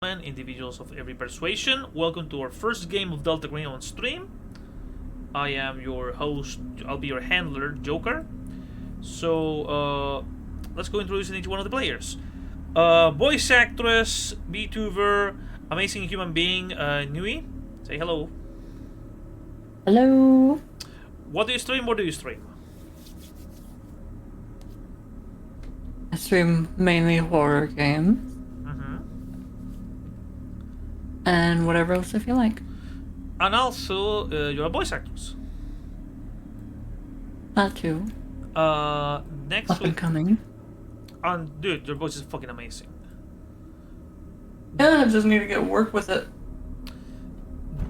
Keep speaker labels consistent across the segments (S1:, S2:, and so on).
S1: Individuals of every persuasion. Welcome to our first game of Delta Green on stream. I am your host. I'll be your handler, Joker. So let's go introducing each one of the players. Voice actress, VTuber, amazing human being, Nui. Say hello.
S2: Hello.
S1: What do you stream? What do you stream?
S2: I stream mainly horror games
S1: Mm-hmm.
S2: and whatever else I feel like.
S1: And also, you're a voice actress.
S2: That too.
S1: Next
S2: Up
S1: we
S2: and coming.
S1: and dude, your voice is fucking amazing.
S2: Yeah, I just need to get work with it.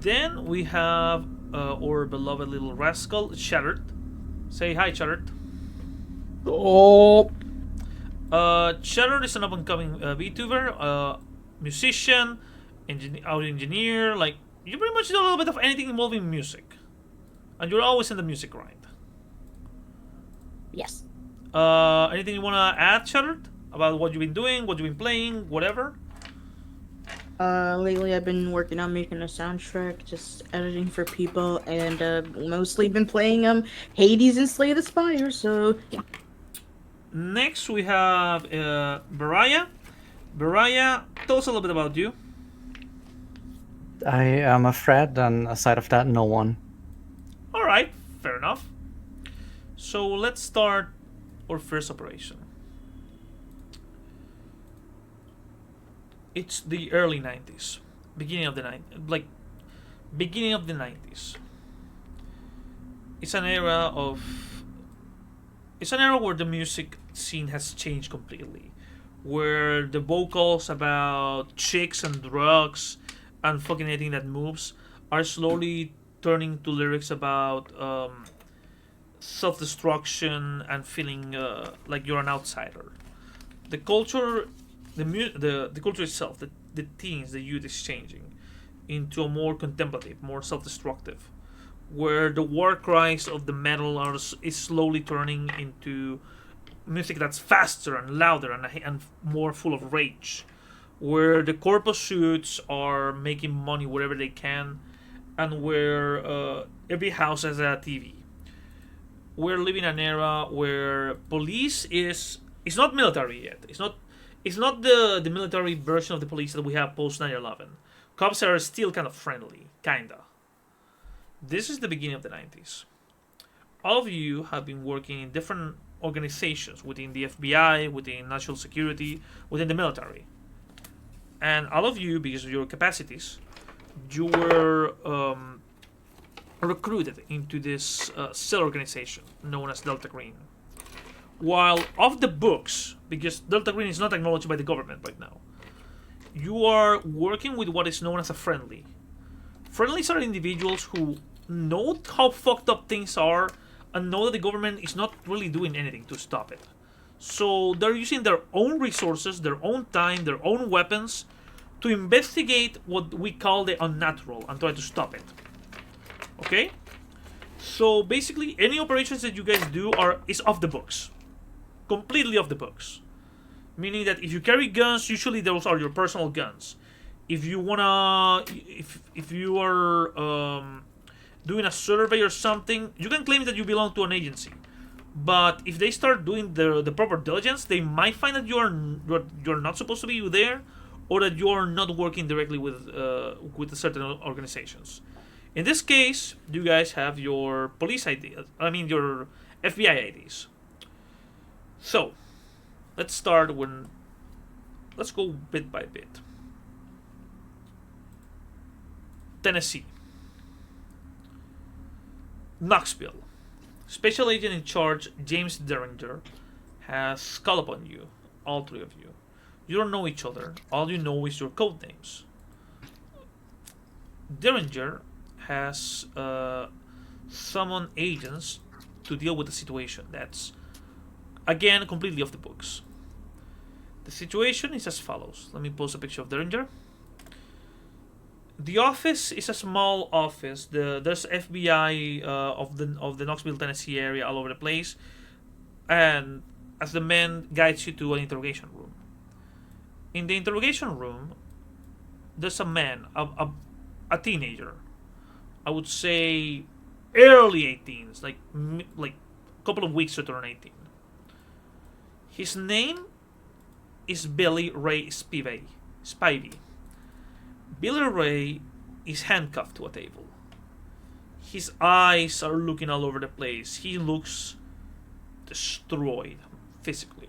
S1: Then we have our beloved little rascal, Shattered. Say hi, Shattered.
S2: Oh.
S1: Shattered is an up and coming VTuber, musician, audio engineer. Like, you pretty much do a little bit of anything involving music. And you're always in the music grind.
S2: Yes.
S1: Anything you want to add, Shattered? About what you've been doing, what you've been playing, whatever?
S3: Lately I've been working on making a soundtrack, just editing for people, and mostly been playing Hades and Slay the Spire. So yeah.
S1: Next, we have Baraya. Baraya, tell us a little bit about you.
S4: I am a Fred, and aside of that, no one.
S1: Alright, fair enough. So let's start our first operation. It's the early 90s. Beginning of the 90s. It's an era where the music scene has changed completely. Where the vocals about chicks and drugs and fucking anything that moves are slowly turning to lyrics about self-destruction and feeling like you're an outsider. The culture, the culture itself, the teens, the youth is changing into a more contemplative, more self-destructive, where the war cries of the metal is slowly turning into music that's faster and louder and more full of rage, where the corpo suits are making money wherever they can, and where every house has a TV. We're living an era where police is it's not military yet. It's not the military version of the police that we have post 9/11. Cops are still kind of friendly, kinda. This is the beginning of the 90s. All of you have been working in different organizations within the FBI, within national security, within the military. And all of you, because of your capacities, you were recruited into this cell organization known as Delta Green. While off the books, because Delta Green is not acknowledged by the government right now, you are working with what is known as a friendly. Friendlies are individuals who know how fucked up things are and know that the government is not really doing anything to stop it. So they're using their own resources, their own time, their own weapons to investigate what we call the unnatural and try to stop it. Okay? So basically any operations that you guys do is off the books. Completely off the books. Meaning that if you carry guns, usually those are your personal guns. If you wanna, if you are doing a survey or something, you can claim that you belong to an agency. But if they start doing the proper diligence, they might find that you're not supposed to be there, or that you're not working directly with certain organizations. In this case, you guys have your police ID. I mean your FBI IDs. So let's start when. Let's go bit by bit. Tennessee. Knoxville. Special agent in charge, James Derringer, has called upon you, all three of you. You don't know each other. All you know is your code names. Derringer has summoned agents to deal with the situation. That's, again, completely off the books. The situation is as follows. Let me post a picture of Derringer. The office is a small office. There's FBI of the Knoxville, Tennessee area all over the place, and as the man guides you to an interrogation room. In the interrogation room, there's a man, a teenager. I would say early 18s, like a couple of weeks to turn 18. His name is Billy Ray Spivey. Billy Ray is handcuffed to a table. His eyes are looking all over the place. He looks destroyed physically.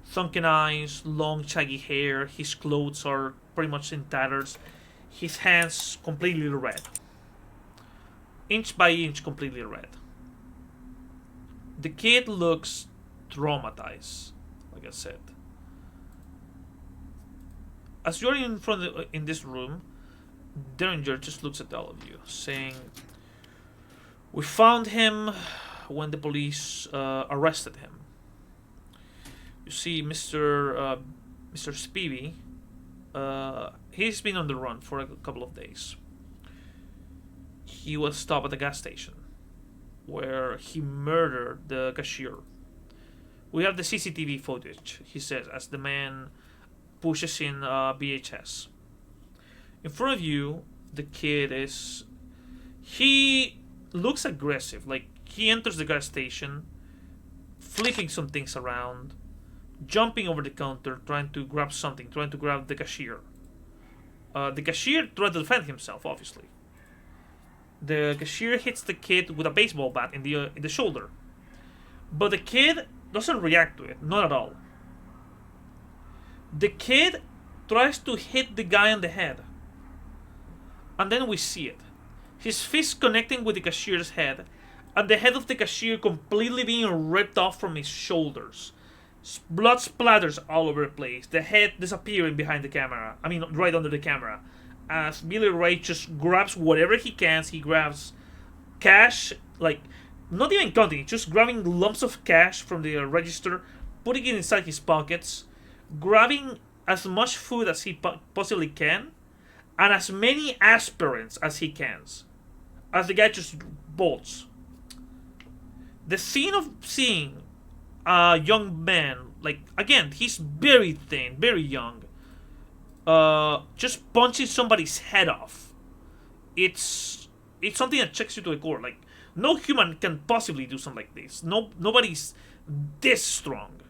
S1: Sunken eyes, long shaggy hair, his clothes are pretty much in tatters. His hands completely red. Inch by inch completely red. The kid looks traumatized, like I said. As you're in this room, Derringer just looks at all of you, saying, "We found him when the police arrested him. You see, Mr. Spivey, he's been on the run for a couple of days. He was stopped at the gas station, where he murdered the cashier. We have the CCTV footage," he says, as the man pushes in VHS. In front of you, the kid is... He looks aggressive. Like, he enters the gas station, flipping some things around, jumping over the counter, trying to grab something, trying to grab the cashier. The cashier tried to defend himself, obviously. The cashier hits the kid with a baseball bat in the shoulder. But the kid doesn't react to it, not at all. The kid tries to hit the guy on the head. And then we see it. His fist connecting with the cashier's head, and the head of the cashier completely being ripped off from his shoulders. Blood splatters all over the place. The head disappearing behind the camera. I mean, right under the camera. As Billy Ray just grabs whatever he can. He grabs cash, like, not even counting, just grabbing lumps of cash from the register, putting it inside his pockets, grabbing as much food as he possibly can, and as many aspirins as he can, as the guy just bolts. The scene of seeing a young man, like, again, he's very thin, very young, just punching somebody's head off. It's something that checks you to the core. Like, no human can possibly do something like this. Nobody's this strong.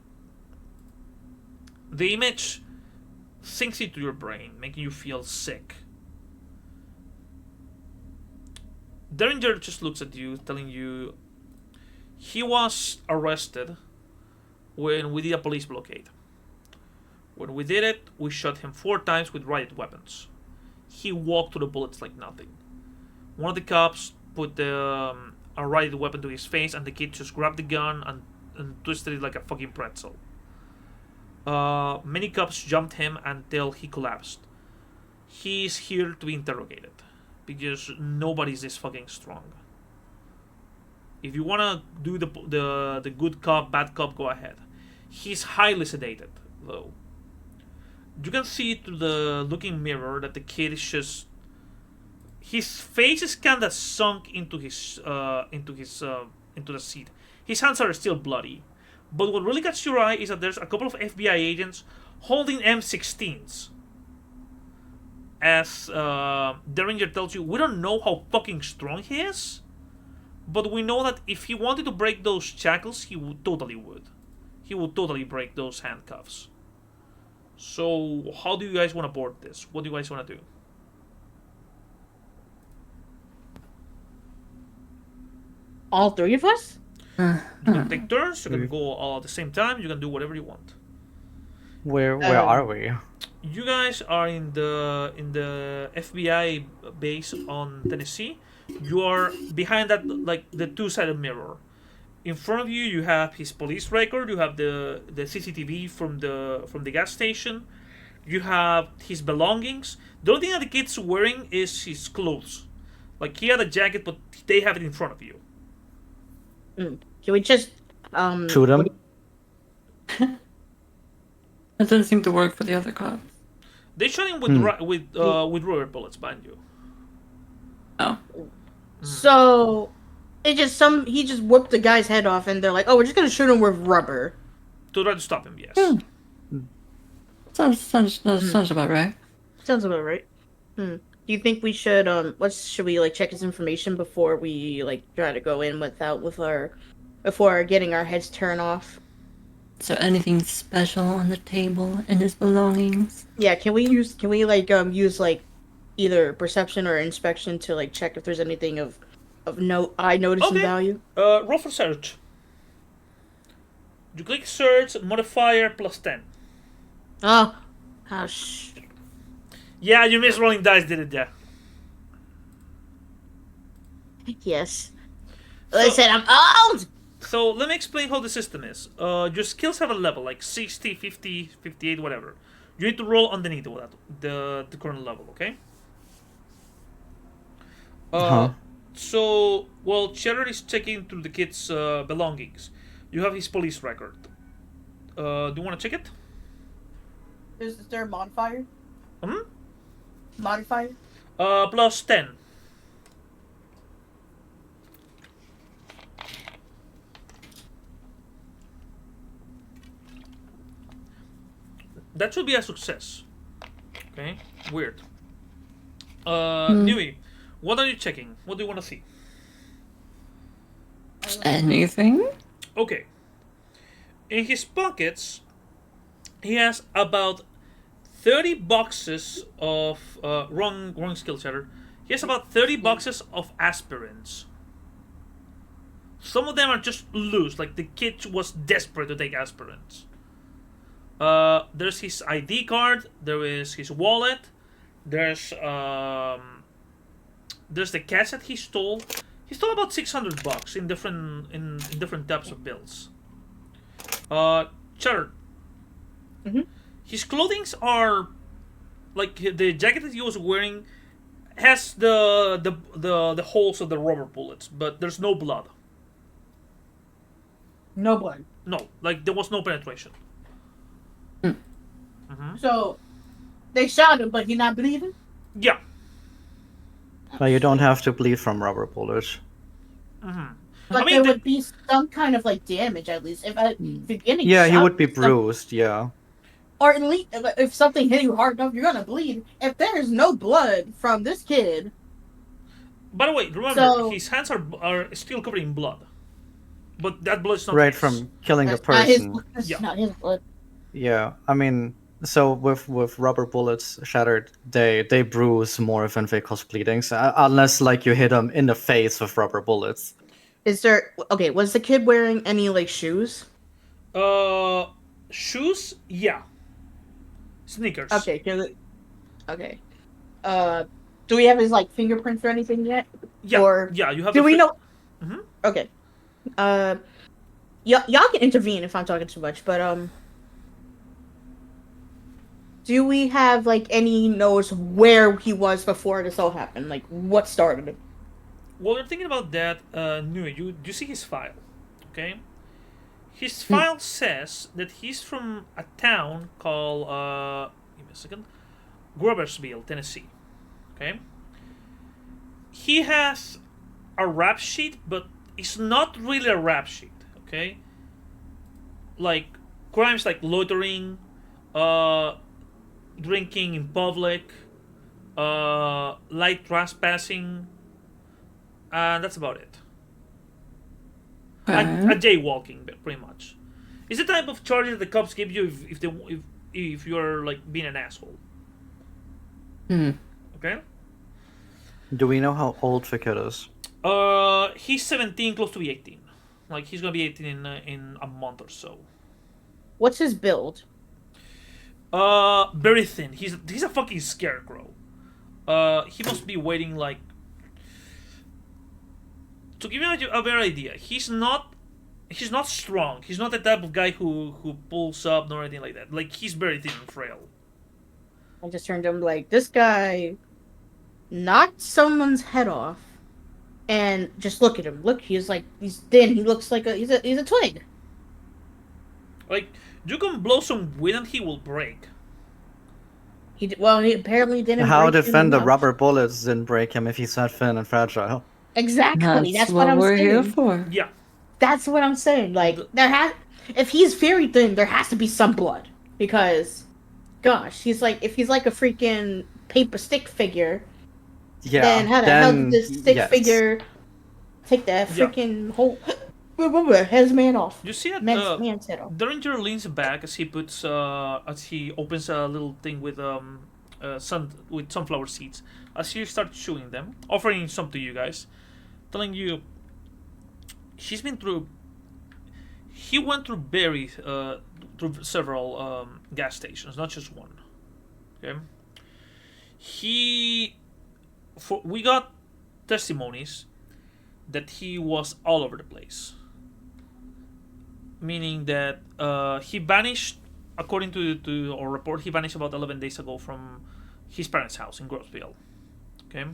S1: The image sinks into your brain, making you feel sick. Derringer just looks at you, telling you he was arrested when we did a police blockade. When we did it, we shot him 4 times with riot weapons. He walked through the bullets like nothing. One of the cops put a riot weapon to his face, and the kid just grabbed the gun and twisted it like a fucking pretzel. Many cops jumped him until he collapsed. He's here to be interrogated, because nobody's this fucking strong. If you wanna do the good cop, bad cop, go ahead. He's highly sedated, though. You can see through the looking mirror that the kid is just... His face is kinda sunk into the seat. His hands are still bloody. But what really catches your eye is that there's a couple of FBI agents holding M16s. As Derringer tells you, we don't know how fucking strong he is, but we know that if he wanted to break those shackles, he totally would. He would totally break those handcuffs. So, how do you guys want to board this? What do you guys want to do?
S3: All 3 of us?
S1: You can take turns, you can go all at the same time, you can do whatever you want.
S4: Where are we?
S1: You guys are in the FBI base on Tennessee. You are behind that, like, the two-sided mirror. In front of you, you have his police record. You have the CCTV from the gas station. You have his belongings. The only thing that the kid's wearing is his clothes. Like, he had a jacket, but they have it in front of you.
S3: Can we just
S4: Shoot him?
S2: That doesn't seem to work for the other cops.
S1: They shot him with rubber bullets behind you.
S2: Oh.
S3: So he just whipped the guy's head off, and they're like, "Oh, we're just gonna shoot him with rubber."
S1: To try to stop him, yes.
S2: Sounds about right.
S3: Sounds about right. Do you think we should should we like check his information before we like try to go in before getting our heads turned off?
S2: Is there anything special on the table in his belongings?
S3: Yeah, can we use like either perception or inspection to like check if there's anything of note I notice in
S1: Okay.
S3: value?
S1: Roll for search. You click search, modifier +10.
S3: Oh,
S1: Yeah, you missed rolling dice, did it? Yeah.
S3: yes.
S1: So-
S3: Listen, I'm old!
S1: So let me explain how the system is. Your skills have a level, like 60, 50, 58, whatever. You need to roll underneath that, the current level, okay? So, while Cheddar is checking through the kid's belongings, you have his police record. Do you want to check it?
S3: Is there a modifier?
S1: Hmm?
S3: Modifier?
S1: +10. That should be a success. Okay, weird. Nui, what are you checking? What do you want to see?
S2: Anything?
S1: Okay. In his pockets, he has about 30 boxes of wrong skill setter. He has about 30 boxes of aspirins. Some of them are just loose, like the kid was desperate to take aspirins. There's his ID card. There is his wallet. There's the cash that he stole. He stole about $600 in different types of bills. Cheddar. His clothings are like the jacket that he was wearing has the holes of the rubber bullets, but there's no blood.
S3: No blood.
S1: No, like there was no penetration.
S3: So they shot him, but he not bleeding?
S1: Yeah.
S4: But you don't have to bleed from rubber bullets.
S3: But
S1: I mean,
S3: there would be some kind of like damage at least if at the beginning.
S4: Yeah, he
S3: shot
S4: would be
S3: some-
S4: bruised, yeah.
S3: Or at least if something hit you hard enough, you're gonna bleed. If there's no blood from this kid,
S1: By the way, remember
S3: So-
S1: his hands are still covered in blood, but that blood is not
S4: Right
S1: his.
S4: from killing a
S3: that's not his.
S4: person.
S3: That's
S1: Yeah.
S3: not his blood.
S4: Yeah, I mean, so with rubber bullets shattered, they bruise more if they cause bleeding, so, unless like you hit them in the face with rubber bullets.
S3: Is there okay? Was the kid wearing any like shoes?
S1: Shoes? Yeah. Sneakers.
S3: Okay. Okay. Do we have his like fingerprints or anything yet?
S1: Yeah.
S3: Or
S1: Yeah. You have.
S3: do
S1: the
S3: we
S1: fi-
S3: know?
S1: Mhm.
S3: Okay. Y'all can intervene if I'm talking too much, but do we have like any notes where he was before this all happened? Like what started it?
S1: While you're thinking about that, you see his file, okay? His file says that he's from a town called give me a second, Groversville, Tennessee. Okay. He has a rap sheet, but it's not really a rap sheet. Okay. Like crimes like loitering, drinking in public, light trespassing, and that's about it. A jaywalking, pretty much. It's the type of charges that the cops give you if you're like being an asshole. Okay.
S4: Do we know how old the kid is?
S1: He's 17, close to be 18. Like he's gonna be 18 in a month or so.
S3: What's his build?
S1: Very thin. He's a fucking scarecrow. He must be weighing like. To give you a better idea, he's not strong. He's not the type of guy who pulls up nor anything like that. Like he's very thin and frail.
S3: I just turned to him like this guy knocked someone's head off, and just look at him. Look, he's thin. He looks like he's a twig.
S1: Like you can blow some wind and he will break.
S3: He apparently didn't.
S4: How
S3: break
S4: defend the
S3: enough.
S4: rubber bullets didn't break him if he's that thin and fragile?
S3: Exactly. That's what
S2: what
S3: I'm
S2: we're
S3: saying.
S2: here for.
S1: Yeah.
S3: That's what I'm saying. Like if he's very thin, there has to be some blood because, gosh, if he's like a freaking paper stick figure,
S4: Yeah.
S3: then how the hell did this stick
S4: yes.
S3: figure take that
S1: Yeah.
S3: freaking whole head's man off?
S1: You see that
S3: Man's head off.
S1: Derringer leans back as he puts as he opens a little thing with sunflower seeds. As he starts chewing them, offering some to you guys, telling you he's been through. He went through through several gas stations, not just one. Okay. We got testimonies that he was all over the place, meaning that he vanished. According to our report, he vanished about 11 days ago from his parents' house in Grossville. Okay.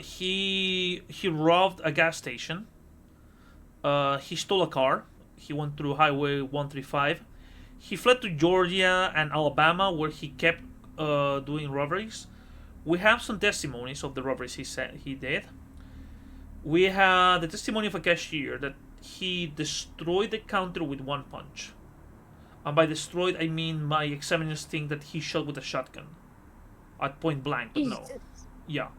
S1: He robbed a gas station. He stole a car. He went through Highway 135. He fled to Georgia and Alabama, where he kept doing robberies. We have some testimonies of the robberies he said he did. We have the testimony of a cashier that he destroyed the counter with one punch. And by destroyed, I mean my examiners think that he shot with a shotgun at point blank, but no. Yeah.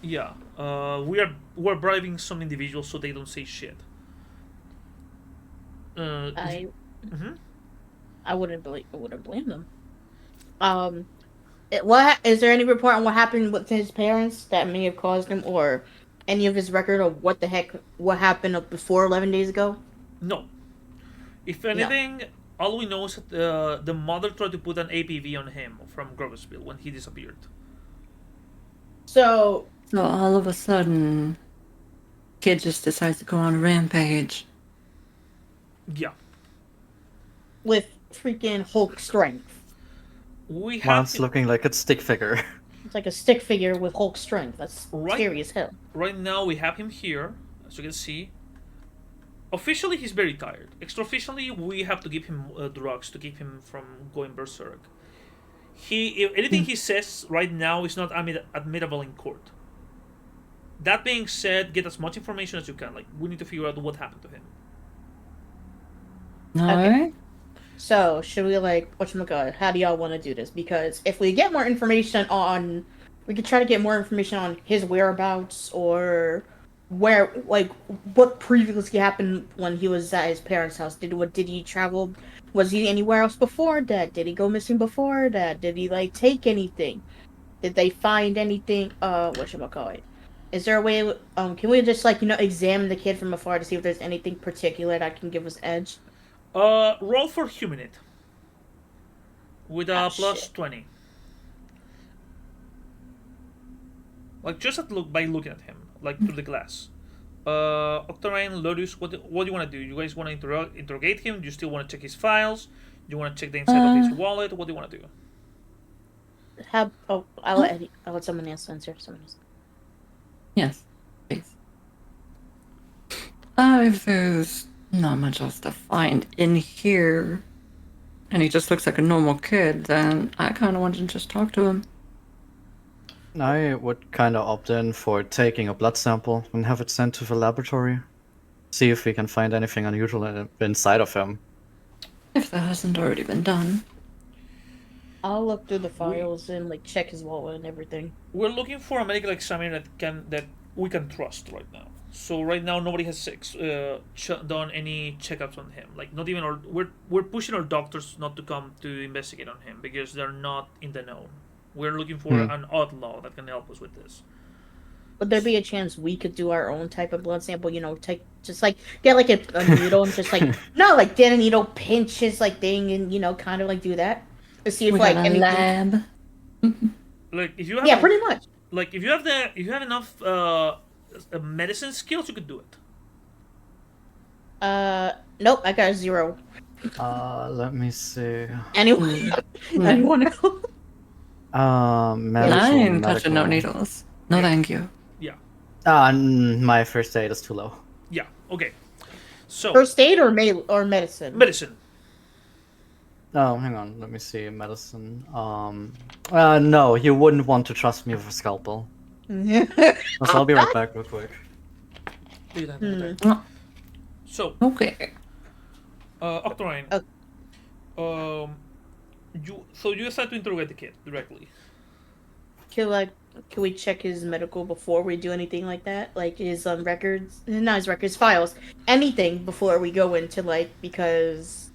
S1: Yeah. We're bribing some individuals so they don't say shit.
S3: I
S1: Mhm.
S3: I wouldn't blame them. Is there any report on what happened with his parents that may have caused him, or any of his record of what happened before 11 days ago?
S1: No. If
S3: No.
S1: anything, all we know is that the mother tried to put an APV on him from Groversville when he disappeared.
S3: So
S2: So all of a sudden, kid just decides to go on a rampage.
S1: Yeah.
S3: with freaking Hulk strength,
S1: We
S4: Well,
S1: have
S4: it's looking like a stick figure.
S3: it's like a stick figure with Hulk strength. That's
S1: Right.
S3: scary as hell.
S1: right now we have him here, as you can see. Officially, he's very tired. Extraofficially, we have to give him drugs to keep him from going berserk. If anything he says right now is not admittable in court. That being said, get as much information as you can. Like, we need to figure out what happened to him.
S2: Alright.
S3: So should we whatchamacallit, how do y'all want to do this? Because if we get more information on, we could try to get more information on his whereabouts, or what previously happened when he was at his parents' house. Did he travel? Was he anywhere else before that? Did he go missing before that? Did he take anything? Did they find anything? Whatchamacallit? Is there a way? Can we just examine the kid from afar to see if there's anything particular that can give us edge?
S1: Roll for humanity with a plus
S3: Shit.
S1: 20. Like, just by looking at him, like through the glass. Octarine, Lotus, what do you want to do? You guys want to interrogate him? Do you still want to check his files? Do you want to check the inside of his wallet? What do you want to do?
S3: I'll let someone else answer.
S2: Yes, please. If there's not much else to find in here, and he just looks like a normal kid, then I kind of want to just talk to him.
S4: I would kind of opt in for taking a blood sample and have it sent to the laboratory. See if we can find anything unusual inside of him.
S2: If that hasn't already been done.
S3: I'll look through the files and check his wallet and everything.
S1: We're looking for a medical examiner that we can trust right now. So right now nobody has done any checkups on him. Like, not even we're pushing our doctors not to come to investigate on him because they're not in the know. We're looking for an outlaw that can help us with this.
S3: Would there be a chance we could do our own type of blood sample? Get a needle and just get a needle, pinch his thing, and kind of do that to see if
S2: We got a
S3: anything.
S2: lab.
S1: Like, if you have
S3: Pretty much.
S1: Like, if you have enough medicine skills, you could do it.
S3: Nope, I got a 0.
S4: Let me see.
S3: Anyone else?
S2: I
S4: Medical,
S2: ain't touching no
S4: medical.
S2: needles. No, thank you.
S1: Yeah.
S4: My first aid is too low.
S1: Yeah. Okay. So
S3: First aid or medicine?
S1: medicine.
S4: Oh, hang on. Let me see. Medicine. No, you wouldn't want to trust me with a scalpel. So I'll be right back real quick.
S1: So,
S2: Okay.
S1: Octarine. you decide to interrogate the kid directly.
S3: Can we check his medical before we do anything like that? Like his records, not his records, files, anything before we go into because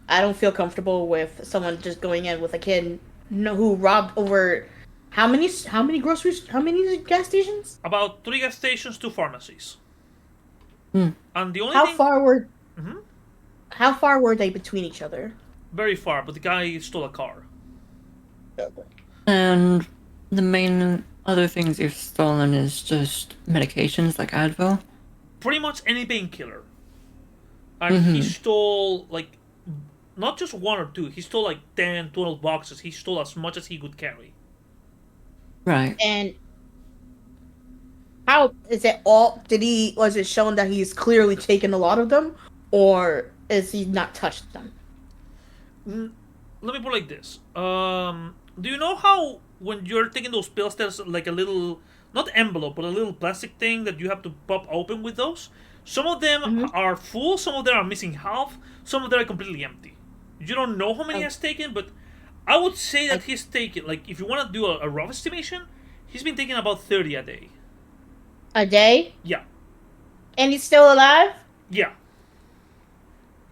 S3: I don't feel comfortable with someone just going in with a kid who robbed over how many gas stations?
S1: About 3 gas stations, 2 pharmacies.
S2: Hmm.
S1: And the only
S3: How
S1: thing
S3: far were
S1: Mhm.
S3: how far were they between each other?
S1: very far, but the guy stole a car.
S2: And the main other things you've stolen is just medications like Advil.
S1: Pretty much any painkiller. And he stole like not just 1 or 2. He stole like 10, 12 boxes. He stole as much as he could carry.
S2: Right.
S3: And how is it all? Was it shown that he's clearly taken a lot of them, or is he not touched them?
S1: Let me put it like this. Do you know how when you're taking those pills, there's like a little, not envelope, but a little plastic thing that you have to pop open with those? Some of them are full, some of them are missing half, some of them are completely empty. You don't know how many he has taken, but I would say that he's taken, like, if you want to do a rough estimation, he's been taking about 30 a day.
S3: A day?
S1: Yeah.
S3: And he's still alive?
S1: Yeah.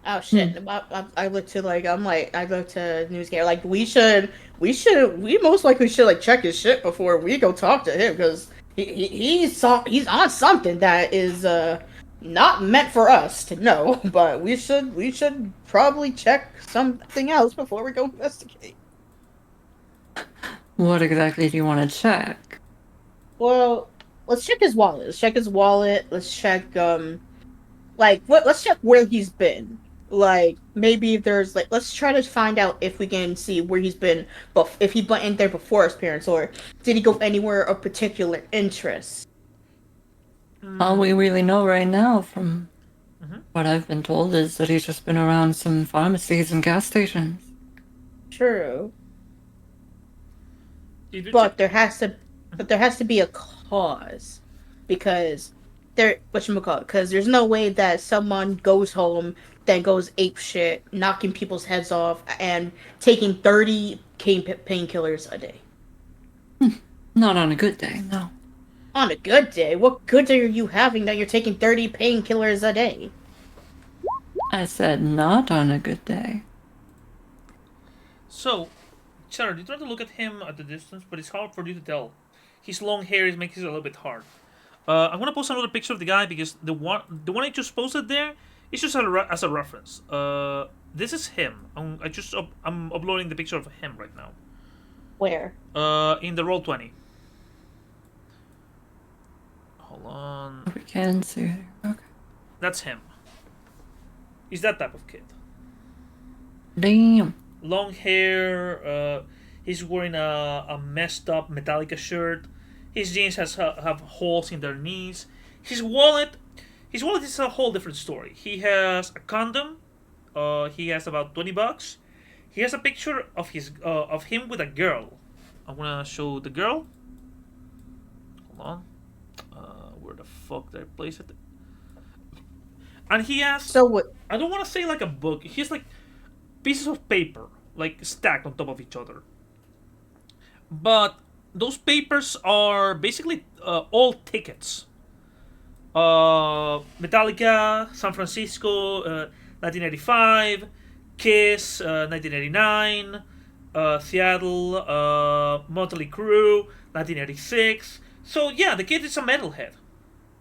S3: Oh shit! I look to I look to Newsgate we most likely should check his shit before we go talk to him because he's on something that is not meant for us to know, but we should probably check something else before we go investigate.
S2: What exactly do you want to check?
S3: Well, let's check his wallet. Let's check his wallet. Let's check let's check where he's been. Like maybe if there's let's try to find out if we can see where he's been, but if he went in there before his parents, or did he go anywhere of particular interest?
S2: All we really know right now from what I've been told is that he's just been around some pharmacies and gas stations.
S3: True,
S1: If you
S3: but
S1: check-
S3: there has to be a cause, because because there's no way that someone goes home, then goes ape shit, knocking people's heads off and taking 30 painkillers a day.
S2: Not on a good day, no.
S3: On a good day? What good day are you having that you're taking 30 painkillers a day?
S2: I said not on a good day.
S1: So, Sarah, you try to look at him at the distance, but it's hard for you to tell. His long hair is making it a little bit hard. I'm gonna post another picture of the guy because the one I just posted there is just as a reference. This is him. I'm uploading the picture of him right now.
S3: Where?
S1: In the Roll20. Hold on.
S2: We can see it. Okay.
S1: That's him. He's that type of kid.
S2: Damn.
S1: Long hair. He's wearing a messed up Metallica shirt. His jeans have holes in their knees. His wallet is a whole different story. He has a condom. He has about $20. He has a picture of him with a girl. I'm gonna show the girl. Hold on. Where the fuck did I place it? And he has.
S3: So what?
S1: I don't want to say like a book. He has like pieces of paper, like stacked on top of each other. But those papers are basically all tickets. Metallica, San Francisco, 1985, Kiss, 1989, Seattle, Motley Crue, 1986. So yeah, the kid is a metalhead.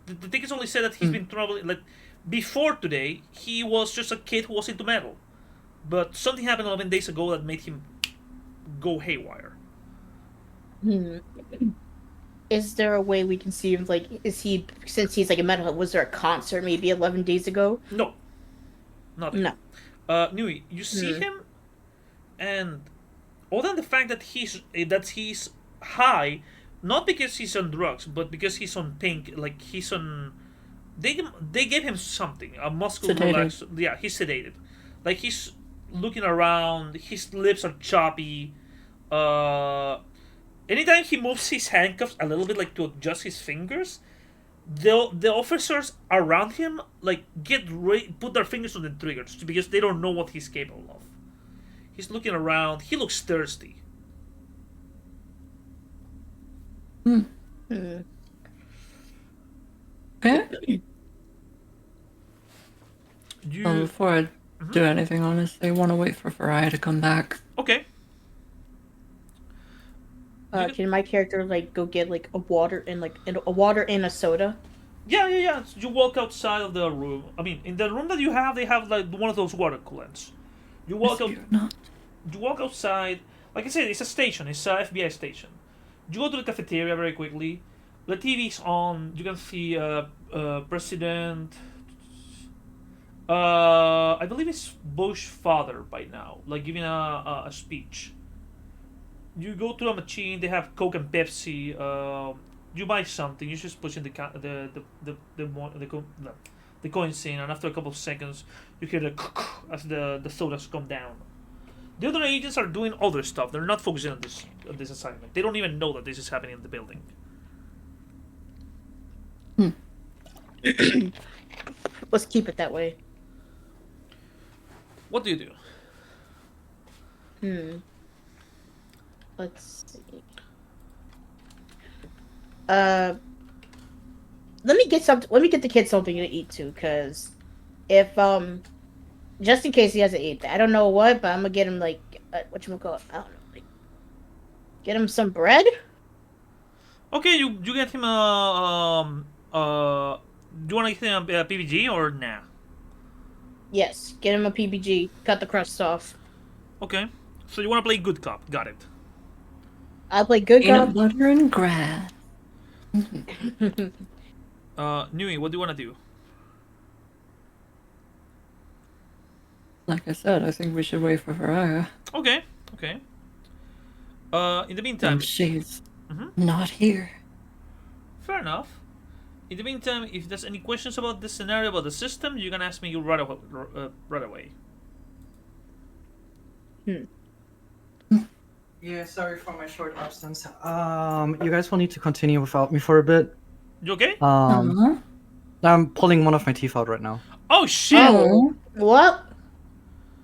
S1: The tickets only said that he's been traveling. Like before today, he was just a kid who was into metal, but something happened 11 days ago that made him go haywire.
S3: Is there a way we can see him? Since he's like a metalhead, was there a concert maybe 11 days ago?
S1: No, nothing.
S3: No.
S1: Nui, you see him, and other than the fact that he's high, not because he's on drugs, but because he's on he's on. They gave him something, a muscle relaxer. Yeah, he's sedated. Like he's looking around. His lips are choppy. Anytime he moves his handcuffs a little bit, like to adjust his fingers, the officers around him put their fingers on the triggers because they don't know what he's capable of. He's looking around. He looks thirsty.
S3: Hmm.
S2: Okay.
S1: You
S2: Well, before I do anything, honestly, I want to wait for Farai to come back.
S1: okay?
S3: Can my character like go get like a water and a soda?
S1: Yeah. You walk outside of the room. I mean, in the room that you have, they have like one of those water coolants. You walk out.
S2: You're not.
S1: You walk outside. Like I said, it's a station. It's a FBI station. You go to the cafeteria very quickly. The TV's on. You can see President. I believe it's Bush father by now, like giving a speech. You go to a machine. They have Coke and Pepsi. You buy something. You just push in the coins in, and after a couple of seconds, you hear the as the sodas come down. The other agents are doing other stuff. They're not focusing on this assignment. They don't even know that this is happening in the building.
S3: Let's keep it that way.
S1: What do you do?
S3: Let's see. Let me get something. Let me get the kid something to eat too, cause if just in case he hasn't eaten, I don't know what, but I'm gonna get him like whatchamacallit, I don't know, like get him some bread.
S1: Okay, you get him do you want to get him a PPG or nah?
S3: Yes, get him a PBG. Cut the crust off.
S1: Okay, so you want to play good cop? Got it.
S3: I play good
S2: Peanut
S3: cop.
S2: butter and grass.
S1: Nui, what do you want to do?
S2: Like I said, I think we should wait for Farai.
S1: Okay. In the meantime,
S2: And she's
S1: Mhm.
S2: not here.
S1: fair enough. In the meantime, if there's any questions about this scenario, about the system, you can ask me right away.
S4: Yeah, sorry for my short absence. You guys will need to continue without me for a bit.
S1: You okay?
S2: Uh-huh.
S4: I'm pulling one of my teeth out right now.
S1: Oh shit!
S2: Oh.
S3: What?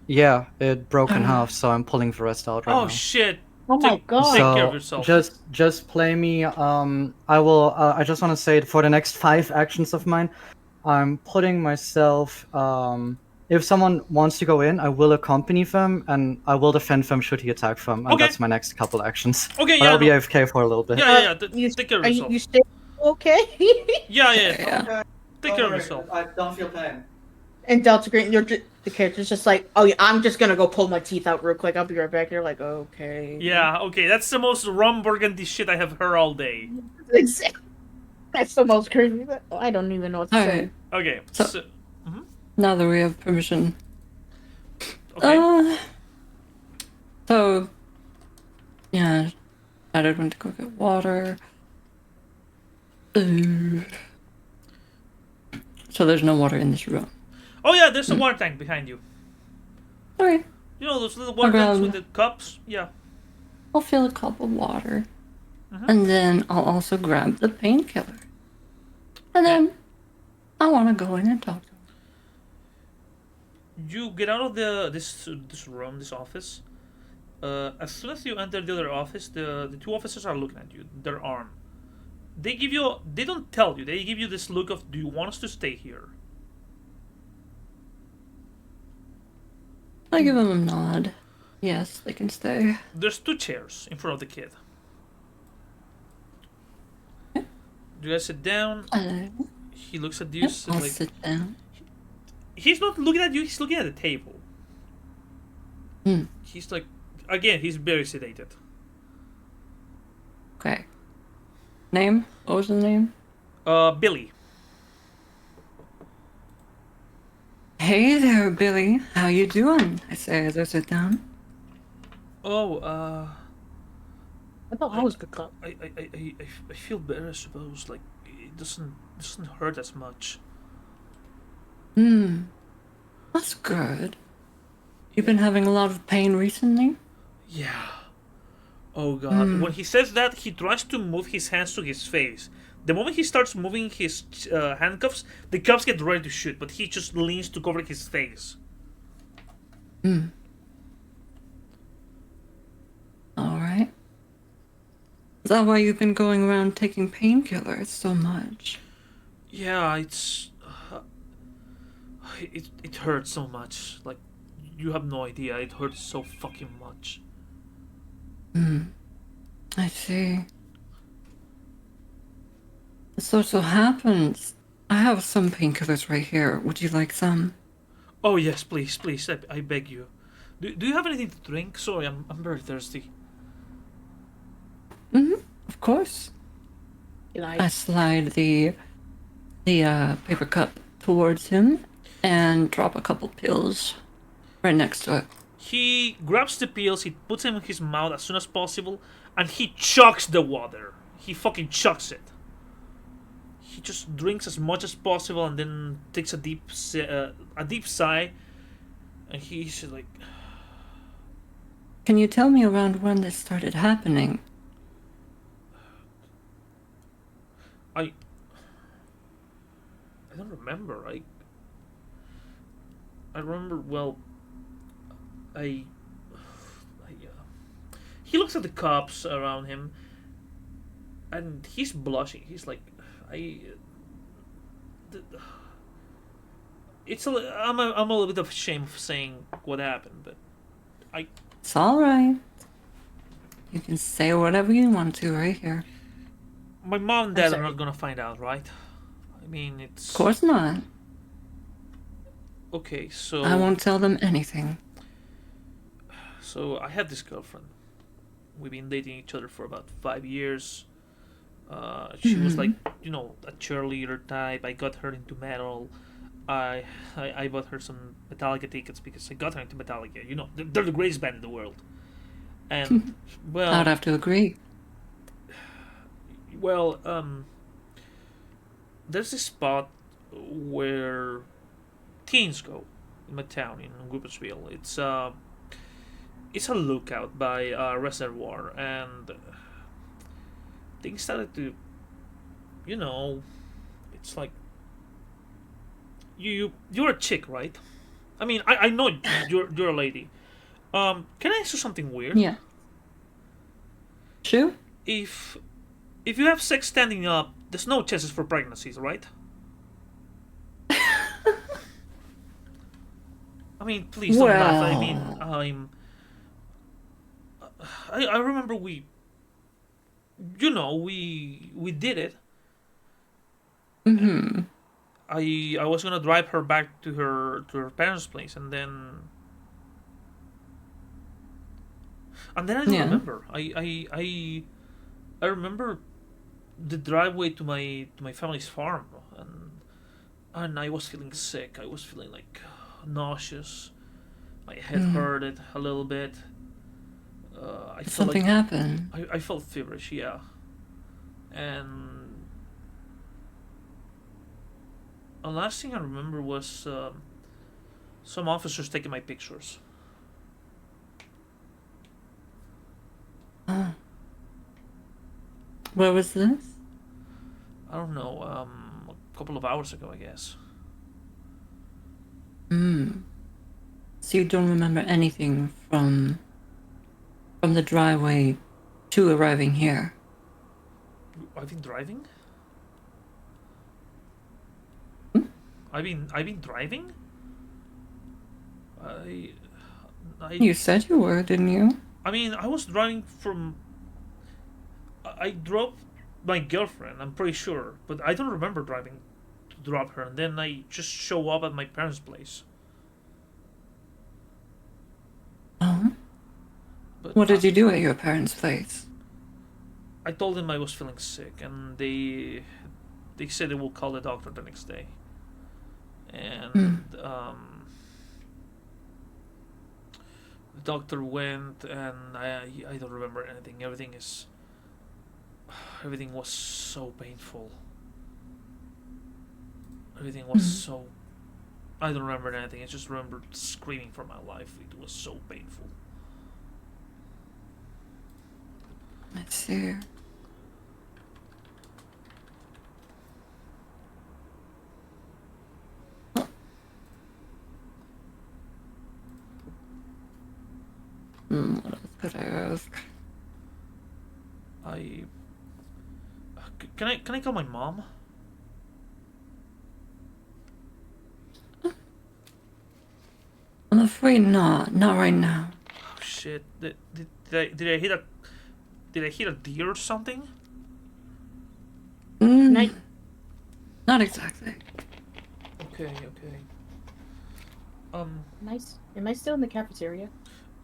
S4: Yeah, it broke in half, so I'm pulling the rest out right now.
S1: Oh shit!
S3: Oh my
S1: Take
S3: god.
S1: care of
S4: So
S1: yourself.
S4: just play me. I will. I just want to say for the next 5 actions of mine, I'm putting myself. If someone wants to go in, I will accompany them and I will defend them should he attack them. And
S1: Okay.
S4: that's my next couple actions.
S1: Okay,
S4: But
S1: yeah,
S4: I'll be
S1: no.
S4: AFK for a little bit.
S1: Yeah.
S3: You,
S1: Take care of
S3: are
S1: yourself.
S3: you still okay?
S1: Yeah.
S2: Yeah.
S1: Take care of yourself.
S4: I don't feel pain.
S3: And Delta Green, the character's just like, oh yeah, I'm just gonna go pull my teeth out real quick. I'll be right back. You're like, okay.
S1: Yeah. Okay. That's the most rum burgundy shit I have heard all day.
S3: That's the most crazy. I don't even know what to say.
S2: Alright.
S1: Okay.
S2: So-
S1: So,
S2: Now that we have permission.
S1: okay.
S2: So, yeah, I went to go get water. So there's no water in this room.
S1: Oh yeah, there's a water tank behind you.
S2: Okay,
S1: You know those little water tanks with the cups? Yeah.
S2: I'll fill a cup of water.
S1: Mhm.
S2: And then I'll also grab the painkiller. And then I want to go in and talk to him.
S1: You get out of this room, this office. As soon as you enter the other office, the 2 officers are looking at you. They're armed. They don't tell you. They give you this look of, do you want us to stay here?
S2: I give him a nod. Yes, they can stay.
S1: There's 2 chairs in front of the kid. You guys sit down. He looks at you.
S2: Yep,
S1: so
S2: I'll
S1: like,
S2: sit down.
S1: he's not looking at you. He's looking at the table. He's like, again, he's very sedated.
S2: Okay. Name? What was the name?
S1: Billy.
S2: Hey there, Billy. How you doing? I say as I sit down.
S1: Oh,
S3: I thought I was good cop.
S1: I feel better, I suppose. Like, it doesn't hurt as much.
S2: That's good. You've been having a lot of pain recently?
S1: Yeah. Oh god. When he says that, he tries to move his hands to his face. The moment he starts moving his handcuffs, the cuffs get ready to shoot, but he just leans to cover his face.
S2: Is that why you've been going around taking painkillers so much?
S1: Yeah, it hurts so much. Like, you have no idea. It hurts so fucking much.
S2: I see. So happens. I have some painkillers right here. Would you like some?
S1: Oh yes, please, please. I beg you. Do you have anything to drink? Sorry, I'm very thirsty.
S2: Of course.
S3: Can
S2: I slide the paper cup towards him and drop a couple pills right next to it.
S1: He grabs the pills, he puts them in his mouth as soon as possible, and he chucks the water. He fucking chucks it. He just drinks as much as possible and then takes a deep sigh, and he's like,
S2: Can you tell me around when this started happening?
S1: I don't remember. I remember well. I he looks at the cops around him, and he's blushing. He's like, I. I'm a little bit of ashamed of saying what happened, but
S2: It's all right. You can say whatever you want to right here.
S1: my mom and dad are
S3: sorry.
S1: not gonna find out, right? I mean, it's
S2: Of course not.
S1: okay. So
S2: I won't tell them anything.
S1: So I had this girlfriend. We've been dating each other for about 5 years. She was like, a cheerleader type. I got her into metal. I bought her some Metallica tickets because I got her into Metallica. They're the greatest band in the world. And
S2: I'd have to agree.
S1: well, there's this spot where teens go in my town in Groupersville. It's a lookout by a reservoir, and things started to, it's like you're a chick, right? I mean, I know you're a lady. Can I ask you something weird?
S2: Yeah. Sure?
S1: If you have sex standing up, there's no chances for pregnancies, right? I mean, please don't laugh. I mean, I remember we did it.
S2: Mm-hmm.
S1: I was gonna drive her back to her parents' place, and then I don't
S2: Yeah.
S1: remember. I remember the driveway to my family's farm, and I was feeling sick. I was feeling like nauseous. My head hurted a little bit. I felt
S2: Something
S1: like
S2: happened.
S1: I felt feverish, yeah, and the last thing I remember was some officers taking my pictures.
S2: Where was this?
S1: I don't know, a couple of hours ago, I guess.
S2: So you don't remember anything from the driveway to arriving here?
S1: I've been driving. I've been driving.
S2: You said you were, didn't you?
S1: I mean, I was driving from. I dropped my girlfriend. I'm pretty sure, but I don't remember driving to drop her, and then I just show up at my parents' place.
S2: Oh.
S1: But
S2: What did you do at your parents' place?
S1: I told them I was feeling sick, and they said they will call the doctor the next day. And the doctor went, and I don't remember anything. Everything was so painful. Everything was so. I don't remember anything. I just remember screaming for my life. It was so painful.
S2: I see. What else could I ask?
S1: I can I call my mom?
S2: I'm afraid not. Not right now.
S1: Oh shit! Did I hit a deer or something?
S3: Can I?
S2: Mm, not exactly.
S1: Okay.
S3: Am I still in the cafeteria?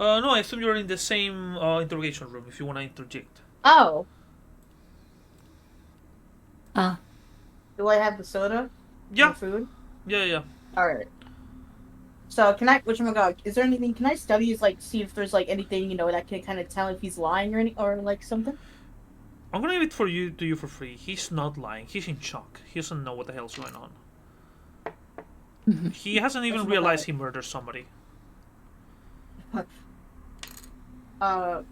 S1: No, I assume you're in the same interrogation room. If you want to interject.
S3: Oh,
S2: Ah,
S3: do I have the soda and the
S1: Yeah,
S3: food?
S1: yeah.
S3: All right. So can I? Whatchamacallit, is there anything? Can I study? Is like see if there's like anything that can kind of tell if he's lying or like something.
S1: I'm gonna give it for you to you for free. He's not lying. He's in shock. He doesn't know what the hell's going on. He hasn't even realized
S3: Whatchamacallit?
S1: he murdered somebody.
S3: Uh,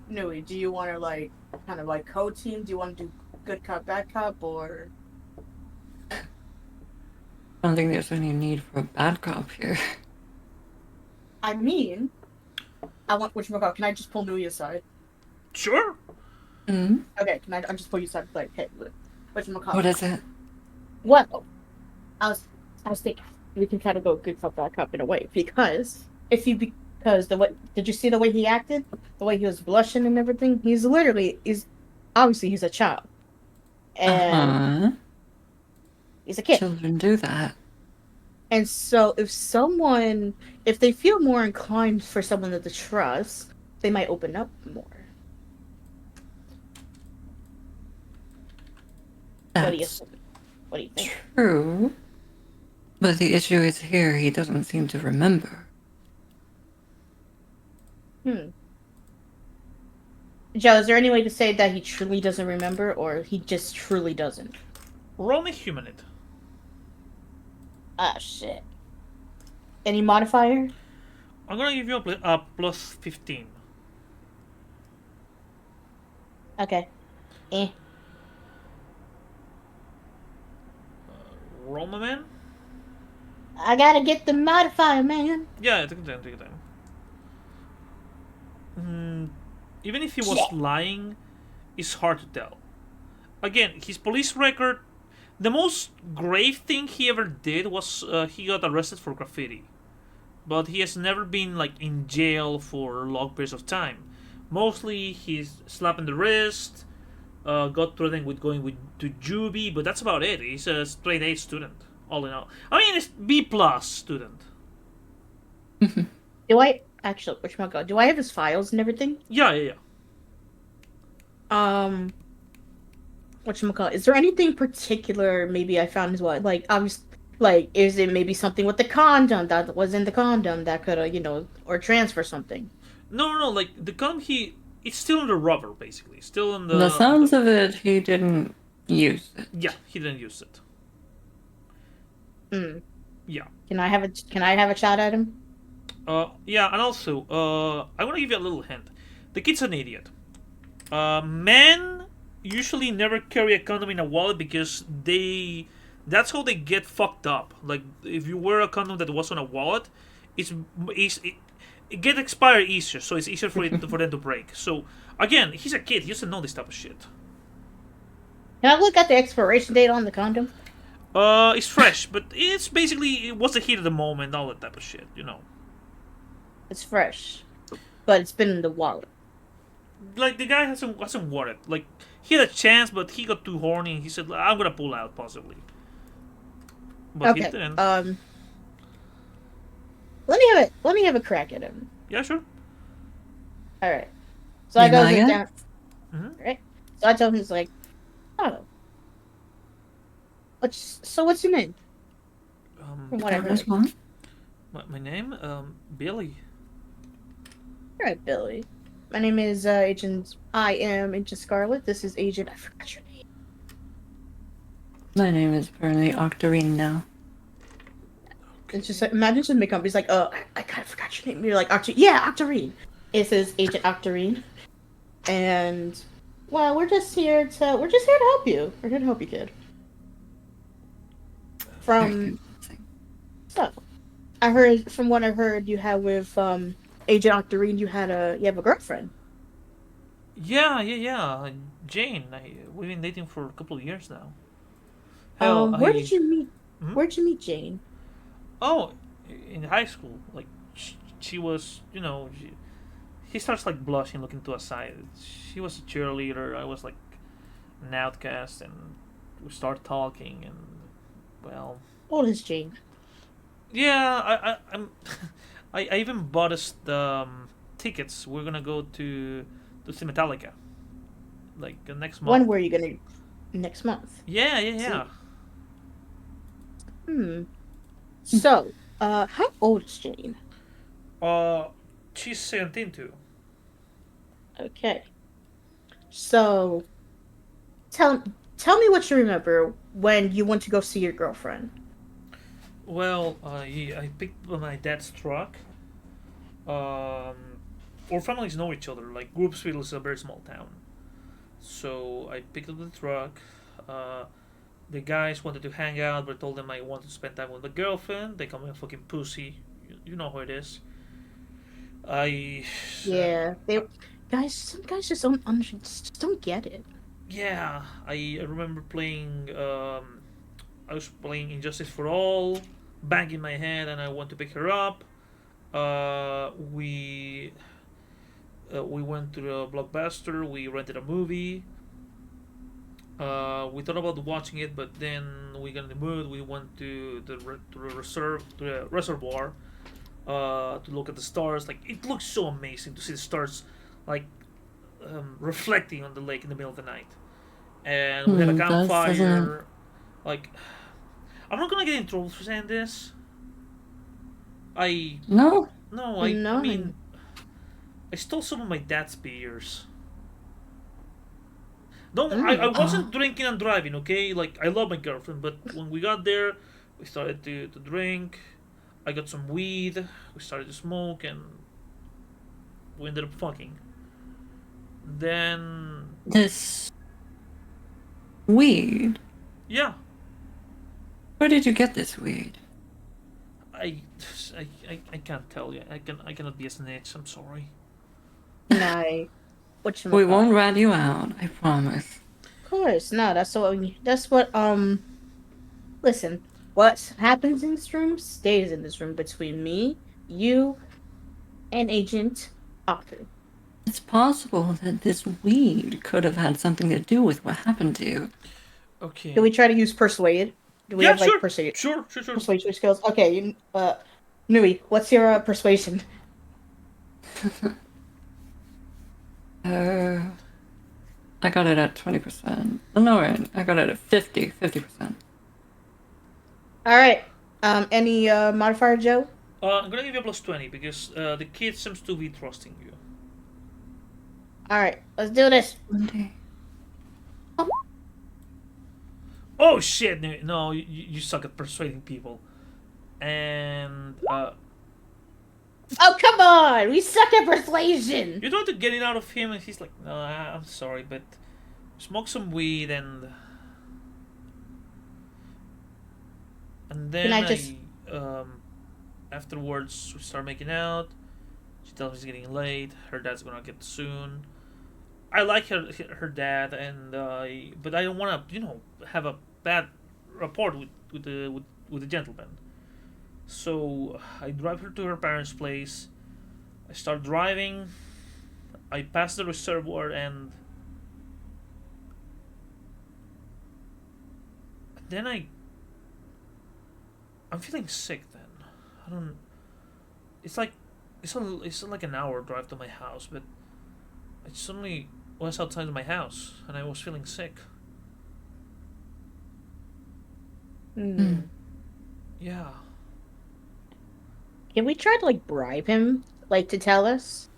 S3: Nui, do you want to like kind of like co-team? Do you want to do good cop, bad cop, or?
S2: I don't think there's any need for a bad cop here.
S3: I mean, I want whatchamacallit. Can I just pull Nui aside?
S1: Sure.
S2: Mm,
S3: Okay, can I? I'm just pull you aside. Like, hey, whatchamacallit?
S2: what is it?
S3: Well, I was I was thinking we can kind of go good cop bad cop in a way because because the way did you see the way he acted, the way he was blushing and everything? He's obviously he's a child and
S2: Uh-huh.
S3: he's a kid,
S2: Children do that.
S3: and so if they feel more inclined for someone that they trust, they might open up more. What do you
S2: That's
S3: What do you think?
S2: true. But the issue is here, he doesn't seem to remember.
S3: Joe, is there any way to say that he truly doesn't remember, or he just truly doesn't?
S1: Roll me humanity.
S3: Ah, shit. Any modifier?
S1: I'm gonna give you a plus 15.
S3: Okay. Eh.
S1: Roll, my man.
S3: I gotta get the modifier, man.
S1: Yeah, take your time. Take your time. Even if he was
S3: Shit.
S1: lying, it's hard to tell. Again, his police record. The most grave thing he ever did was he got arrested for graffiti, but he has never been like in jail for long periods of time. Mostly he's slapping the wrist, got threatened with going to juvie, but that's about it. He's a straight A student, all in all. I mean, it's B plus student.
S3: Do I actually? Whatchamacallit? Do I have his files and everything?
S1: Yeah.
S3: Whatchamacallit? Is there anything particular? Maybe I found as well. Like, obviously, like, is it maybe something with the condom that was in the condom that could, or transfer something?
S1: No. Like the gun, it's still in the rubber, basically. Still in
S2: The sounds of it, he didn't use it.
S1: Yeah, he didn't use it.
S3: Hmm.
S1: Yeah.
S3: Can I have a shot at him?
S1: Yeah, and also, I want to give you a little hint. The kid's an idiot. Men usually never carry a condom in a wallet because that's how they get fucked up. Like, if you wear a condom that was on a wallet, it get expired easier, so it's easier for for them to break. So, again, he's a kid. He doesn't know this type of shit.
S3: Can I look at the expiration date on the condom?
S1: It's fresh, but it's basically, it was the heat of the moment, all that type of shit, you know.
S3: It's fresh, but it's been in the wallet.
S1: Like, the guy hasn't worn it. Like, he had a chance, but he got too horny. He said, "I'm gonna pull out, possibly." But he
S3: Okay.
S1: didn't.
S3: Let me have a crack at him.
S1: Yeah, sure.
S3: All right. So I go
S2: Am I
S3: sit
S2: it?
S3: down.
S1: Mhm.
S3: Right. So I tell him, he's like, oh, what's your name? From what I heard.
S2: There's one.
S1: My name, Billy.
S3: All right, Billy. My name is Agent. I am Agent Scarlet. This is Agent. I forgot your name.
S2: My name is apparently Octarine now.
S3: It's just like, imagine just make up. He's like, I kind of forgot your name. You're like, Octarine. It says Agent Octarine, and well, we're just here to help you. We're here to help you, kid.
S2: Very
S3: From
S2: convincing.
S3: so, I heard from what I heard you had with Agent Octarine, you have a girlfriend.
S1: Yeah. Jane, we've been dating for a couple of years now. Hell,
S3: Where did you meet?
S1: Hmm?
S3: Where'd you meet Jane?
S1: Oh, in high school, like she was, he starts like blushing, looking to a side. She was a cheerleader. I was like an outcast, and we start talking, and well,
S3: How old is Jane?
S1: yeah, I'm. I even bought us the tickets. We're gonna go to see Metallica like next month.
S3: When were you gonna? Next month.
S1: Yeah.
S3: See. Hmm. So, how old is Jane?
S1: Uh, she's 17 too.
S3: Okay. So, tell tell me what you remember when you went to go see your girlfriend.
S1: Well, I picked up my dad's truck. Um, our families know each other. Like Groupsville is a very small town, so I picked up the truck. Uh, the guys wanted to hang out, but I told them I wanted to spend time with my girlfriend. They call me a fucking pussy. You know who it is. I,
S3: Yeah, they guys. Some guys just just don't get it.
S1: yeah, I remember playing. I was playing Injustice for All, banging my head, and I went to pick her up. We went to the blockbuster. We rented a movie. We thought about watching it, but then we got in the mood. We went to the reservoir to look at the stars. Like it looks so amazing to see the stars, like reflecting on the lake in the middle of the night. And we had a
S2: Doesn't.
S1: campfire. Like I'm not gonna get in trouble for saying this. I
S2: No.
S1: no, I
S3: No.
S1: mean I stole some of my dad's beers. Don't I
S3: Mm.
S1: wasn't drinking and driving, okay? Like I love my girlfriend, but when we got there, we started to drink. I got some weed. We started to smoke, and we ended up fucking. Then
S2: This weed.
S1: yeah,
S2: Where did you get this weed?
S1: I I can't tell you. I cannot be a snitch. I'm sorry.
S3: Nah. What you
S2: We
S3: call
S2: won't
S3: it?
S2: rat you out. I promise.
S3: Of course, no. That's what. Listen. What happens in this room stays in this room between me, you, and Agent Arthur.
S2: It's possible that this weed could have had something to do with what happened to you.
S1: Okay.
S3: Do we try to use persuade? Do we
S1: Yeah,
S3: have like
S1: sure,
S3: persuade
S1: sure.
S3: persuasion skills? Okay. Nui, what's your persuasion?
S2: Uh, I got it at 20%. No, right. I got it at 50%.
S3: All right. Any modifier, Joe?
S1: I'm gonna give you a +20 because the kid seems to be trusting you.
S3: All right. Let's do this.
S2: 20.
S1: Oh shit! No, you suck at persuading people. And
S3: Oh, come on! We suck at persuasion!
S1: you try to get it out of him, and he's like, "No, I'm sorry, but smoke some weed and then
S3: Can I just.
S1: afterwards we start making out. She tells me it's getting late. Her dad's gonna get soon. I like her dad, and but I don't want to have a bad rapport with the gentleman. So I drive her to her parents' place. I start driving. I pass the reservoir, and then I'm feeling sick. Then I don't. It's like it's like an hour drive to my house, but I suddenly was outside of my house, and I was feeling sick.
S3: Hmm.
S1: Yeah.
S3: Can we try to, like, bribe him? Like, to tell us?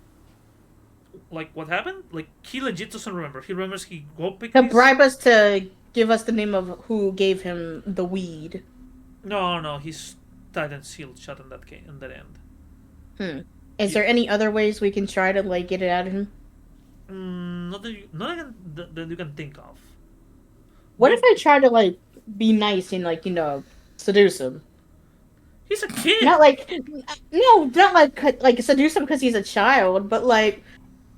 S1: Like what happened? Like he legit doesn't remember. He remembers he go pick
S3: To
S1: these.
S3: bribe us to give us the name of who gave him the weed.
S1: No, he's tight and sealed shut in in that end.
S3: Hmm. Is
S1: Yeah.
S3: there any other ways we can try to, like, get it out of him?
S1: Not that you can think of.
S3: What if I try to, like, be nice and, like, seduce him?
S1: He's a kid.
S3: Not like, no, not like seduce him because he's a child, but like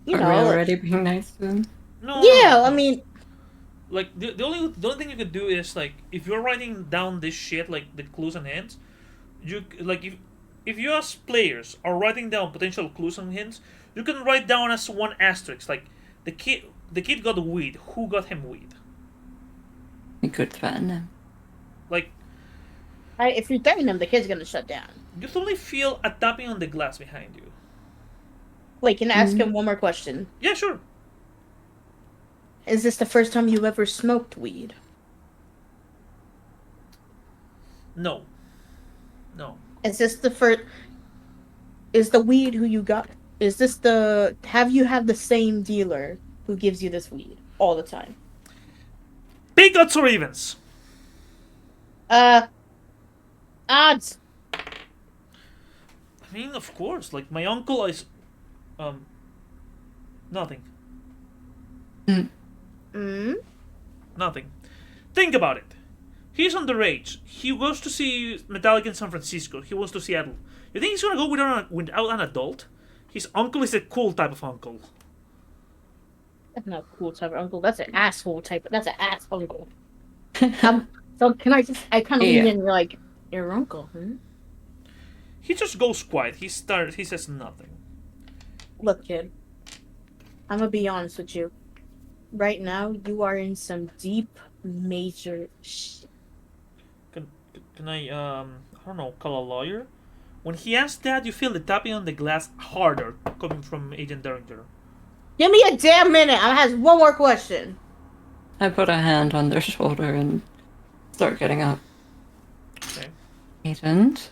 S3: you
S2: Are we
S3: know, like,
S2: already being nice to him?
S1: No,
S3: yeah.
S1: no,
S3: I
S1: no.
S3: mean,
S1: Like the only thing you could do is like if you're writing down this shit like the clues and hints, you like if you as players are writing down potential clues and hints, you can write down as one asterisk like the kid got weed. Who got him weed?
S2: We could threaten him.
S1: Like
S3: if you threaten him, the kid's gonna shut down.
S1: you suddenly feel a tapping on the glass behind you.
S3: Wait, can I ask him one more question?
S1: Yeah, sure.
S3: Is this the first time you ever smoked weed?
S1: No. No.
S3: Is this the first? Is the weed who you got? Is this the? Have you had the same dealer who gives you this weed all the time?
S1: Big odds or evens?
S3: Odds.
S1: I mean, of course. Like my uncle is, nothing. Nothing. Think about it. He's underage. He goes to see Metallica in San Francisco. He wants to Seattle. You think he's gonna go without an adult? His uncle is a cool type of uncle.
S3: That's not a cool type of uncle. That's an asshole type. That's an ass uncle. So can I just? I kind of lean in and you're like, your uncle,
S1: He just goes quiet. He says nothing.
S3: Look, kid. I'm gonna be honest with you. Right now, you are in some deep, major shit.
S1: Can I don't know, call a lawyer? When he asks that, you feel the tapping on the glass harder coming from Agent Derringer.
S3: Give me a damn minute. I have one more question.
S2: I put a hand on their shoulder and start getting up.
S1: Okay.
S2: Agent?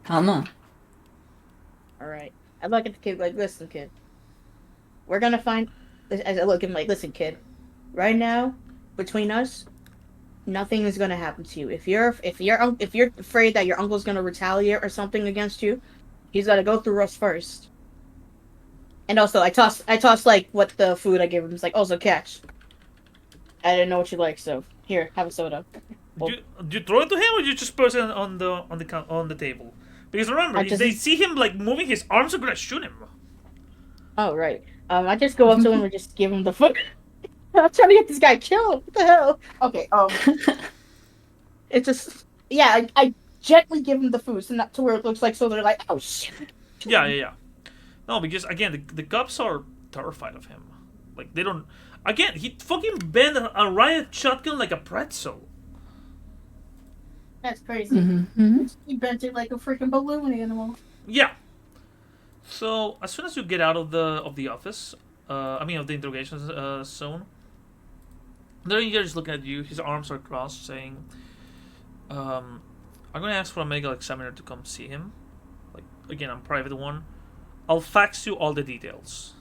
S2: Come on.
S3: All right. I look at the kid like, listen, kid. We're gonna find. As I look at him like, listen, kid. Right now, between us, nothing is gonna happen to you. If you're afraid that your uncle's gonna retaliate or something against you, he's gotta go through us first. And also, I toss like what the food I gave him is like. Also, catch. I didn't know what you like, so here, have a soda.
S1: Do you throw it to him, or you just put it on the table? Because remember, if they see him like moving his arms, they're gonna shoot him.
S3: Oh right. I just go up to him and just give him the foot. I'm trying to get this guy killed. What the hell? Okay. It's just I gently give him the food, so not to where it looks like so they're like, oh shit.
S1: Yeah. No, because again, the cops are terrified of him. Like they don't. Again, he fucking bent a riot shotgun like a pretzel.
S3: That's crazy. He bent it like a freaking balloon animal.
S1: Yeah. So as soon as you get out of the office, of the interrogation zone, the ranger is looking at you. His arms are crossed, saying, "I'm going to ask for a medical examiner to come see him. Like again, I'm private one. I'll fax you all the details.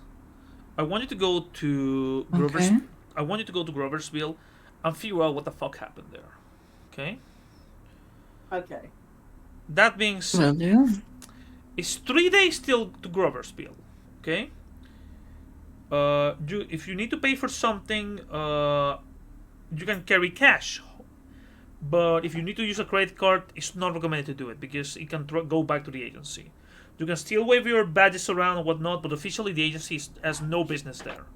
S1: I want you to go to Grover's.
S2: Okay.
S1: I want you to go to Groversville and figure out what the fuck happened there. Okay.
S3: Okay.
S1: That being said,
S2: Will do.
S1: it's 3 days till to Groversville. Okay. If you need to pay for something, you can carry cash. But if you need to use a credit card, it's not recommended to do it because it can go back to the agency. You can still wave your badges around and whatnot, but officially the agency has no business there.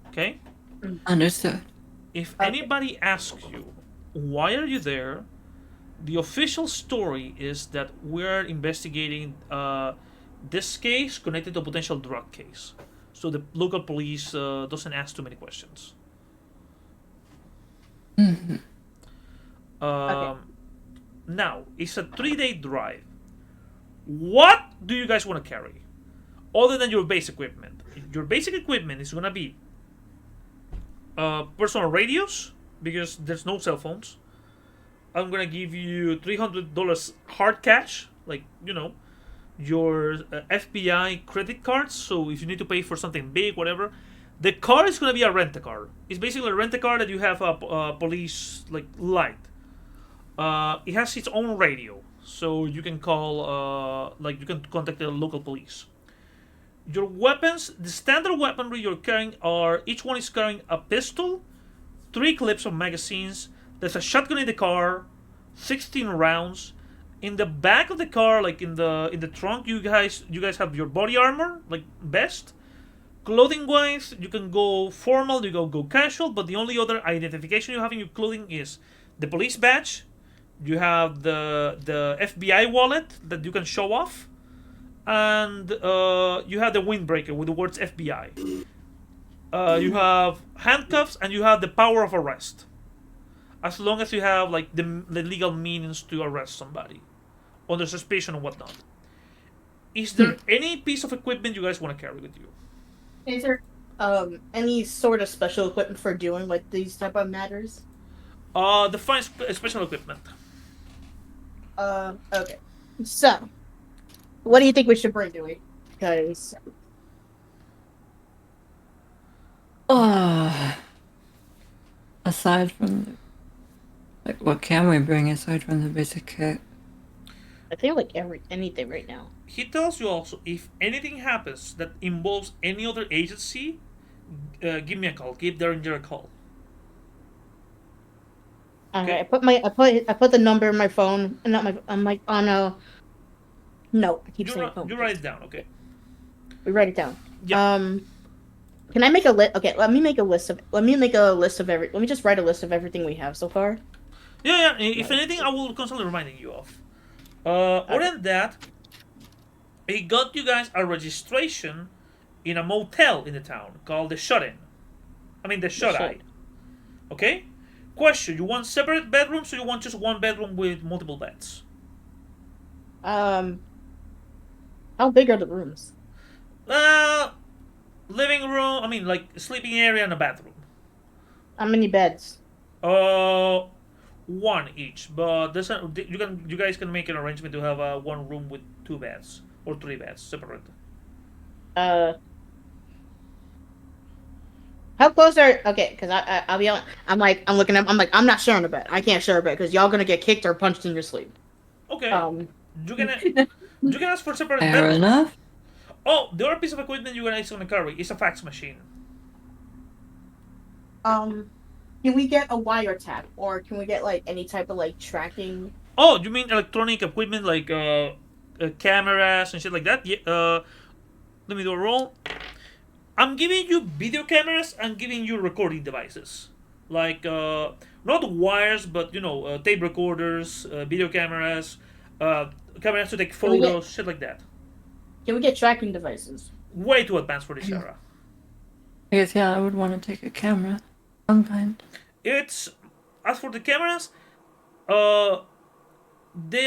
S1: Okay?
S2: Understood.
S1: If anybody asks you, why are you there? The official story is that we're investigating this case connected to a potential drug case. So the local police doesn't ask too many questions. Now, it's a 3-day drive. What do you guys want to carry? Other than your base equipment. Your basic equipment is going to be personal radios, because there's no cell phones. I'm going to give you $300 hard cash, like, your FBI credit cards. So if you need to pay for something big, whatever. The car is going to be a rent-a-car. It's basically a rent-a-car that you have a police light. It has its own radio, so you can call, you can contact the local police. Your weapons, the standard weaponry you're carrying each one is carrying a pistol, 3 clips of magazines. There's a shotgun in the car, 16 rounds. In the back of the car, like in the trunk, you guys have your body armor, like vest, Clothing-wise, you can go formal, you go casual, but the only other identification you have in your clothing is the police badge. You have the FBI wallet that you can show off, and you have the windbreaker with the words FBI. You have handcuffs, and you have the power of arrest. As long as you have like the legal means to arrest somebody under suspicion and whatnot. Is there any piece of equipment you guys want to carry with you?
S3: Is there any sort of special equipment for doing like these type of matters?
S1: Define special equipment.
S3: Okay. So, what do you think we should bring, Dewey? Because
S2: aside from like, what can we bring aside from the basic kit?
S3: I think like anything right now.
S1: He tells you also, if anything happens that involves any other agency, give me a call. Give Derringer a call.
S3: Okay. I put the number in my phone, and not my. I'm like on a. No, I keep saying phone.
S1: You write it down, okay?
S3: We write it down.
S1: Yeah.
S3: Can I make a list? Okay, let me make a list of. Let me just write a list of everything we have so far.
S1: Yeah. If anything, I will constantly reminding you of. Other than that, he got you guys a registration in a motel in the town called the Shut-In. I mean the Shut-Eye. Okay? Question: you want separate bedrooms, or you want just one bedroom with multiple beds?
S3: How big are the rooms?
S1: Living room. I mean, like sleeping area and a bathroom.
S3: How many beds?
S1: One each. But you guys can make an arrangement to have one room with 2 beds or 3 beds separate.
S3: How close are? Okay, because I'll be honest. I'm looking up. I'm not sharing a bed. I can't share a bed because y'all gonna get kicked or punched in your sleep.
S1: Okay. You can ask for separate
S2: Fair
S1: bedrooms.
S2: enough.
S1: Oh, the other piece of equipment you guys gonna carry is a fax machine.
S3: Can we get a wiretap, or can we get like any type of like tracking?
S1: Oh, you mean electronic equipment like cameras and shit like that? Yeah. Let me do a roll. I'm giving you video cameras and giving you recording devices, like not wires, but tape recorders, video cameras, cameras to take photos, shit like that.
S3: Can we get tracking devices?
S1: Way too advanced for this era.
S2: I guess, yeah, I would want to take a camera. Some kind.
S1: It's as for the cameras, they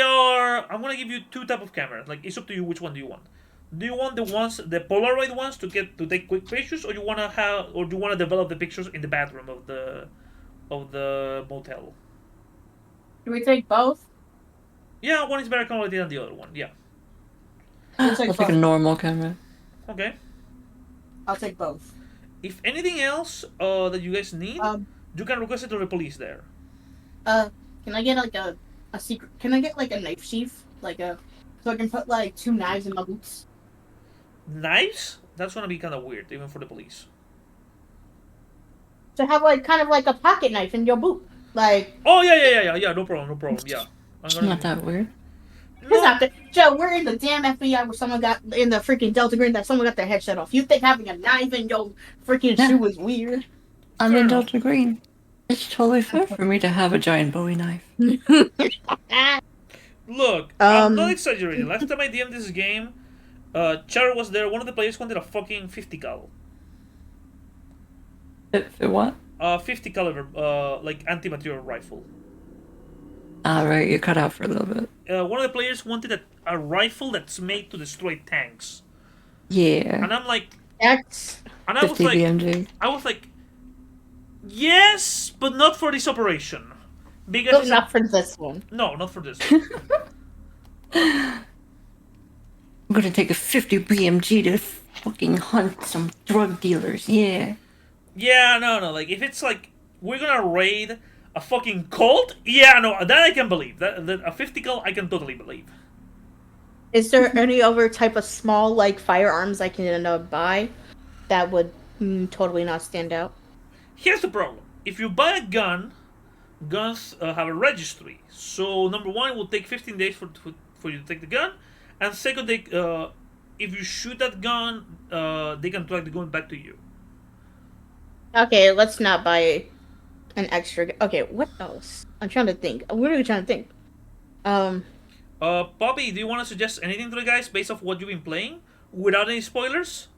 S1: are. I'm gonna give you 2 type of cameras. Like it's up to you which one do you want. Do you want the Polaroid ones to take quick pictures, or do you wanna develop the pictures in the bathroom of the motel?
S3: Can we take both?
S1: Yeah, one is better quality than the other one. Yeah.
S2: I'll take a normal camera.
S1: Okay.
S3: I'll take both.
S1: If anything else that you guys need, you can request it to the police there.
S3: Can I get like a secret? Can I get like a knife sheath, so I can put like 2 knives in my boots?
S1: Knives? That's gonna be kind of weird, even for the police.
S3: To have like kind of like a pocket knife in your boot, like.
S1: Oh yeah. No problem. Yeah.
S2: It's not that weird.
S3: It's not that, Joe. We're in the damn FBI where someone got in the freaking Delta Green that someone got their head shut off. You think having a knife in your freaking shoe is weird?
S2: I'm in Delta Green. It's totally fair for me to have a giant Bowie knife.
S1: Look, I'm not exaggerating. Last time I DM'd this game, Char was there. One of the players wanted a fucking 50 cal.
S2: It what?
S1: 50 caliber, like anti-material rifle.
S2: Alright, you cut out for a little bit.
S1: One of the players wanted a rifle that's made to destroy tanks.
S2: Yeah.
S1: And I'm like,
S3: X.
S1: and I
S2: 50
S1: was like,
S2: BMG.
S1: yes, but not for this operation. Because
S3: No, not for this one.
S1: No, not for this one.
S2: I'm gonna take a 50 BMG to fucking hunt some drug dealers, yeah.
S1: Yeah, no. Like, if it's like, we're gonna raid a fucking cult? Yeah, no, that I can believe. That a 50 cal, I can totally believe.
S3: Is there any other type of small like firearms I can buy that would totally not stand out?
S1: Here's the problem. If you buy a gun, guns have a registry. So, number one, it will take 15 days for you to take the gun. And second, if you shoot that gun, they can track the gun back to you.
S3: Okay, let's not buy an extra. Okay, what else? I'm trying to think. What are we trying to think? Um,
S1: Poppy, do you want to suggest anything to the guys based off what you've been playing, without any spoilers?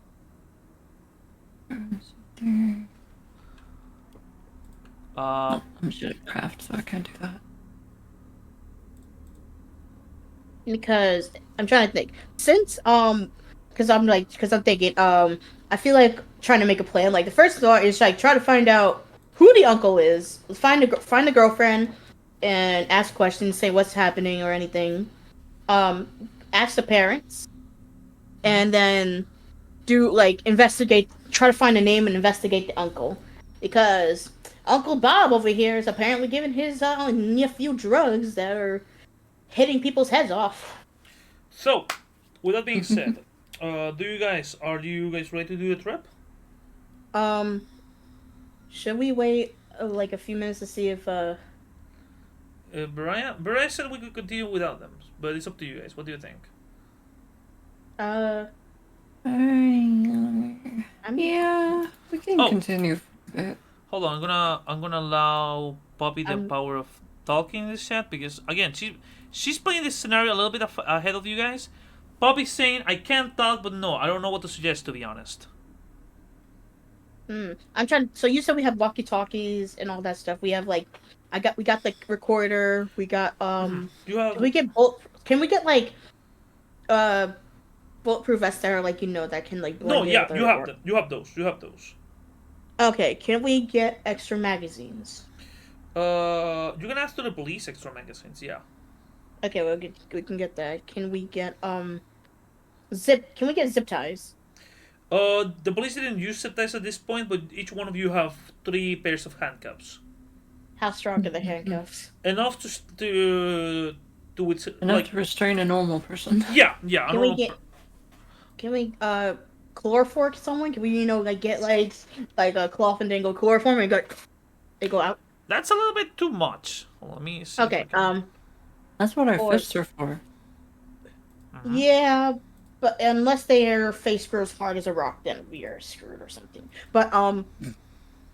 S2: I'm shit at craft, so I can't do that.
S3: because I'm trying to think. Since because I'm thinking I feel like trying to make a plan. Like the first thought is like try to find out who the uncle is. Find the girlfriend and ask questions, say what's happening or anything. Um, ask the parents, and then do like investigate. Try to find a name and investigate the uncle, because Uncle Bob over here is apparently giving his nephew drugs that are hitting people's heads off.
S1: So, with that being said, are you guys ready to do the trip?
S3: Should we wait like a few minutes to see if
S1: Beria said we could continue without them, but it's up to you guys. What do you think?
S3: uh
S2: Yeah, we can
S1: Oh.
S2: continue for a bit.
S1: Hold on, I'm gonna allow Poppy the power of talking in this chat, because again she's playing this scenario a little bit ahead of you guys. Poppy's saying I can't talk, but no, I don't know what to suggest, to be honest.
S3: I'm trying. So you said we have walkie talkies and all that stuff. We have like we got the recorder. We got
S1: You have
S3: Can we get like bulletproof vests that are like that can like blend
S1: no,
S3: in
S1: yeah,
S3: with
S1: you
S3: our-
S1: have them. You have those. You have those.
S3: Okay, can we get extra magazines?
S1: You can ask to the police extra magazines. Yeah.
S3: Okay, we can get that. Can we get Can we get zip ties?
S1: The police didn't use zip ties at this point, but each one of you have 3 pairs of handcuffs.
S3: How strong are the handcuffs?
S1: Enough to
S2: Enough to restrain a normal person.
S1: yeah.
S3: Can we Can we chloroform someone? Can we like get like a cloth and dangle chloroform and they go out?
S1: That's a little bit too much. Let me see.
S3: Okay.
S2: That's what our
S3: Or-
S2: fists are for.
S3: Yeah, but unless their face grows hard as a rock, then we are screwed or something. But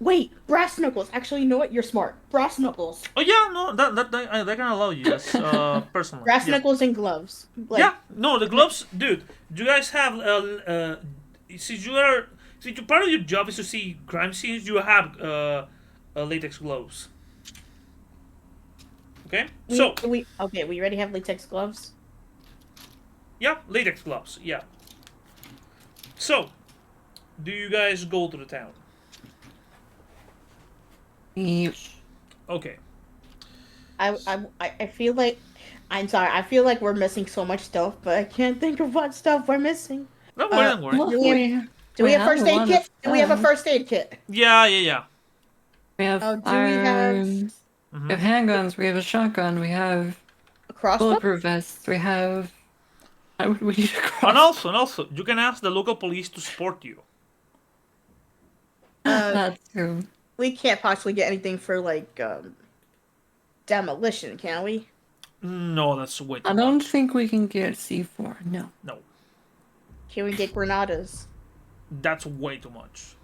S3: wait, brass knuckles. Actually, you know what? You're smart. Brass knuckles.
S1: Oh yeah, no, that can allow you. Yes, personally.
S3: Brass
S1: Yeah.
S3: knuckles and gloves. Like,
S1: Yeah, no, the gloves, dude. Do you guys have since part of your job is to see crime scenes, you have latex gloves. Okay, so
S3: we already have latex gloves.
S1: yeah, latex gloves. Yeah. So, do you guys go to the town? Okay.
S3: I feel like I'm sorry. I feel like we're missing so much stuff, but I can't think of what stuff we're missing.
S1: Don't worry, don't worry.
S2: Well,
S3: Do we have
S2: have
S3: first
S2: a
S3: aid
S2: lot
S3: kit?
S2: of
S3: Do we have a
S2: stuff.
S3: first aid kit?
S1: Yeah.
S2: We have
S3: Oh, do we have-
S2: firearms. We have handguns. We have a shotgun. We have
S3: A crossbow?
S2: bulletproof vests. We have. Why would we need a cross?
S1: And also, you can ask the local police to support you.
S2: That's true.
S3: We can't possibly get anything for like demolition, can we?
S1: No, that's way too
S2: I don't
S1: much.
S2: think we can get C4. No.
S1: No,
S3: Can we get granadas?
S1: that's way too much.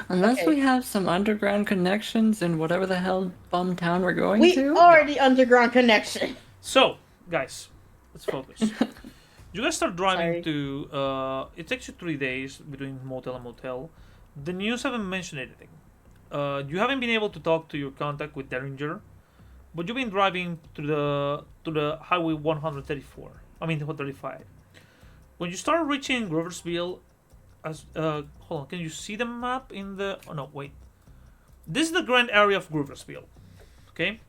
S2: Unless
S3: Okay.
S2: we have some underground connections in whatever the hell bum town we're going
S3: We
S2: to.
S3: are the underground connection.
S1: So, guys, let's focus. You guys start driving
S3: Sorry.
S1: to. It takes you 3 days between motel and motel. The news haven't mentioned anything. You haven't been able to talk to your contact with Derringer, but you've been driving to the highway 134. I mean 135. When you start reaching Groversville, hold on, can you see the map in the? Oh no, wait. This is the grand area of Groversville. Okay,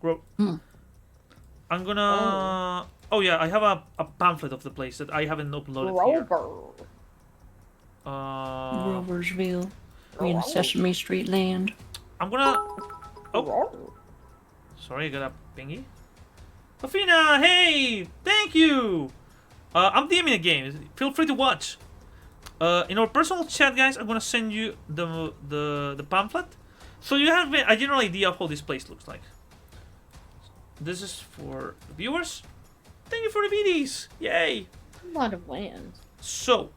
S1: I'm gonna. Oh yeah, I have a pamphlet of the place that I haven't uploaded here.
S3: Grover.
S2: Groversville. We in Sesame Street land.
S1: I'm gonna. Oh, sorry, I got a pingy. Afina, hey, thank you. I'm DMing a game. Feel free to watch. In our personal chat, guys, I'm gonna send you the pamphlet, so you have a general idea of how this place looks like. This is for the viewers. Thank you for the BDs. Yay.
S3: A lot of land.
S1: So,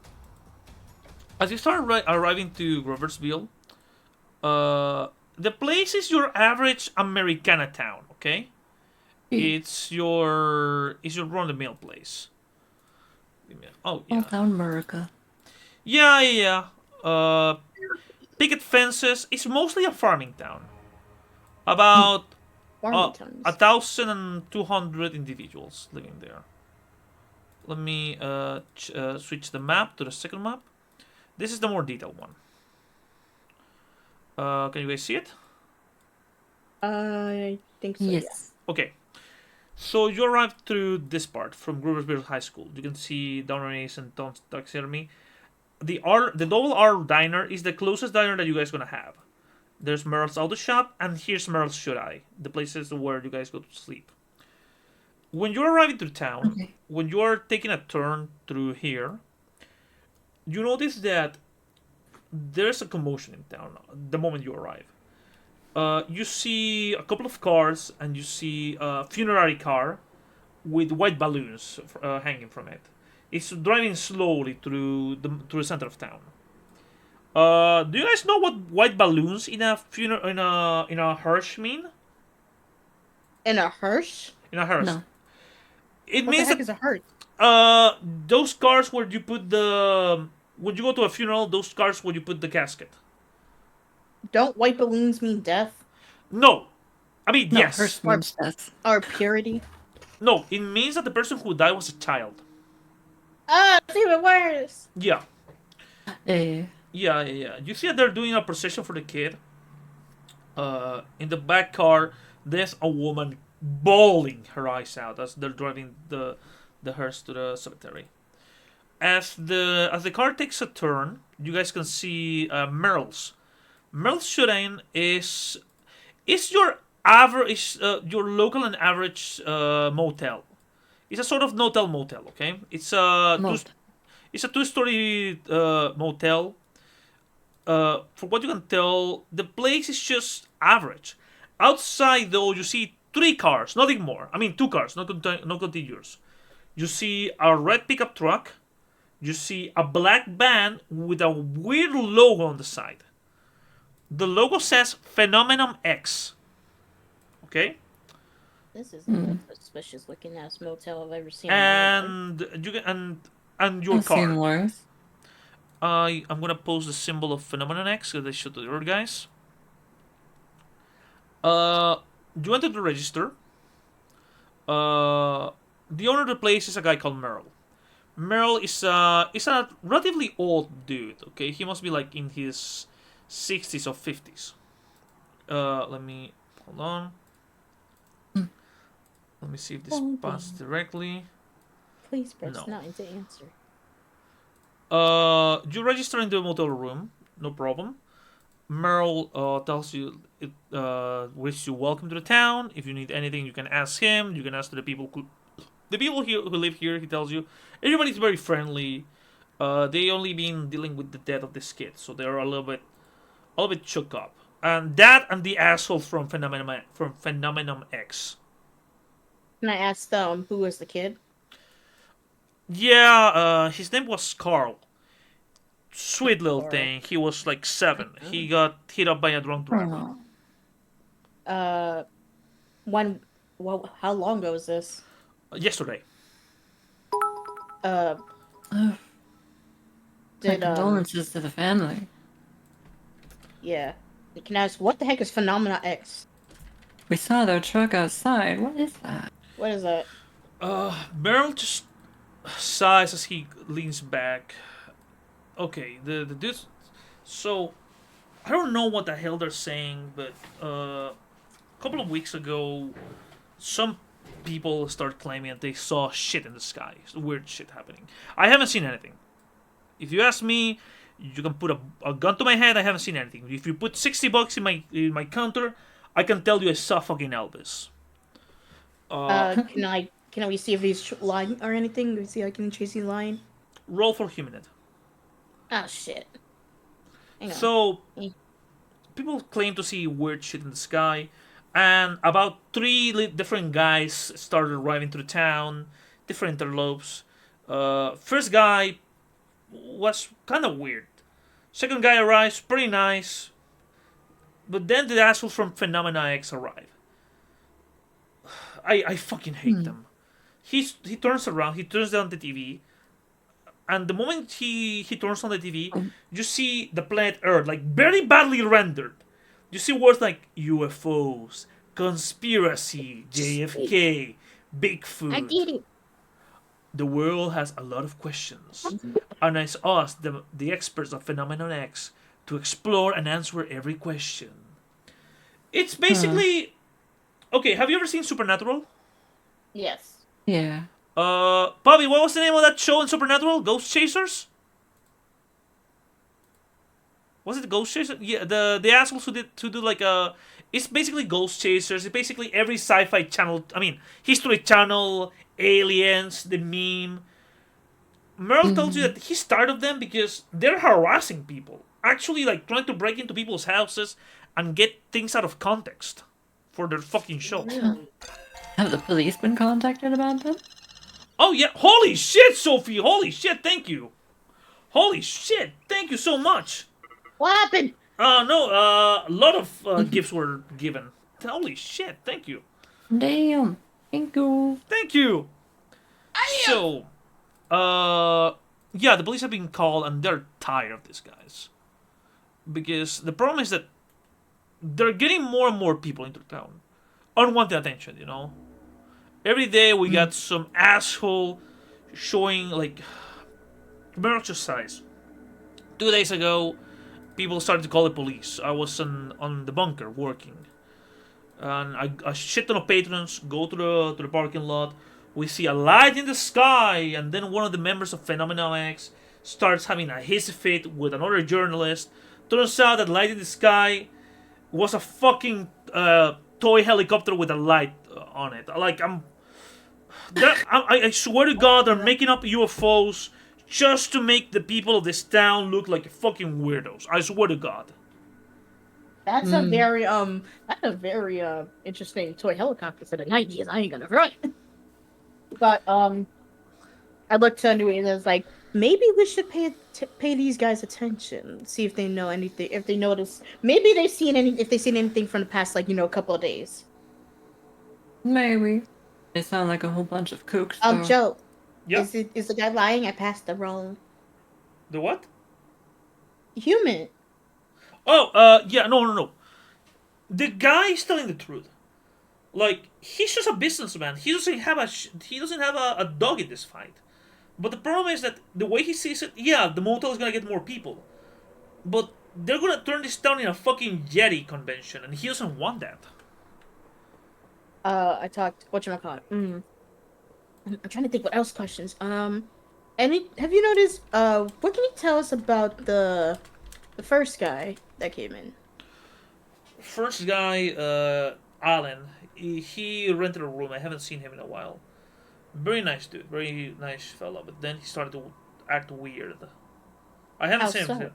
S1: As you start arriving to Robertsville, the place is your average Americana town. Okay, it's your run the mill place. Oh
S2: All
S1: yeah,
S2: down America.
S1: yeah. Picket fences. It's mostly a farming town. About uh,
S3: Farming towns.
S1: 1,200 individuals living there. Let me switch the map to the second map. This is the more detailed one. Can you guys see it?
S3: I think so.
S2: Yes.
S1: Okay. So you arrive through this part from Grubersville High School. You can see Donnery's and Tom's Taxidermy. The Double R Diner is the closest diner that you guys gonna have. There's Merle's Auto Shop, and here's Merle's Should I, the places where you guys go to sleep. When you're arriving to town,
S2: Okay.
S1: when you are taking a turn through here, you notice that there's a commotion in town the moment you arrive. You see a couple of cars, and you see a funerary car with white balloons hanging from it. It's driving slowly through the center of town. Do you guys know what white balloons in a in a hearse mean?
S3: In a hearse?
S1: In a hearse,
S2: No.
S1: it
S3: What the
S1: means
S3: heck
S1: that
S3: is a hearse?
S1: those cars where you put the when you go to a funeral, those cars where you put the casket.
S3: Don't white balloons mean death
S1: No, I mean
S2: No,
S1: yes.
S2: hearse means death.
S3: or purity?
S1: No, it means that the person who died was a child.
S3: Ah, it's even worse.
S1: Yeah,
S2: Eh.
S1: yeah. You see that they're doing a procession for the kid. In the back car, there's a woman bawling her eyes out as they're driving the hearse to the cemetery. As the car takes a turn, you guys can see Merle's. Merle's Shooting is your average, your local and average motel. It's a sort of no-tell motel. Okay,
S2: Most.
S1: it's a two-story motel. From what you can tell, the place is just average. Outside, though, you see three cars, nothing more. I mean, two cars, not contiguous. You see a red pickup truck. You see a black van with a weird logo on the side. The logo says Phenomenon X. Okay,
S3: This is the most suspicious looking ass motel I've ever seen. In my life.
S1: and you can and your
S2: I've seen
S1: car.
S2: worse.
S1: I'm gonna post the symbol of Phenomenon X so they show to the other guys. You enter the register. The owner of the place is a guy called Merle. Merle is a relatively old dude. Okay, he must be like in his 60s or 50s. Let me hold on. Let me see if this
S3: Hold
S1: passes directly.
S3: Please press
S1: No.
S3: 9 to answer.
S1: You register in the motel room, no problem. Merle tells you it wishes you welcome to the town. If you need anything, you can ask him. You can ask the people here who live here. He tells you everybody's very friendly. They only been dealing with the death of this kid, so they're a little bit shook up. And that and the asshole from Phenomenon X.
S3: Can I ask who was the kid?
S1: Yeah, his name was Carl. Sweet little
S3: Carl.
S1: thing. He was like 7. He got hit up by a drunk driver.
S2: Oh.
S3: When? Well, how long ago was this?
S1: Yesterday.
S3: Uh,
S2: Oh, my
S3: did
S2: condolences to the family.
S3: yeah. Can I ask what the heck is Phenomena X?
S2: We saw their truck outside. What is that?
S3: What is that?
S1: Meryl just sighs as he leans back. Okay, the dude. So, I don't know what the hell they're saying, but a couple of weeks ago, some people started claiming that they saw shit in the sky. Weird shit happening. I haven't seen anything. If you ask me, you can put a gun to my head. I haven't seen anything. If you put $60 in my counter, I can tell you I saw fucking Elvis.
S3: Can we see if he's lying or anything? Can we see I can chase you lying?
S1: Roll for humanity.
S3: Ah, shit. Hang on.
S1: So,
S3: Mm.
S1: people claim to see weird shit in the sky, and about three different guys started arriving to the town, different interlopes. First guy was kind of weird. Second guy arrives, pretty nice. But then the assholes from Phenomena X arrive. I fucking hate them. He turns around, he turns down the TV, and the moment he turns on the TV, you see the planet Earth like very badly rendered. You see words like UFOs, conspiracy, JFK, Bigfoot.
S3: I get it.
S1: The world has a lot of questions, and it's us, the experts of Phenomenon X, to explore and answer every question. It's basically okay. Have you ever seen Supernatural?
S3: Yes.
S2: Yeah.
S1: Bobby, what was the name of that show in Supernatural? Ghost Chasers? Was it Ghost Chasers? Yeah, the assholes who do like it's basically Ghost Chasers. It's basically every sci-fi channel. I mean, History Channel, Aliens, the meme. Merle tells you that he started them because they're harassing people. Actually, like trying to break into people's houses and get things out of context for their fucking show.
S2: Have the police been contacted about them?
S1: Oh yeah! Holy shit, Sophie! Holy shit! Thank you. Holy shit! Thank you so much.
S3: What happened?
S1: No. A lot of gifts were given. Holy shit! Thank you.
S2: Damn. Thank you.
S1: Thank you. So, yeah, the police have been called and they're tired of these guys. Because the problem is that they're getting more and more people into town. Unwanted attention, you know? Every day we got some asshole showing, like, merchandise size. 2 days ago, people started to call the police. I was on the bunker working. And a shit ton of patrons go to the parking lot. We see a light in the sky, and then one of the members of Phenomenal X starts having a hissy fit with another journalist. Turns out that light in the sky was a fucking toy helicopter with a light on it. Like I swear to God, they're making up UFOs just to make the people of this town look like fucking weirdos. I swear to God.
S3: That's a very interesting toy helicopter for the 90s. I ain't gonna front. But I looked into it and it was like, maybe we should pay these guys attention, see if they know anything, if they notice, maybe they've seen anything from the past, like, a couple of days.
S2: Maybe. They sound like a whole bunch of kooks. though.
S3: Joe,
S1: Yeah.
S3: is the guy lying? I passed the wrong
S1: The what?
S3: human.
S1: Oh, yeah, no. The guy is telling the truth. Like, he's just a businessman. He doesn't have a dog in this fight. But the problem is that the way he sees it, yeah, the motel is gonna get more people. But they're gonna turn this town in a fucking Yeti convention, and he doesn't want that.
S3: I talked. Whatchamacallit? I'm trying to think what else questions. Have you noticed? What can you tell us about the first guy that came in?
S1: First guy, Alan, he rented a room. I haven't seen him in a while. Very nice dude, very nice fella. But then he started to act weird. I haven't
S3: How
S1: seen him.
S3: so?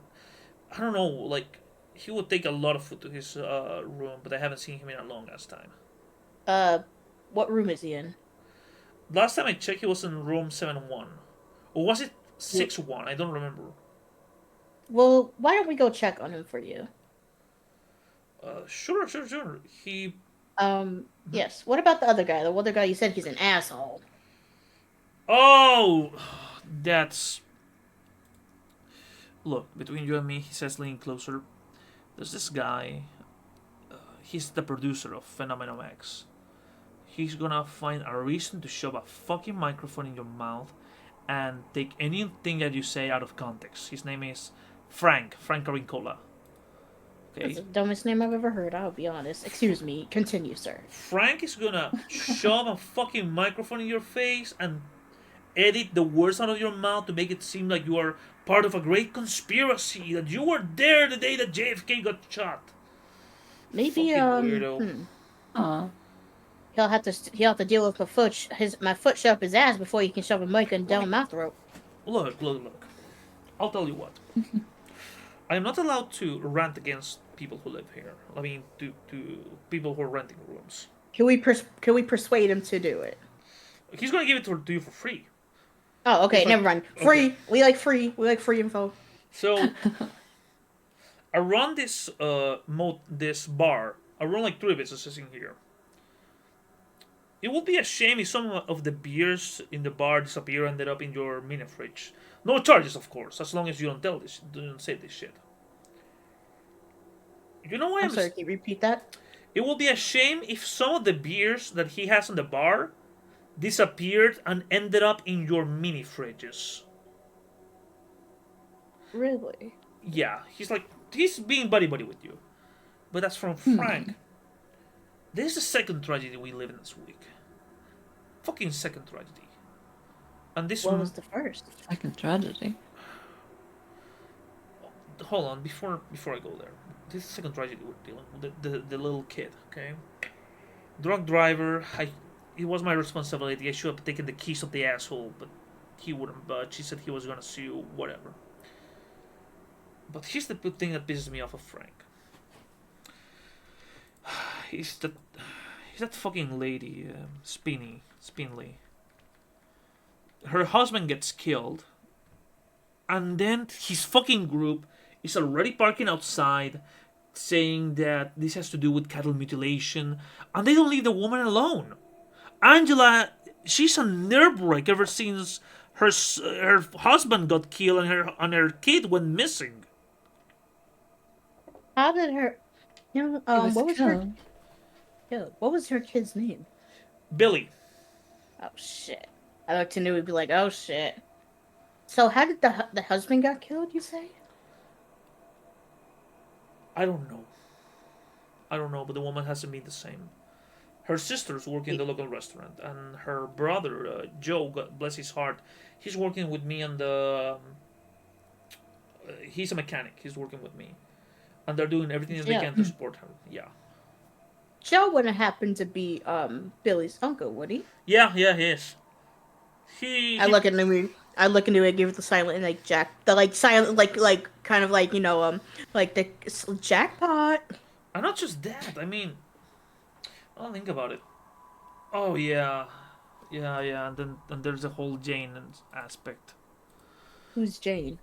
S1: I don't know. Like, he would take a lot of food to his room, but I haven't seen him in a long ass time.
S3: What room is he in?
S1: Last time I checked, he was in room 7-1. Or was it 6-1? I don't remember.
S3: Well, why don't we go check on him for you?
S1: Sure. He.
S3: Yes. What about the other guy? The other guy you said he's an asshole.
S1: Oh! That's. Look, between you and me, he says, leaning closer. There's this guy. He's the producer of Phenomenon X. He's gonna find a reason to shove a fucking microphone in your mouth and take anything that you say out of context. His name is Frank Carincola. Okay?
S3: That's the dumbest name I've ever heard, I'll be honest. Excuse me. Continue, sir.
S1: Frank is gonna shove a fucking microphone in your face and edit the words out of your mouth to make it seem like you are part of a great conspiracy, that you were there the day that JFK got shot.
S3: Maybe,
S1: Fucking weirdo.
S2: Aw.
S3: he'll have to deal with my foot shove up his ass before he can shove a mic down my throat.
S1: Look. I'll tell you what. I am not allowed to rant against people who live here. I mean, to people who are renting rooms.
S3: Can we persuade him to do it?
S1: He's gonna give it to you for free.
S3: Oh, okay,
S1: It's like-
S3: never mind. Free.
S1: okay.
S3: We like free. We like free info.
S1: So, I run this this bar. I run like 3 businesses in here. It would be a shame if some of the beers in the bar disappear and ended up in your mini fridge. No charges, of course, as long as you don't say this shit. You know why
S3: I'm sorry, can you repeat that?
S1: It would be a shame if some of the beers that he has in the bar disappeared and ended up in your mini fridges.
S3: Really?
S1: Yeah, he's being buddy buddy with you. But that's from Frank. This is the second tragedy we live in this week. Fucking second tragedy. And this
S3: What was the first?
S2: Second tragedy.
S1: hold on, before I go there. This is the second tragedy we're dealing with. The little kid, okay? Drunk driver, it was my responsibility. I should have taken the keys of the asshole, but he wouldn't budge. He said he was gonna sue, whatever. But here's the thing that pisses me off of Frank. He's that fucking lady, Spinley. Her husband gets killed, and then his fucking group is already parking outside, saying that this has to do with cattle mutilation, and they don't leave the woman alone. Angela, she's a nerve wreck ever since her husband got killed and her kid went missing.
S3: How did her? What was her?
S2: killed.
S3: Yeah, what was her kid's name?
S1: Billy.
S3: Oh shit! I looked into it, would be like, oh shit. So how did the husband got killed? You say?
S1: I don't know. But the woman hasn't been the same. Her sisters work in the local restaurant, and her brother, Joe, God bless his heart, he's working with me on the. He's a mechanic. He's working with me, and they're doing everything that they can to support her. Yeah.
S3: Joe wouldn't happen to be Billy's uncle, would he?
S1: Yeah, he is.
S3: I look into it, give it the silent like silent like kind of like like the jackpot.
S1: And not just that. I mean, I'll think about it. Oh yeah, and then there's the whole Jane aspect.
S3: Who's Jane?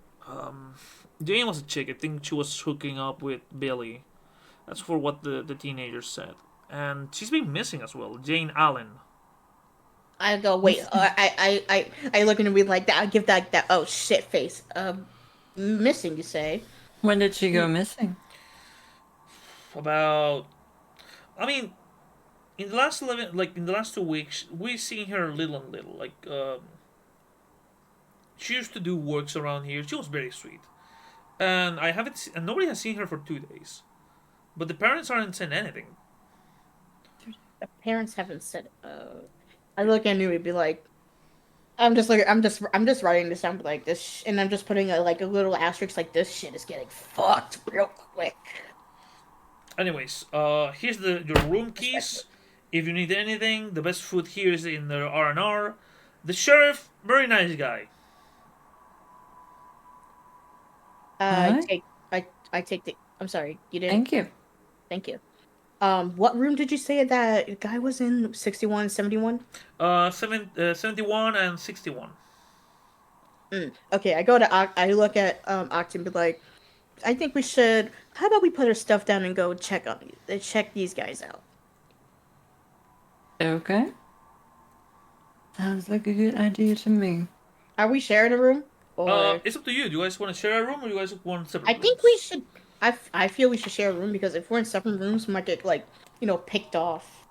S1: Jane was a chick. I think she was hooking up with Billy. That's for what the teenagers said. And she's been missing as well. Jane Allen.
S3: I go wait. I look into it like that. I give that oh shit face. Missing, you say?
S2: When did she go missing?
S1: About, I mean, in the last in the last 2 weeks, we've seen her little and little. She used to do works around here. She was very sweet, and and nobody has seen her for 2 days. But the parents aren't saying anything.
S3: The parents haven't said. I look into it, be like, I'm just writing this down, like this, and I'm just putting a little asterisk, like this shit is getting fucked real quick.
S1: Anyways, here's your room keys. If you need anything, the best food here is in the R&R. The sheriff, very nice guy.
S2: Alright.
S3: I take the. I'm sorry, you didn't.
S2: Thank you.
S3: Thank you. What room did you say that guy was in? 61, 71?
S1: 71 and 61.
S3: Okay, I look at Octa and be like, I think we should. How about we put our stuff down and go check these guys out?
S2: Okay. Sounds like a good idea to me.
S3: Are we sharing a room? Or
S1: It's up to you. Do you guys want to share a room or do you guys want separate
S3: I think
S1: rooms?
S3: we should. I feel we should share a room because if we're in separate rooms, we might get picked off.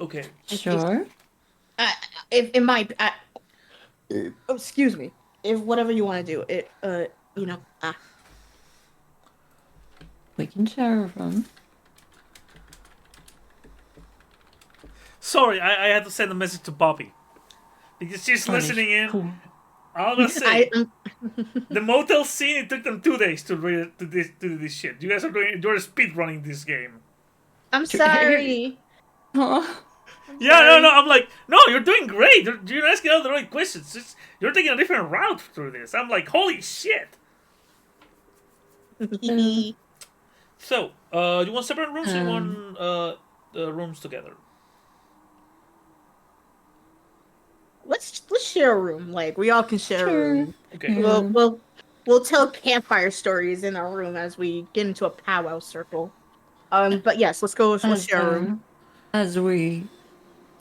S1: Okay.
S2: Sure.
S3: If it might. Oh, excuse me. If whatever you want to do,
S2: We can share a room.
S1: Sorry, I had to send a message to Poppy. Because she's listening in.
S2: Cool.
S1: I'm gonna say, the motel scene, it took them 2 days to do this shit. You guys you're speed running this game.
S3: I'm sorry.
S2: Aw.
S1: Yeah, no, I'm like, no, you're doing great. You're asking all the right questions. You're taking a different route through this. I'm like, holy shit. So, you want separate rooms or you want rooms together?
S3: Let's share a room. Like we all can share a room.
S1: Okay.
S3: Well, we'll tell campfire stories in our room as we get into a powwow circle. But yes, let's go. Let's share a room.
S2: As we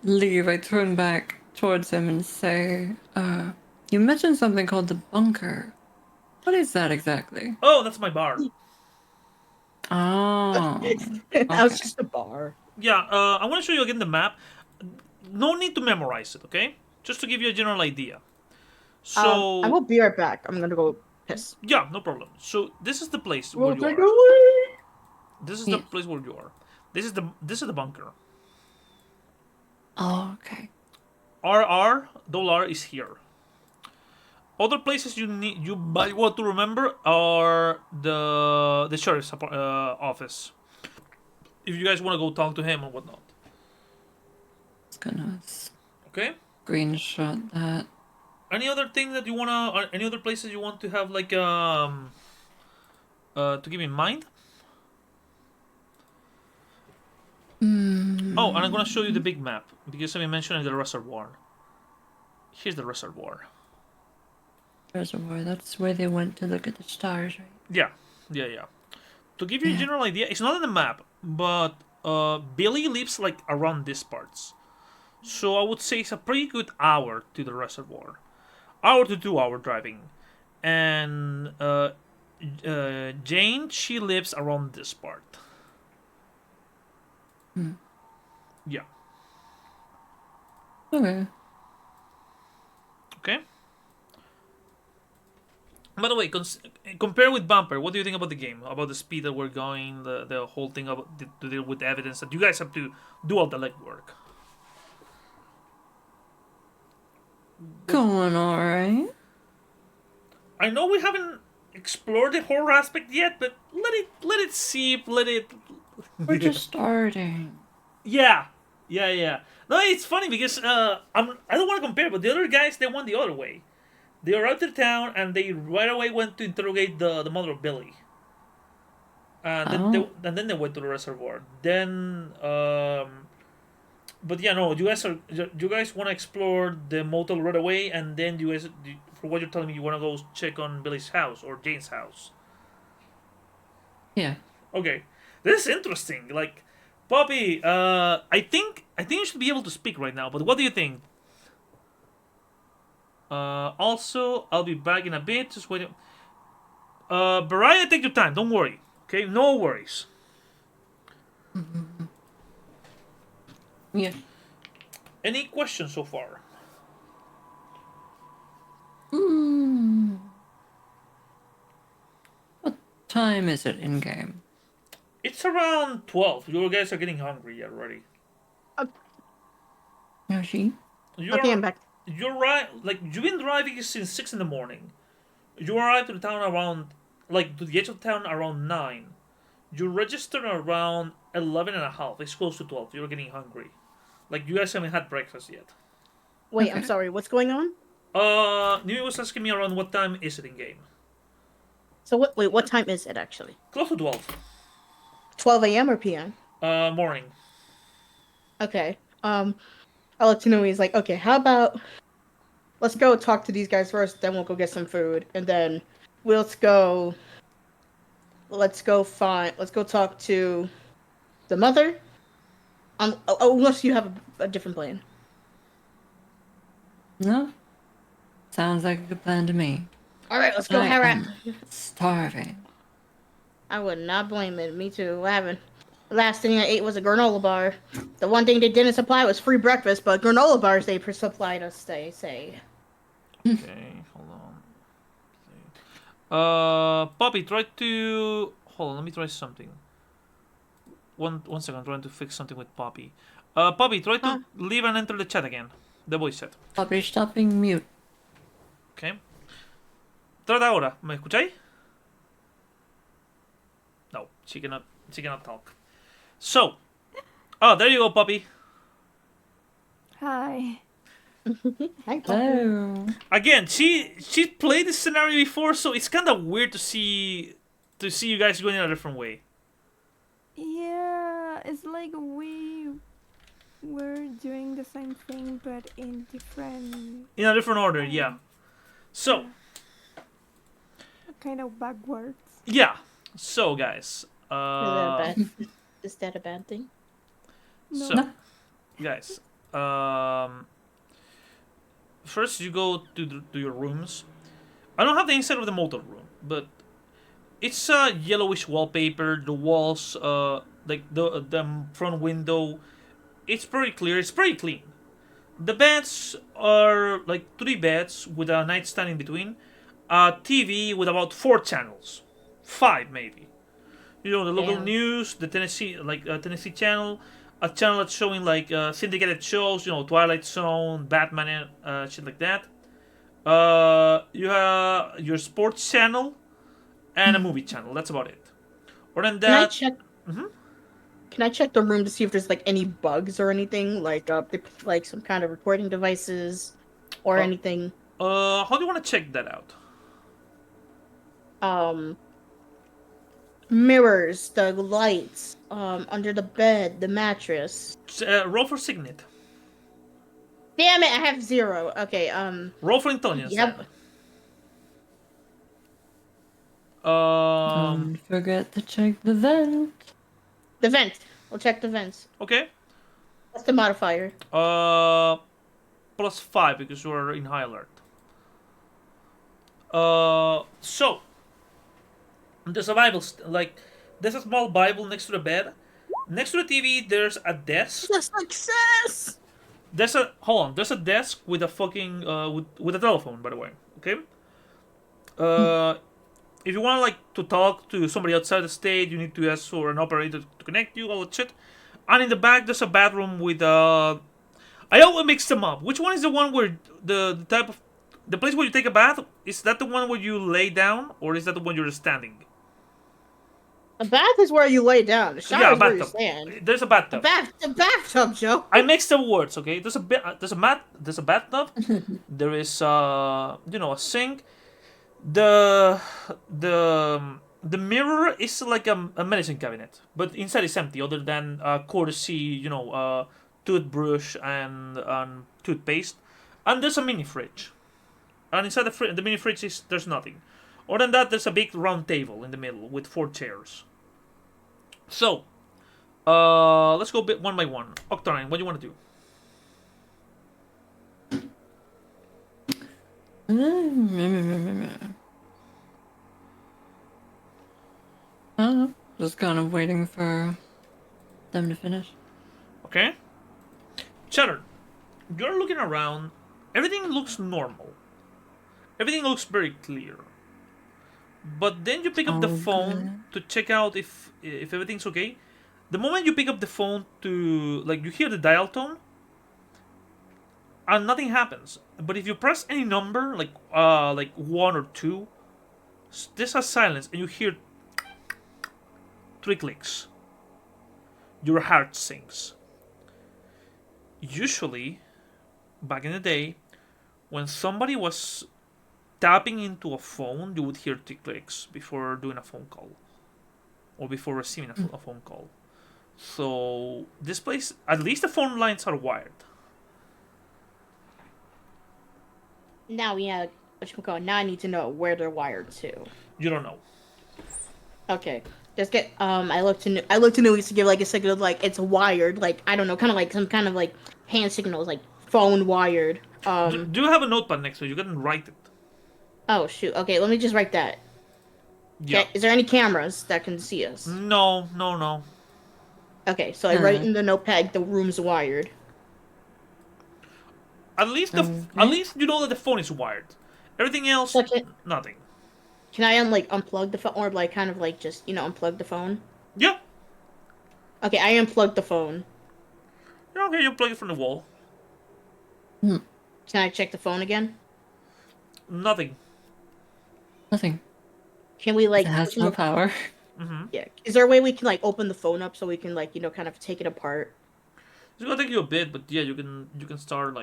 S2: leave, I turn back towards him and say, you mentioned something called the bunker. What is that exactly?
S1: Oh, that's my bar.
S2: Oh,
S3: That was
S2: okay.
S3: just a bar.
S1: Yeah, I want to show you again the map. No need to memorize it, okay? Just to give you a general idea.
S3: I
S1: So,
S3: will be right back. I'm gonna go piss.
S1: yeah, no problem. So this is the place where
S3: We'll
S1: you
S3: take
S1: are.
S3: away.
S1: This is the
S2: Yeah.
S1: place where you are. This is the bunker.
S2: Oh, okay.
S1: $R is here. Other places you might want to remember are the sheriff's office. If you guys want to go talk to him or whatnot.
S2: Just gonna
S1: Okay.
S2: screenshot that.
S1: Any other thing that you wanna? Any other places you want to have like to keep in mind?
S2: Mm,
S1: Oh, and I'm gonna show you the big map because I mentioned the reservoir. Here's the reservoir.
S2: reservoir. That's where they went to look at the stars, right?
S1: Yeah. To give you a
S2: Yeah.
S1: general idea, it's not on the map, but Billy lives like around these parts. So I would say it's a pretty good hour to the reservoir, hour to 2 hour driving, and Jane she lives around this part.
S2: Hmm.
S1: Yeah.
S2: Okay.
S1: Okay. By the way, compare with Bumper, what do you think about the game? About the speed that we're going, the whole thing about to deal with the evidence that you guys have to do all the legwork.
S2: Going alright.
S1: I know we haven't explored the horror aspect yet, but let it seep, let it.
S2: We're just starting.
S1: Yeah. No, it's funny because I don't want to compare, but the other guys they went the other way. They arrived to town and they right away went to interrogate the mother of Billy.
S2: Oh.
S1: And then they went to the reservoir. Then, but yeah, no, you guys want to explore the motel right away, and then you guys, for what you're telling me, you want to go check on Billy's house or Jane's house.
S2: Yeah.
S1: Okay, this is interesting. Like, Poppy, I think you should be able to speak right now. But what do you think? Also, I'll be back in a bit. Just wait. Brian, take your time. Don't worry. Okay, no worries.
S2: Yeah.
S1: Any questions so far?
S2: Hmm. What time is it in game?
S1: It's around 12. You guys are getting hungry already.
S2: Yoshi?
S1: You're
S3: Okay, I'm back.
S1: you're right. Like you've been driving since 6 in the morning. You arrived to the town around, like to the edge of town around 9. You registered around 11 and a half. It's close to 12. You're getting hungry. Like you guys haven't had breakfast yet.
S3: Wait, I'm
S2: Okay.
S3: sorry. What's going on?
S1: Nimi was asking me around what time is it in game.
S3: So what? Wait, what time is it actually?
S1: Close to 12.
S3: 12 a.m. or p.m.?
S1: Morning.
S3: Okay. I'll let you know. He's like, okay, how about let's go talk to these guys first, then we'll go get some food, and then let's go. Let's go talk to the mother. Unless you have a different plan.
S2: No? Sounds like a good plan to me.
S3: All right, let's go.
S2: I
S3: Harry.
S2: am starving.
S3: I would not blame it. Me too. What happened? The last thing I ate was a granola bar. The one thing they didn't supply was free breakfast, but granola bars they supplied us. They say.
S1: Okay, hold on. Poppy, try to hold on. Let me try something. One second. I'm trying to fix something with Poppy. Poppy, try to
S3: Huh?
S1: leave and enter the chat again. The voice chat.
S2: I'll be stopping mute.
S1: Okay. Trata ahora. ¿Me escucháis? No, she cannot talk. So, there you go, Poppy.
S5: Hi.
S3: Hi, Poppy.
S2: Hello.
S1: Again, she played this scenario before, so it's kind of weird to see you guys going in a different way.
S5: Yeah, it's like we were doing the same thing but in different.
S1: In a different order, yeah. So,
S5: kind of backwards.
S1: Yeah. So guys,
S3: Is that a bad thing?
S5: No.
S1: so guys, first you go to your rooms. I don't have the inside of the motor room, but it's a yellowish wallpaper. The walls, like the front window, it's pretty clear. It's pretty clean. The beds are like 3 beds with a nightstand in between. A TV with about 4 channels, 5 maybe. You know, the local
S3: Damn.
S1: news, the Tennessee Tennessee channel, a channel that's showing like syndicated shows. You know, Twilight Zone, Batman, shit like that. You have your sports channel and a movie channel. That's about it. Other than
S3: Can I
S1: that,
S3: check?
S1: Mhm.
S3: Can I check the room to see if there's like any bugs or anything, like some kind of recording devices or
S1: Uh,
S3: anything?
S1: how do you want to check that out?
S3: Um, Mirrors, the lights, under the bed, the mattress.
S1: Roll for Signet.
S3: Damn it! I have 0. Okay.
S1: Roll for intelligence.
S3: Yep.
S1: Then.
S2: Don't forget to check the vent.
S3: The vent. We'll check the vents.
S1: Okay.
S3: What's the modifier?
S1: +5 because you are in high alert. So the survival there's a small Bible next to the bed. Next to the TV, there's a desk.
S3: The success.
S1: There's a desk with a fucking with a telephone, by the way. Okay. If you want to talk to somebody outside the state, you need to ask for an operator to connect you, all that shit. And in the back, there's a bathroom with I always mix them up. Which one is the one where the type of the place where you take a bath? Is that the one where you lay down, or is that the one you're standing?
S3: A bath is where you lay down. The shower
S1: Yeah,
S3: is where you
S1: bathtub.
S3: stand.
S1: There's a bathtub.
S3: The bathtub, Joe.
S1: I mixed the words, okay? There's a bathtub. There is a sink. The mirror is like a medicine cabinet, but inside is empty, other than courtesy, toothbrush and toothpaste. And there's a mini fridge. And inside the mini fridge there's nothing. Other than that, there's a big round table in the middle with 4 chairs. So, let's go one by one. Octarine, what do you want to do?
S2: I don't know. Just kind of waiting for them to finish.
S1: Okay. Cheddar, you're looking around. Everything looks normal. Everything looks very clear. But then you pick up the phone to check out if everything's okay. The moment you pick up the phone to you hear the dial tone, and nothing happens. But if you press any number like 1 or 2, there's a silence and you hear 3 clicks. Your heart sinks. Usually, back in the day, when somebody was tapping into a phone, you would hear 3 clicks before doing a phone call. Or before receiving a phone call. So, this place, at least the phone lines are wired.
S3: Now now I need to know where they're wired to.
S1: You don't know.
S3: Okay. Just get I look to Newlies to give a signal it's wired, I don't know, kind of like some kind of hand signals, phone wired.
S1: Do you have a notepad next to you? You can write it.
S3: Oh shoot. Okay, let me just write that.
S1: Yeah.
S3: Okay, is there any cameras that can see us?
S1: No.
S3: Okay, so I write in the notepad the room's wired.
S1: At least you know that the phone is wired. Everything else, nothing.
S3: Can I unplug the phone, or just unplug the phone?
S1: Yeah.
S3: Okay, I unplugged the phone.
S1: Yeah, okay, you plug it from the wall.
S3: Can I check the phone again?
S1: Nothing.
S2: Nothing.
S3: Can we
S2: It has no power.
S1: Mm-hmm.
S3: Yeah. Is there a way we can open the phone up so we can kind of take it apart?
S1: It's gonna take you a bit, but yeah, you can start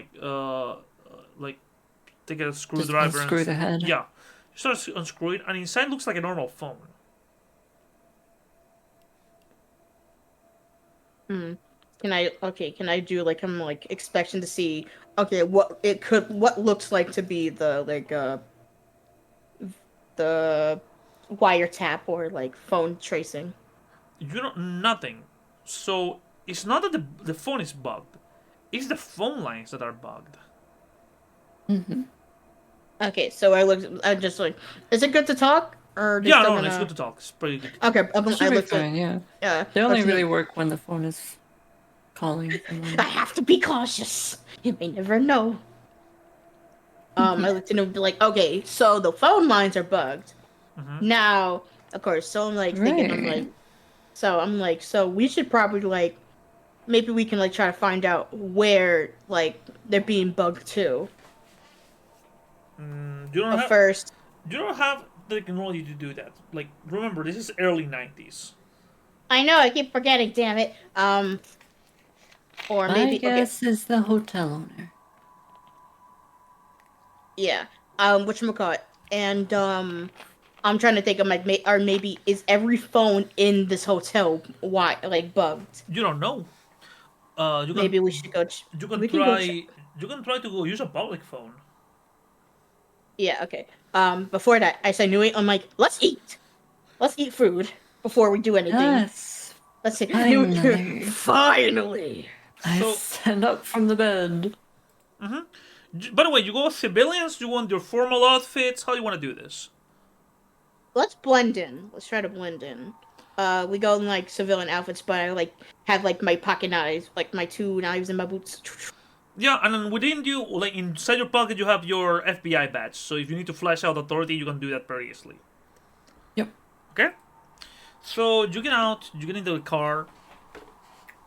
S1: take a screwdriver
S2: Just unscrew the head.
S1: Yeah, you start unscrewing, and inside looks like a normal phone.
S3: Can I do I'm expecting to see what looks like to be the wiretap or like phone tracing?
S1: You know nothing. So it's not that the phone is bugged. It's the phone lines that are bugged.
S2: Mm-hmm.
S3: Okay, so I just like, is it good to talk or are they
S1: Yeah,
S3: still
S1: no, it's good
S3: gonna?
S1: to talk. It's pretty good to talk.
S3: Okay, I
S2: Should be
S3: looked at
S2: fine, yeah.
S3: yeah.
S2: They only
S3: let's
S2: really
S3: look-
S2: work when the phone is calling
S3: I
S2: someone.
S3: have to be cautious. You may never know. I looked and be like, okay, so the phone lines are bugged.
S1: Mm-hmm.
S3: Now, of course, so I'm like thinking,
S2: Right.
S3: so we should probably like, maybe we can like try to find out where like they're being bugged too.
S1: You don't
S3: But
S1: have
S3: first,
S1: the technology to do that. Like, remember, this is early '90s.
S3: I know I keep forgetting, damn it. Or
S2: My
S3: maybe okay,
S2: guess is the hotel owner.
S3: yeah. Whatchamacallit? And I'm trying to think of like, or maybe is every phone in this hotel like bugged?
S1: You don't know. You can
S3: Maybe we should go.
S1: you can
S3: We can go
S1: try
S3: check.
S1: you can try to go use a public phone.
S3: Yeah, okay. Before that, I said, I'm like, let's eat. Let's eat food before we do anything.
S2: Yes,
S3: Let's see.
S2: finally.
S3: Finally.
S2: I
S1: So,
S2: stand up from the bed.
S1: by the way, you go with civilians. You want your formal outfits. How do you want to do this?
S3: Let's blend in. Let's try to blend in. We go in like civilian outfits, but I like have like my pocket knives, like my 2 knives in my boots.
S1: Yeah, and then within you, like inside your pocket, you have your FBI badge. So if you need to flash out authority, you can do that very easily.
S2: Yep.
S1: Okay. So you get out. You get into the car.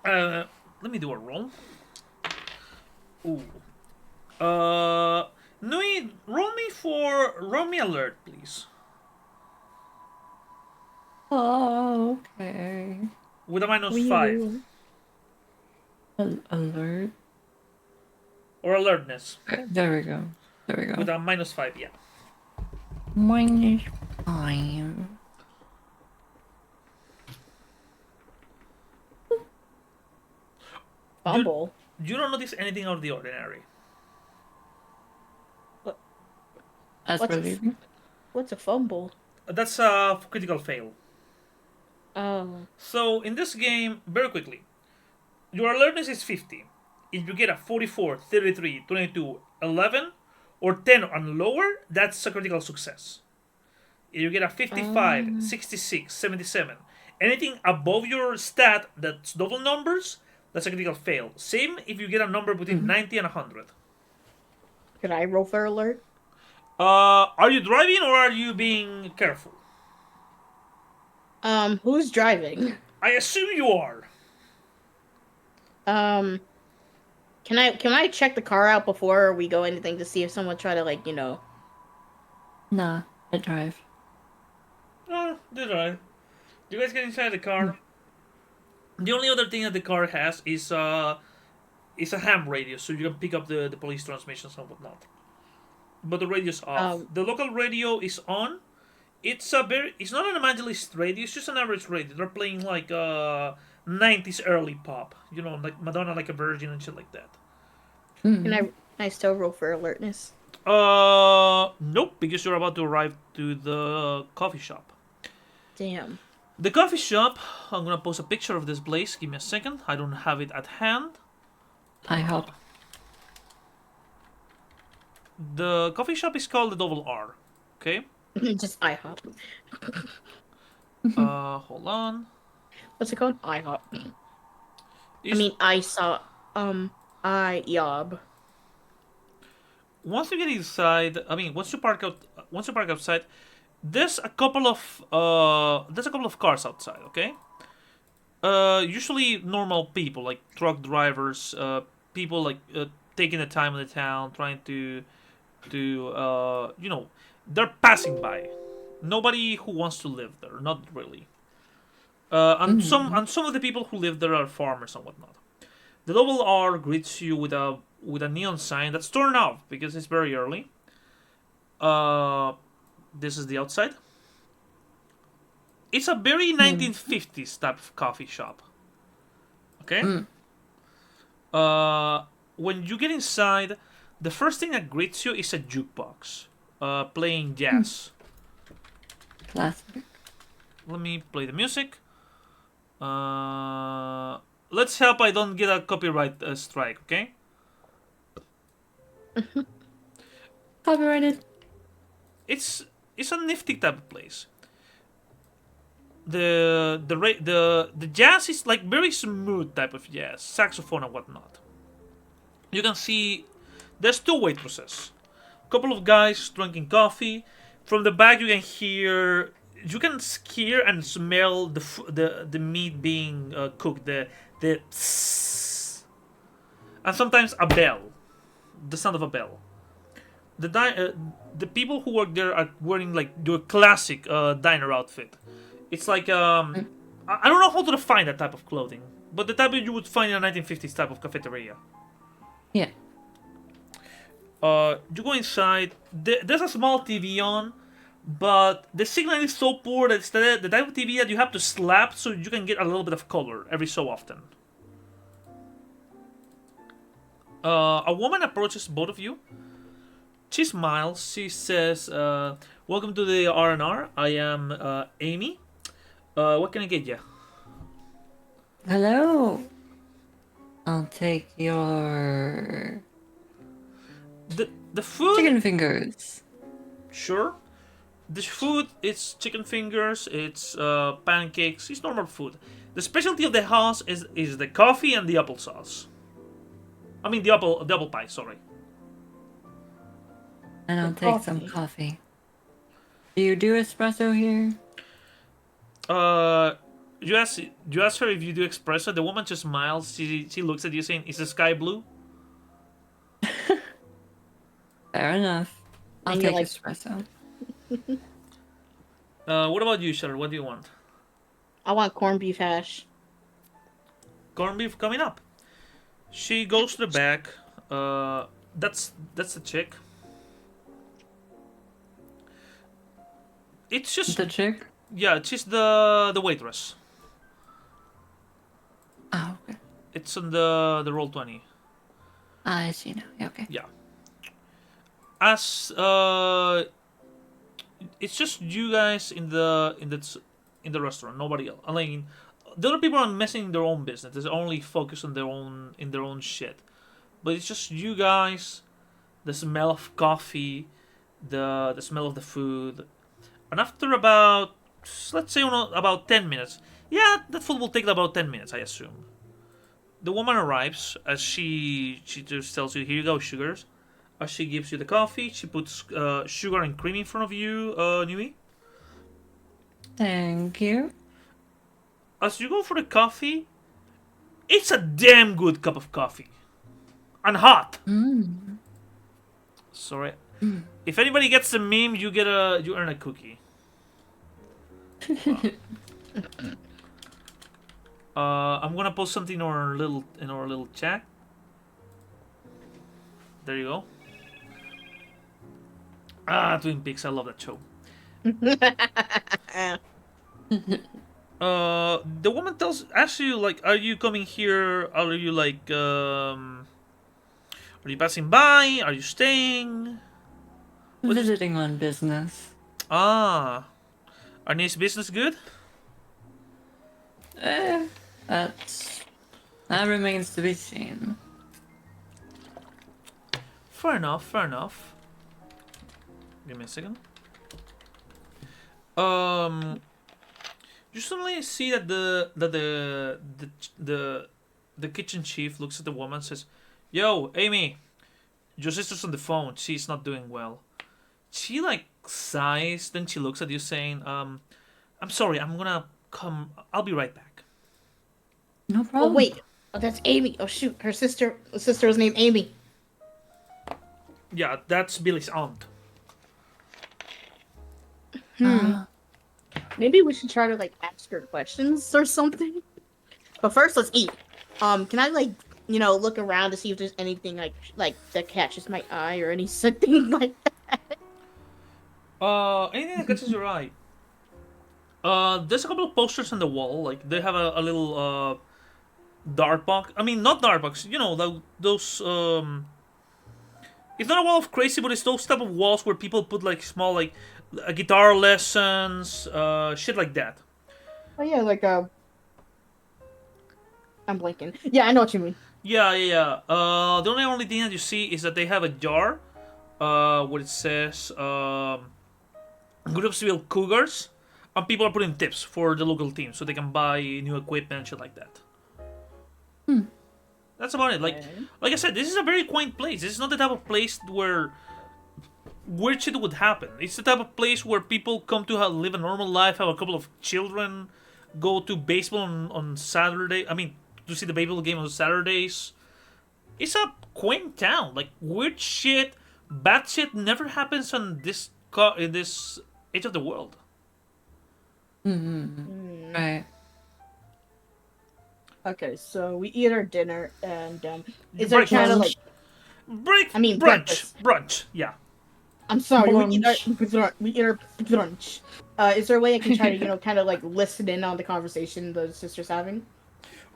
S1: Let me do a roll. Ooh. Nui, roll me alert, please.
S2: Oh, okay.
S1: With a -5
S2: Alert.
S1: or alertness.
S2: There we go. There we
S1: With
S2: go.
S1: a -5, yeah.
S2: -5.
S3: Fumble.
S1: You don't notice anything out of the ordinary.
S2: As
S3: What's
S2: we're
S3: a,
S2: leaving.
S3: what's a fumble?
S1: That's a critical fail.
S3: Oh.
S1: So in this game, very quickly, your alertness is 50. If you get a 44, 33, 22, 11, or 10 and lower, that's a critical success. If you get a 55, 66, 77, anything above your stat that's double numbers, that's a critical fail. Same if you get a number between 90 and 100.
S3: Could I roll for alert?
S1: Are you driving or are you being careful?
S3: Who's driving?
S1: I assume you are.
S3: Um, can I check the car out before we go anything to see if someone try to like,
S2: Nah, I drive.
S1: Oh, did I? You guys get inside the car. The only other thing that the car has is a ham radio, so you can pick up the police transmissions and whatnot. But the radio's off. The local radio is on. It's not an evangelist radio. It's just an average radio. They're playing like 90s early pop. You know, like Madonna, like a Virgin and shit like that.
S3: can I still roll for alertness?
S1: Nope, because you're about to arrive to the coffee shop.
S3: Damn.
S1: The coffee shop. I'm gonna post a picture of this place. Give me a second. I don't have it at hand.
S2: I hop.
S1: The coffee shop is called the Double R. Okay.
S3: Just IHOP.
S1: Hold on.
S3: What's it called? IHOP. I
S1: It's-
S3: mean, I saw. IYOB.
S1: Once you get inside, I mean, once you park outside, there's a couple of cars outside. Okay. Usually normal people like truck drivers, people like taking the time in the town, trying to they're passing by. Nobody who wants to live there, not really. And some of the people who live there are farmers and whatnot. The double R greets you with a neon sign that's turned off because it's very early. This is the outside. It's a very 1950s type of coffee shop. Okay. When you get inside, the first thing that greets you is a jukebox, playing jazz.
S2: Classic.
S1: Let me play the music. Let's hope I don't get a copyright strike, okay?
S2: Copyrighted.
S1: It's a nifty type of place. The jazz is like very smooth type of jazz, saxophone and whatnot. You can see there's two waitresses, a couple of guys drinking coffee. From the back, you can hear, you can hear and smell the meat being cooked. The tss, and sometimes a bell, the sound of a bell. The people who work there are wearing like your classic diner outfit. It's like I don't know how to define that type of clothing, but the type you would find in a 1950s type of cafeteria.
S2: Yeah.
S1: You go inside. There's a small TV on, but the signal is so poor that it's the type of TV that you have to slap so you can get a little bit of color every so often. A woman approaches both of you. She smiles. She says, "Welcome to the R&R. I am Amy. What can I get you?"
S2: Hello. I'll take your
S1: The food.
S2: chicken fingers.
S1: Sure. The food, it's chicken fingers, it's pancakes, it's normal food. The specialty of the house is the coffee and the applesauce. I mean the apple pie, sorry.
S2: And I'll
S3: The
S2: take some coffee. Do you do espresso here?
S1: You ask her if you do espresso. The woman just smiles. She looks at you saying, "Is the sky blue?"
S2: Fair enough. I'll
S3: And you're
S2: take
S3: like-
S2: espresso.
S1: What about you, Cheryl? What do you want?
S3: I want corned beef hash.
S1: Corned beef coming up. She goes to the back. That's the chick. It's just
S2: The chick?
S1: yeah, she's the waitress.
S2: Oh, okay.
S1: It's on the roll 20.
S2: I see now. Yeah, okay.
S1: Yeah. As it's just you guys in the restaurant, nobody else. I mean, the other people are messing their own business. They're only focused on their own shit. But it's just you guys, the smell of coffee, the smell of the food, and after about, let's say about 10 minutes. Yeah, that food will take about 10 minutes, I assume. The woman arrives as she just tells you, "Here you go, sugars." As she gives you the coffee, she puts sugar and cream in front of you, Nui.
S2: Thank you.
S1: As you go for the coffee, it's a damn good cup of coffee. And hot.
S2: Mm.
S1: Sorry. If anybody gets the meme, you earn a cookie. I'm gonna post something in our little chat. There you go. Twin Peaks, I love that show. The woman asks you like, "Are you coming here? Are you like, are you passing by? Are you staying?" What is-
S2: Visiting on business.
S1: Ah, Arnie's business good?
S2: That remains to be seen.
S1: Fair enough. Fair enough. Give me a second. You suddenly see that the kitchen chief looks at the woman and says, "Yo, Amy, your sister's on the phone. She's not doing well." She like sighs, then she looks at you saying, "I'm sorry, I'm gonna come. I'll be right back."
S2: No
S3: Oh
S2: problem.
S3: wait, oh, that's Amy. Oh shoot, her sister was named Amy.
S1: Yeah, that's Billy's aunt.
S3: Maybe we should try to like ask her questions or something. But first, let's eat. Can I like look around to see if there's anything like that catches my eye or anything like that?
S1: Anything that catches your eye? There's a couple of posters on the wall. Like they have a little dart box. I mean, not dart box. You know, those. It's not a wall of crazy, but it's those type of walls where people put like small like guitar lessons, shit like that.
S3: Oh yeah, like I'm blanking. Yeah, I know what you mean.
S1: Yeah. The only thing that you see is that they have a jar, where it says Groupsville Cougars, and people are putting tips for the local team so they can buy new equipment, shit like that. That's about it. Like I said, this is a very quaint place. This is not the type of place where weird shit would happen. It's the type of place where people come to live a normal life, have a couple of children, go to baseball on Saturday. I mean, to see the baseball game on Saturdays. It's a quaint town. Like weird shit, bad shit never happens on in this age of the world.
S2: Right.
S3: Okay, so we eat our dinner, and is there
S1: Breakfast.
S3: kind of like?
S1: Break.
S3: I mean,
S1: brunch.
S3: breakfast.
S1: Brunch. Yeah.
S3: I'm sorry,
S2: Brunch.
S3: we eat our brunch. Is there a way I can try to kind of like listen in on the conversation the sisters having?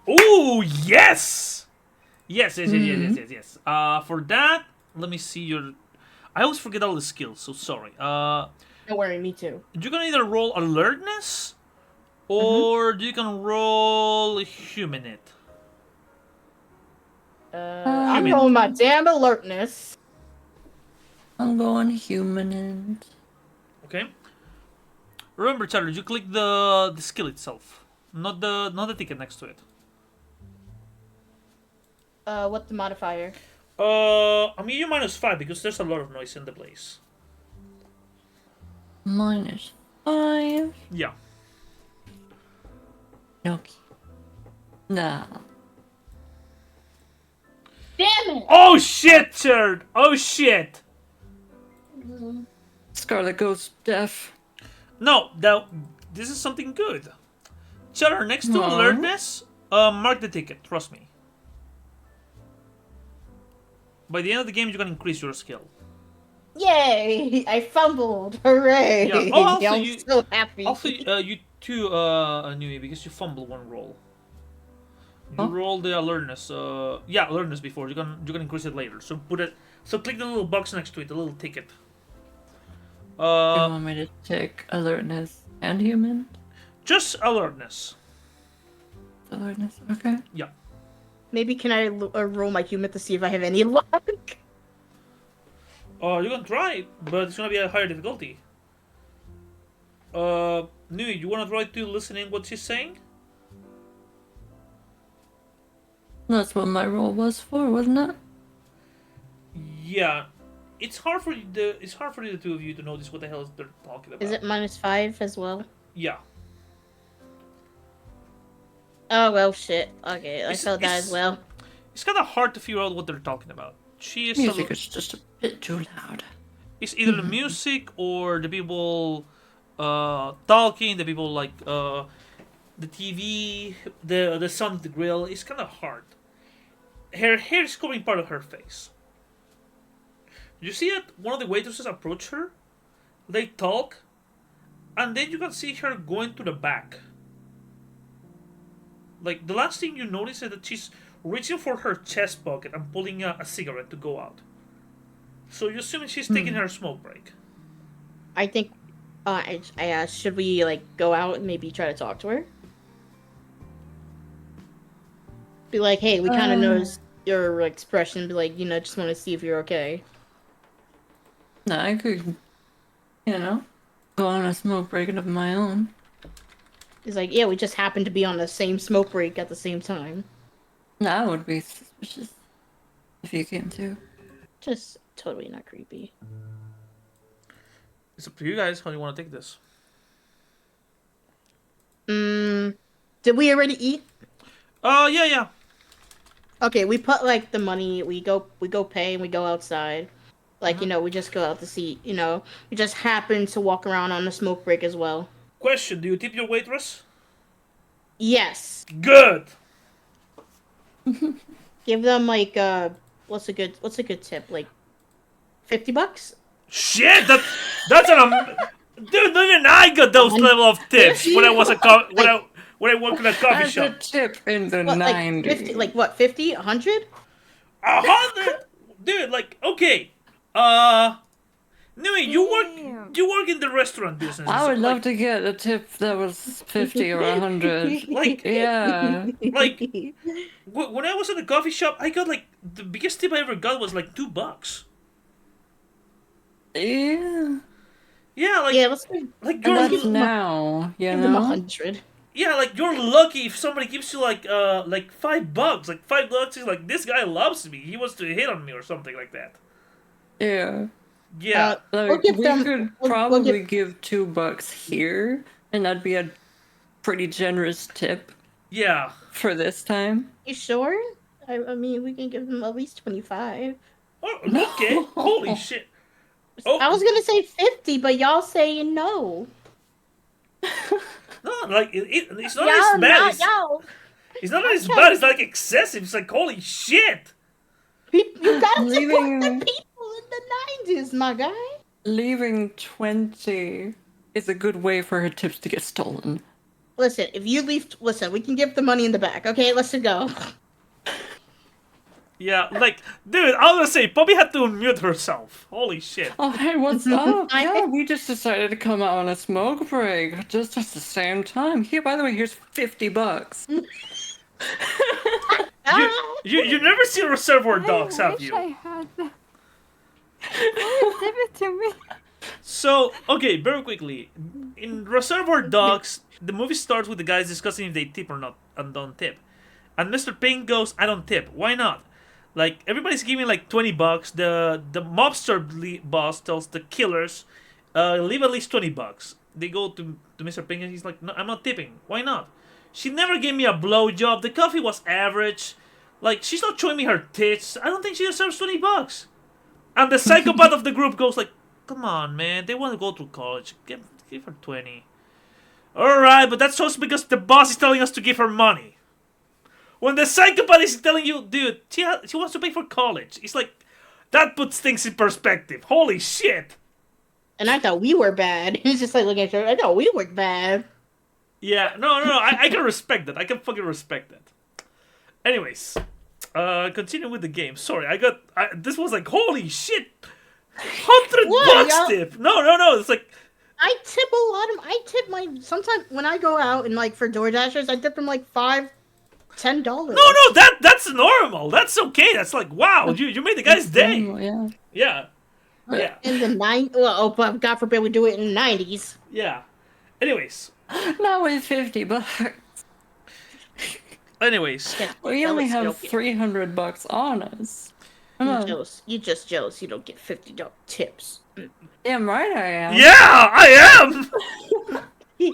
S1: Ooh, yes! Yes. For that, let me see your. I always forget all the skills, so sorry.
S3: Don't worry, me too.
S1: You can either roll alertness, or you can roll human it.
S3: I'm rolling my damn alertness.
S2: I'm going human end.
S1: Okay. Remember, Charlie, you click the skill itself, not the ticket next to it.
S3: What's the modifier?
S1: I mean, you -5 because there's a lot of noise in the place.
S2: -5.
S1: Yeah.
S2: Okay. Nah.
S3: Damn it!
S1: Oh shit, Cherd! Oh shit!
S2: Scarlet goes deaf.
S1: No, this is something good. Cheddar, next to
S2: Huh?
S1: alertness, mark the ticket. Trust me. By the end of the game, you can increase your skill.
S3: Yay! I fumbled! Hooray!
S1: Yeah. Oh, also
S3: I'm
S1: you.
S3: so happy.
S1: Also, you too, Nui, because you fumbled one roll. You
S2: Huh?
S1: roll the alertness. Yeah, alertness before. You can increase it later. So put it. So click the little box next to it, the little ticket.
S2: You want me to check alertness and human?
S1: Just alertness.
S2: Alertness, okay.
S1: Yeah.
S3: Maybe can I roll my human to see if I have any luck?
S1: You can try, but it's gonna be a higher difficulty. Nui, you wanna try to listen in what she's saying?
S2: That's what my role was for, wasn't it?
S1: Yeah, it's hard for the two of you to notice what the hell they're talking about.
S3: Is it -5 as well?
S1: Yeah.
S3: Oh well, shit. Okay, I felt that as well.
S1: It's kind of hard to figure out what they're talking about. She is.
S2: Music is just a bit too loud.
S1: It's either the music or the people talking, the people like the TV, the sound of the grill. It's kind of hard. Her hair is covering part of her face. You see that one of the waitresses approach her, they talk, and then you can see her going to the back. Like, the last thing you notice is that she's reaching for her chest pocket and pulling a cigarette to go out. So you assume she's taking her smoke break.
S3: I think. I asked, should we like go out and maybe try to talk to her? Be like, hey, we kind of noticed your expression. Be like, just want to see if you're okay.
S2: No, I could, go on a smoke break of my own.
S3: He's like, yeah, we just happened to be on the same smoke break at the same time.
S2: That would be suspicious if you came to.
S3: Just totally not creepy.
S1: It's up to you guys how you want to take this.
S3: Did we already eat?
S1: Yeah.
S3: Okay, we put like the money. We go pay and we go outside. Like we just go out to see. We just happen to walk around on the smoke break as well.
S1: Question: do you tip your waitress?
S3: Yes.
S1: Good.
S3: Give them like what's a good tip? Like $50?
S1: Shit, that's dude. Not even I got those level of tips when I was when I worked in a coffee
S2: As
S1: shop.
S2: a tip in the
S3: What,
S2: 90s.
S3: 50, like what? 50? 100?
S1: 100, dude. Like okay, Anyway,
S5: Damn.
S1: you work in the restaurant business.
S2: I would love
S1: like,
S2: to get a tip that was 50 or 100.
S1: Like-
S2: Yeah.
S1: like when I was at the coffee shop, I got like the biggest tip I ever got was like $2.
S2: Yeah.
S1: Yeah, like
S3: yeah, let's give,
S1: like
S2: And
S1: you're
S2: that's
S3: give them a-
S2: now, you
S3: give them
S2: know?
S3: 100.
S1: yeah, like you're lucky if somebody gives you like $5. Like $5 is like this guy loves me. He wants to hit on me or something like that.
S2: Yeah.
S1: Yeah.
S3: We'll
S2: Like,
S3: give
S2: we
S3: them.
S2: could
S3: we'll
S2: probably
S3: give,
S2: give $2 here, and that'd be a pretty generous tip
S1: Yeah.
S2: for this time.
S3: you sure? I mean, we can give them at least 25.
S1: Oh, okay. Holy shit. Oh,
S3: I was gonna say 50, but y'all saying no.
S1: no, like it's not
S3: Y'all
S1: as bad.
S3: not
S1: It's,
S3: y'all.
S1: it's not as bad. It's like excessive. It's like holy shit.
S3: You gotta support
S2: Leaving-
S3: the people in the 90s, my guy.
S2: Leaving 20 is a good way for her tips to get stolen.
S3: Listen, if you leave, listen, we can give the money in the back. Okay, let's go.
S1: Yeah, like dude, I was gonna say Poppy had to unmute herself. Holy shit.
S2: Oh, hey, what's up?
S3: I-
S2: Yeah, we just decided to come out on a smoke break just at the same time. Here, by the way, here's $50.
S1: You never seen Reservoir Dogs,
S5: I
S1: have
S5: wish
S1: you?
S5: I had that. Please give it to me.
S1: So, okay, very quickly. In Reservoir Dogs, the movie starts with the guys discussing if they tip or not and don't tip. And Mr. Pink goes, I don't tip. Why not? Like, everybody's giving like $20. The mobster boss tells the killers, leave at least $20. They go to Mr. Pink and he's like, no, I'm not tipping. Why not? She never gave me a blowjob. The coffee was average. Like, she's not showing me her tits. I don't think she deserves $20. And the psychopath of the group goes like, come on, man. They want to go to college. Give her 20. Alright, but that's just because the boss is telling us to give her money. When the psychopath is telling you, dude, she wants to pay for college. It's like, that puts things in perspective. Holy shit.
S3: And I thought we were bad. He's just like looking at her. I thought we were bad.
S1: Yeah, no, I can respect that. I can fucking respect that. Anyways, continue with the game. Sorry, this was like, holy shit. $100
S3: What, y'all?
S1: tip. No, it's like,
S3: I tip a lot of. I tip my. Sometimes when I go out and like for DoorDashers, I tip them like $5, $10.
S1: no, that's normal. That's okay. That's like, wow, you made the guy's day.
S2: Yeah.
S1: Yeah. Yeah.
S3: In the well, oh, but God forbid we do it in the 90s.
S1: Yeah. Anyways.
S2: Not with $50.
S1: Anyways.
S2: We only
S3: Jealous, you
S2: have
S3: don't get-
S2: $300 on us.
S3: You
S2: Come on.
S3: jealous. You just jealous. You don't get $50 tips.
S2: Damn right I am.
S1: Yeah, I am.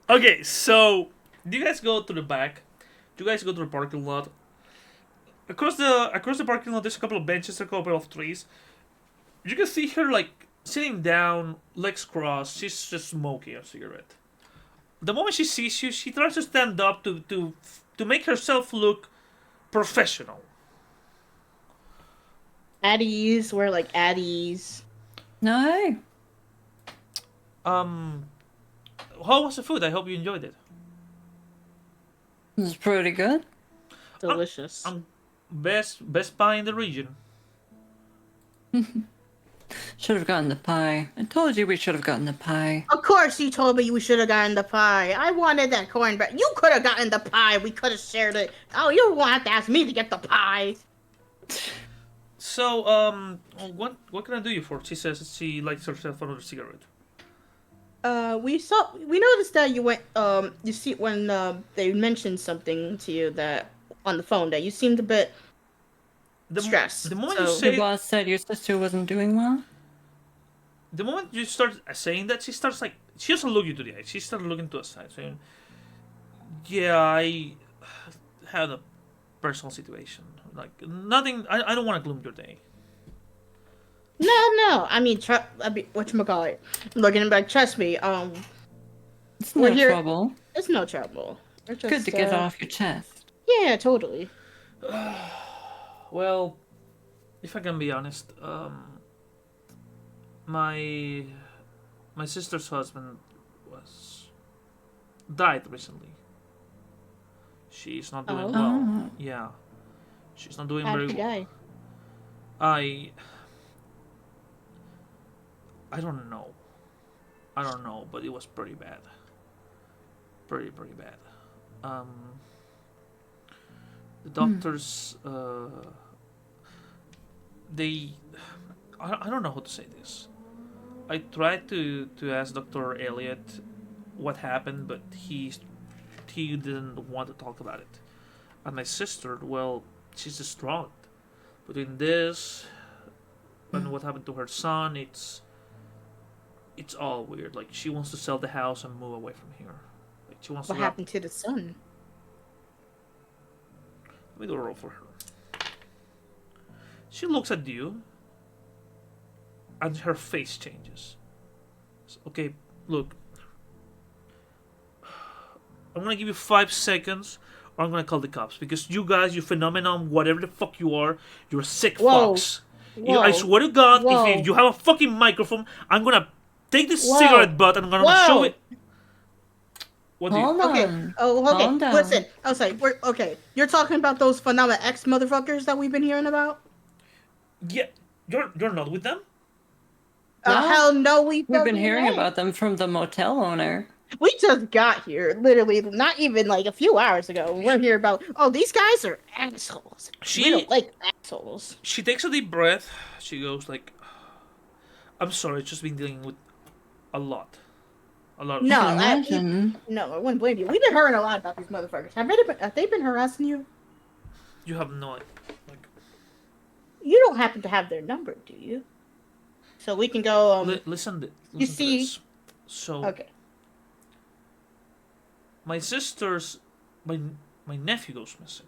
S1: Okay, so do you guys go to the back? Do you guys go to the parking lot? Across the parking lot, there's a couple of benches, a couple of trees. You can see her like sitting down, legs crossed. She's just smoking a cigarette. The moment she sees you, she tries to stand up to make herself look professional.
S3: At ease. We're like at ease.
S2: No, hey.
S1: How was the food? I hope you enjoyed it.
S2: It's pretty good.
S3: Delicious.
S1: Best pie in the region.
S2: Should have gotten the pie. I told you we should have gotten the pie.
S3: Of course, you told me we should have gotten the pie. I wanted that cornbread. You could have gotten the pie. We could have shared it. Oh, you won't have to ask me to get the pie.
S1: So, what can I do you for? She says she lights herself another cigarette.
S3: We noticed that you went. You see when they mentioned something to you that on the phone that you seemed a bit stressed.
S1: The moment
S3: so-
S1: you
S2: Your
S1: say,
S2: boss said your sister wasn't doing well?
S1: the moment you start saying that, she starts like she doesn't look you to the eye. She starts looking to the side, saying, "Yeah, I had a personal situation. Like nothing. I don't want to gloom your day."
S3: No. I mean, whatchamacallit? Looking back, trust me.
S2: It's
S3: We're
S2: no
S3: here-
S2: trouble.
S3: It's no trouble. We're just,
S2: Good to get off your chest.
S3: Yeah, totally.
S1: Well, if I can be honest, my sister's husband died recently. She's not doing well.
S2: Oh.
S1: Yeah, she's not doing
S3: How
S1: very
S3: did he
S1: well.
S3: die?
S1: I don't know. I don't know, but it was pretty bad. Pretty bad. The doctors, they, I don't know how to say this. I tried to ask Dr. Elliot what happened, but he didn't want to talk about it. And my sister, well, she's distraught. Between this and what happened to her son, it's all weird. Like, she wants to sell the house and move away from here. Like, she wants
S3: What
S1: to
S3: happened to the son?
S1: Let me do a roll for her. She looks at you, and her face changes. Okay, look. I'm gonna give you 5 seconds, or I'm gonna call the cops. Because you guys, you phenomenon, whatever the fuck you are, you're a sick
S3: Whoa.
S1: fucks.
S3: Whoa.
S1: I swear to God,
S3: Whoa.
S1: if you have a fucking microphone, I'm gonna take this
S3: Whoa.
S1: cigarette butt and I'm gonna
S3: Whoa.
S1: show it. What do you...
S2: Hold
S3: Okay.
S2: on.
S3: Oh, okay.
S2: Calm down.
S3: Listen. I'm sorry. Okay. You're talking about those Phenomena X motherfuckers that we've been hearing about?
S1: Yeah, you're not with them?
S2: No.
S3: Hell no,
S2: We've been
S3: fucking
S2: hearing
S3: ain't.
S2: about them from the motel owner.
S3: We just got here, literally, not even like a few hours ago. We're here about, oh, these guys are assholes. We don't like assholes.
S1: She takes a deep breath. She goes like, I'm sorry, I've just been dealing with a lot. Of
S3: No,
S2: I can imagine.
S3: I wouldn't blame you. We've been hearing a lot about these motherfuckers. Have they been harassing you?
S1: You have no idea. Like,
S3: You don't happen to have their number, do you? So we can go.
S1: listen to
S3: see-
S1: this. So
S3: Okay.
S1: my nephew goes missing.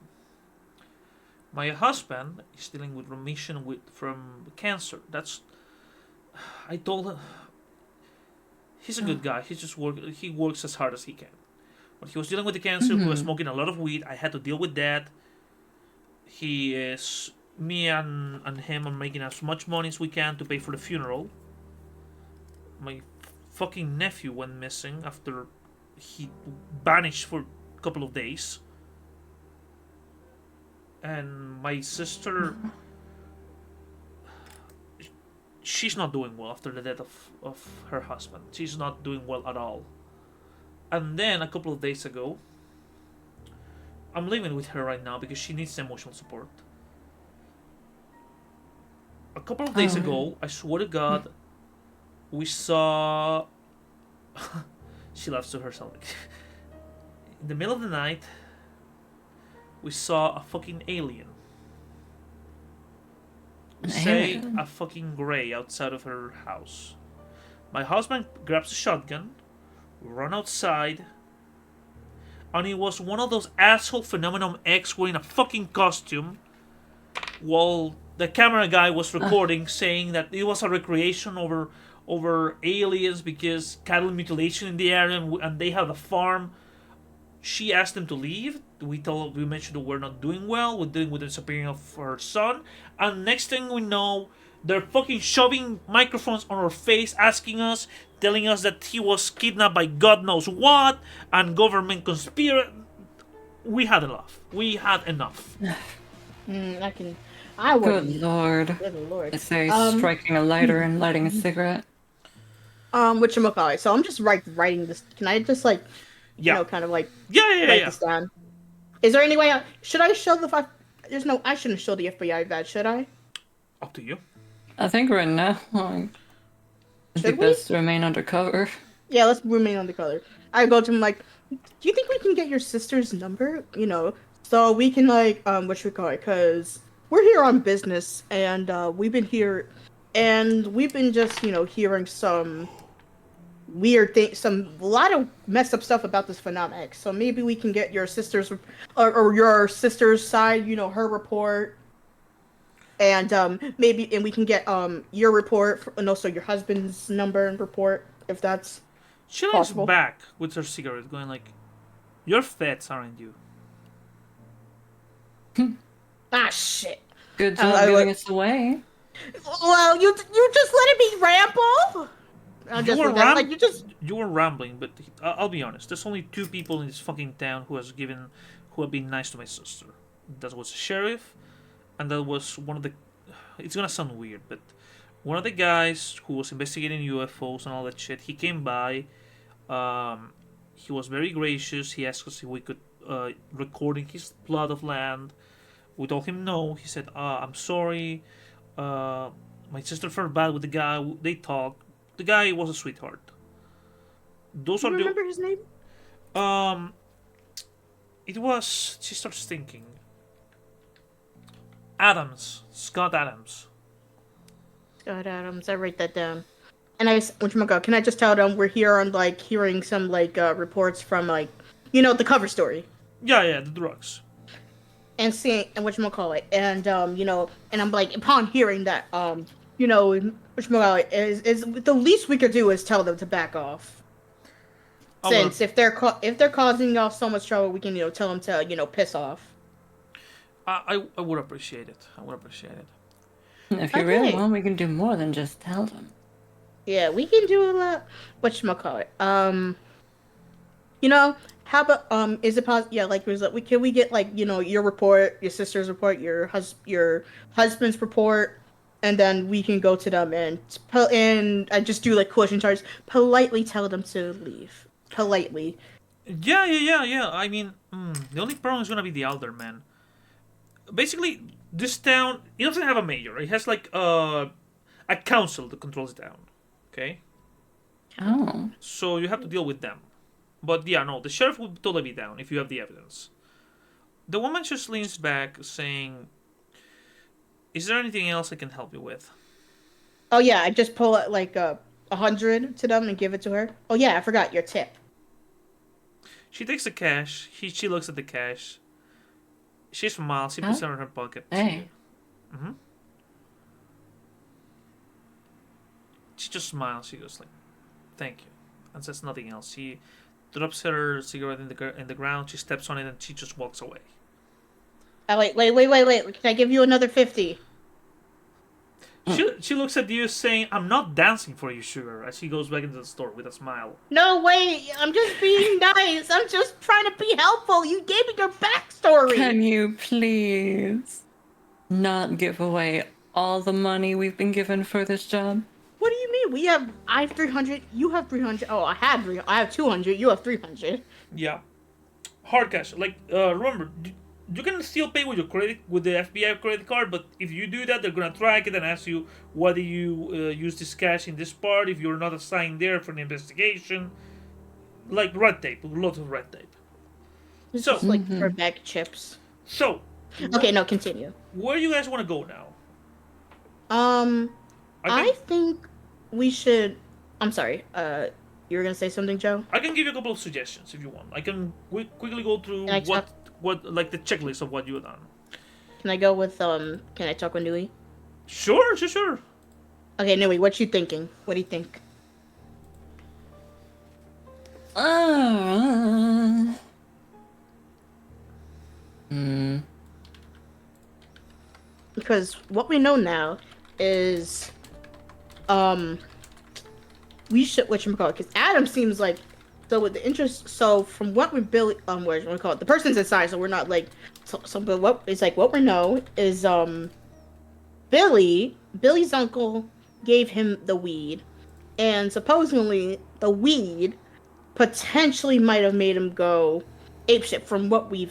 S1: My husband is dealing with remission from cancer. I told him he's a good guy. He works as hard as he can. But he was dealing with the cancer. He was smoking a lot of weed. I had to deal with that. Me and him are making as much money as we can to pay for the funeral. My fucking nephew went missing after he vanished for a couple of days. And my sister, she's not doing well after the death of her husband. She's not doing well at all. And then a couple of days ago, I'm living with her right now because she needs emotional support. A couple of days ago, I swear to God, we saw... she laughs to herself. In the middle of the night, we saw a fucking alien. Say a fucking gray outside of her house. My husband grabs a shotgun, run outside, and it was one of those asshole Phenomenon X wearing a fucking costume, while the camera guy was recording, saying that it was a recreation over aliens because cattle mutilation in the area, and they have a farm. She asked them to leave. We mentioned that we're not doing well. We're dealing with the disappearing of her son, and next thing we know, they're fucking shoving microphones on our face, asking us, telling us that he was kidnapped by God knows what, and government conspiracy. We had enough.
S3: I would.
S2: Good lord.
S3: Good lord.
S2: I say striking a lighter and lighting a cigarette.
S3: Whatchamacallit. So I'm just writing this. Can I just kind of like write this down? Is there any way? Should I show the five? I shouldn't show the FBI badge, should I?
S1: Up to you.
S2: I think right now, it'd be best to remain undercover.
S3: Yeah, let's remain undercover. I go to him like, do you think we can get your sister's number? So we can because we're here on business, and we've been here, and we've been just hearing some weird things, a lot of messed up stuff about this Phenom X. So maybe we can get your sister's or your sister's side, her report, and we can get your report and also your husband's number and report if that's
S1: she leans back with her cigarette, going like, "You're fats, aren't you?"
S3: Ah, shit.
S2: Good job giving us away.
S3: Well, you just letting me ramble.
S1: You were rambling, but I'll be honest. There's only 2 people in this fucking town who have been nice to my sister. That was a sheriff, and that was one of the. It's gonna sound weird, but one of the guys who was investigating UFOs and all that shit, he came by. He was very gracious. He asked us if we could record in his plot of land. We told him no. He said, "I'm sorry. My sister felt bad with the guy. They talked. The guy was a sweetheart." Those
S3: Do
S1: are
S3: you
S1: the
S3: remember his name?
S1: um. It was. She starts thinking. Adams, Scott Adams.
S3: Scott Adams. I write that down. And whatchamacallit, can I just tell them we're here on like hearing some like reports from like, the cover story.
S1: Yeah, the drugs.
S3: And seeing and whatchamacallit, and and I'm like upon hearing that whatchamacallit is the least we could do is tell them to back off.
S1: I
S3: Since
S1: would,
S3: if they're causing y'all so much trouble, we can tell them to piss off.
S1: I would appreciate it. I would appreciate it.
S2: If you really
S3: Okay.
S2: want, we can do more than just tell them.
S3: Yeah, we can do a lot. Whatchamacallit? How about is it possible? Yeah, like can we get like your report, your sister's report, your husband's report, and then we can go to them and I just do like coercion charges. Politely tell them to leave. Politely.
S1: Yeah. I mean, the only problem is gonna be the alderman. Basically, this town it doesn't have a mayor. It has like a council that controls the town. Okay,
S2: Oh.
S1: so you have to deal with them. But yeah, no, the sheriff would totally be down if you have the evidence. The woman just leans back, saying, "Is there anything else I can help you with?"
S3: Oh yeah, I just pull out like 100 to them and give it to her. Oh yeah, I forgot your tip.
S1: She takes the cash. She looks at the cash. She smiles. She puts it in her pocket.
S2: Hey.
S1: She just smiles. She goes like, "Thank you," and says nothing else. She drops her cigarette in the ground. She steps on it and she just walks away.
S3: Oh wait. Can I give you another 50?
S1: She looks at you saying, "I'm not dancing for you, sugar," as she goes back into the store with a smile.
S3: No, wait. I'm just being nice. I'm just trying to be helpful. You gave me your backstory.
S2: Can you please not give away all the money we've been given for this job?
S3: What do you mean? I have 300. You have 300. Oh, I have 200. You have 300.
S1: Yeah, hard cash. Like remember, you can still pay with the FBI credit card, but if you do that, they're gonna track it and ask you why do you use this cash in this part if you're not assigned there for an investigation. Like red tape, lots of red tape.
S3: It's
S1: So-
S3: just like for bag chips.
S1: So,
S3: Okay, no, continue.
S1: where do you guys want to go now?
S3: I think we should. I'm sorry. You were gonna say something, Joe?
S1: I can give you a couple of suggestions if you want. I can quickly go through
S3: Can I
S1: what like the checklist of what you've done.
S3: Can I go with Can I talk with Nui?
S1: Sure.
S3: Okay, Nui, what you thinking? What do you think? Because what we know now is, we should whatchamacallit, because Adam seems like, so with the interest, so from what we Billy, what do we call it? The person's inside, so we're not like, but what it's like what we know is, Billy's uncle gave him the weed, and supposedly the weed potentially might have made him go apeshit from what we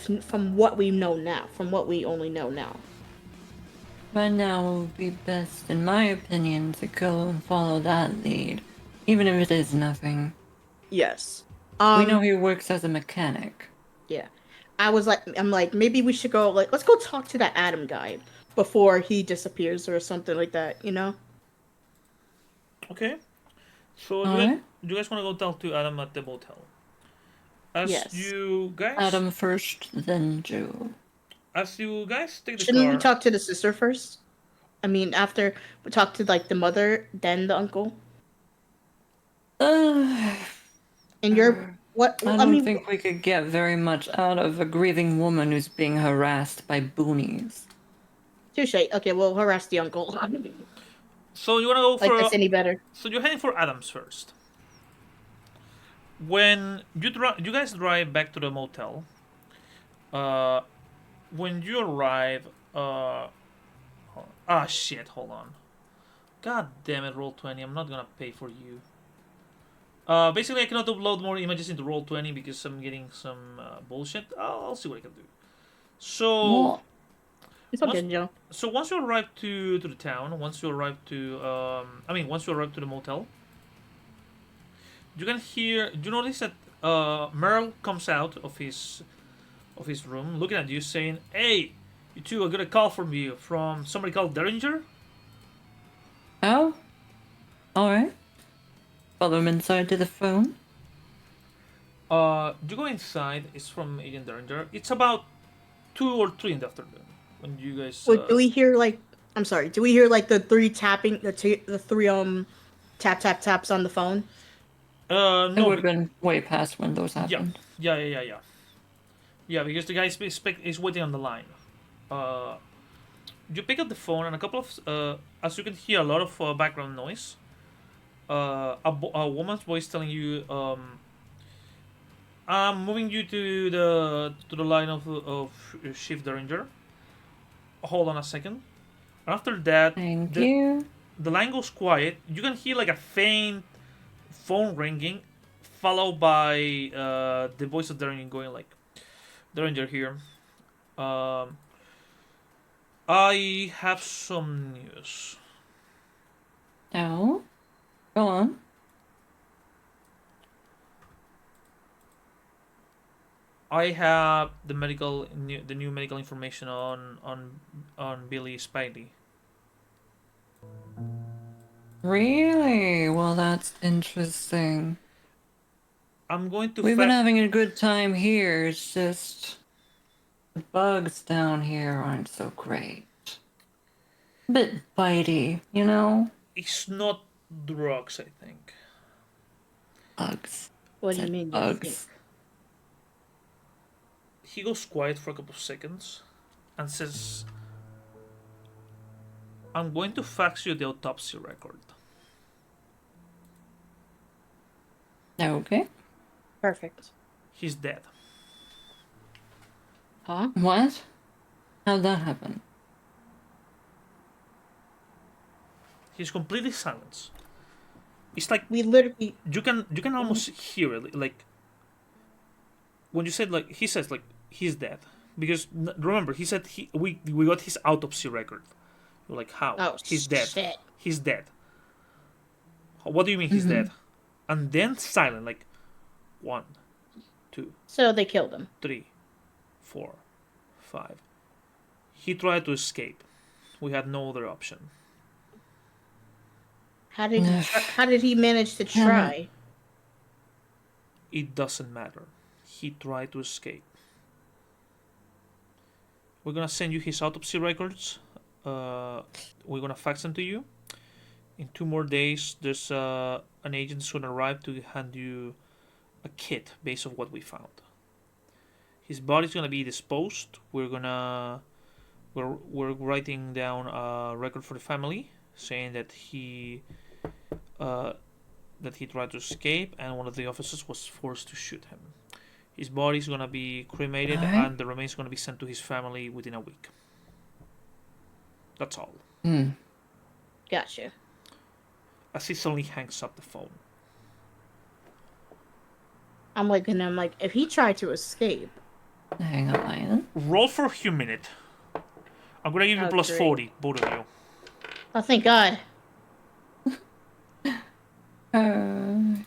S3: only know now.
S2: Right now, it would be best, in my opinion, to go and follow that lead, even if it is nothing.
S3: Yes.
S2: We know he works as a mechanic.
S3: Yeah. I'm like, maybe we should go, like, let's go talk to that Adam guy before he disappears or something like that, you know?
S1: Okay. So
S2: Alright.
S1: you guys want to go talk to Adam at the motel? As
S3: Yes.
S1: you guys
S2: Adam first, then Joe.
S1: As you guys take the
S3: Shouldn't
S1: car.
S3: we talk to the sister first? I mean, after we talk to, like, the mother, then the uncle?
S2: I
S3: And you're, what,
S2: don't think we could get very much out of a grieving woman who's being harassed by boonies.
S3: touche. Okay, we'll harass the uncle.
S1: So you want to go
S3: Like
S1: for
S3: that's any better.
S1: So you're heading for Adams first. When you guys drive back to the motel. When you arrive, shit, hold on. God damn it, Roll20. I'm not gonna pay for you. Basically, I cannot upload more images into Roll20 because I'm getting some bullshit. I'll see what I can do. So,
S2: Well,
S3: It's
S1: once,
S3: okay, Joe.
S1: so once you arrive to the town, once you arrive to, once you arrive to the motel, you can hear. Do you notice that Merle comes out of his room, looking at you, saying, "Hey, you two, I got a call from you from somebody called Derringer."
S2: oh, all right. Follow him inside to the phone.
S1: You go inside. It's from Agent Derringer. It's about 2 or 3 in the afternoon when you guys.
S3: Wait, do we hear like? I'm sorry. Do we hear like the three tapping, the three tap tap taps on the phone?
S2: It
S1: No,
S2: would have been way past when those
S1: yeah,
S2: happened.
S1: yeah. Yeah, because the guy is waiting on the line. Uh, you pick up the phone and a couple of, as you can hear, a lot of background noise. A woman's voice telling you, "I'm moving you to the line of Shift Derringer. Hold on a second." After that,
S2: Thank
S1: the
S2: you.
S1: the line goes quiet. You can hear like a faint phone ringing, followed by the voice of Derringer going like, "Derringer here. Um, I have some news.
S2: No. Go on.
S1: I have the new medical information on Billy Spidey.
S2: Really? Well, that's interesting.
S1: I'm going to
S2: We've been having a good time here. It's just the bugs down here aren't so great. A bit bitey, you know?
S1: It's not drugs, I think.
S2: Bugs.
S3: What do you
S2: Said
S3: mean? You
S2: bugs.
S3: think?
S1: He goes quiet for a couple of seconds and says, "I'm going to fax you the autopsy record."
S2: Okay.
S3: Perfect.
S1: He's dead.
S3: Huh?
S2: What? How'd that happen?
S1: He's completely silent. It's like
S3: We literally.
S1: you can almost hear it, like when you said, like, he says, like, he's dead, because remember he said we got his autopsy record. You're like, how?
S3: Oh
S1: He's dead.
S3: shit.
S1: He's dead. What do you mean he's dead? And then silent, like, 1, 2,
S3: So they killed him.
S1: 3, 4, 5. He tried to escape. We had no other option.
S3: How did he? How did he manage to try?
S1: It doesn't matter. He tried to escape. We're gonna send you his autopsy records. We're gonna fax them to you. In 2 more days, there's an agent who's gonna arrive to hand you a kit based on what we found. His body's gonna be disposed. We're writing down a record for the family saying that he tried to escape and one of the officers was forced to shoot him. His body's gonna be cremated
S2: Alright.
S1: and the remains gonna be sent to his family within a week. That's all.
S3: Gotcha.
S1: As he suddenly hangs up the phone.
S3: I'm looking at him like, if he tried to escape.
S2: Hang on, Ian.
S1: Roll for humanity. I'm gonna give you
S3: Oh,
S1: plus
S3: great.
S1: 40, both of you.
S3: Oh, thank God.
S2: And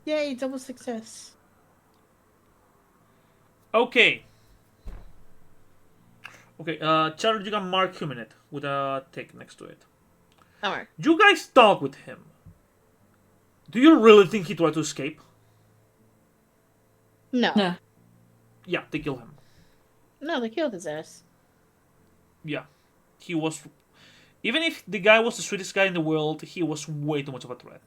S3: Yay, double success.
S1: Okay. Charlie, you can mark humanity with a tick next to it.
S3: Alright.
S1: You guys talk with him. Do you really think he tried to escape?
S3: No.
S2: no.
S1: Yeah, they kill him.
S3: No, they killed his ass.
S1: Yeah. He was... Even if the guy was the sweetest guy in the world, he was way too much of a threat.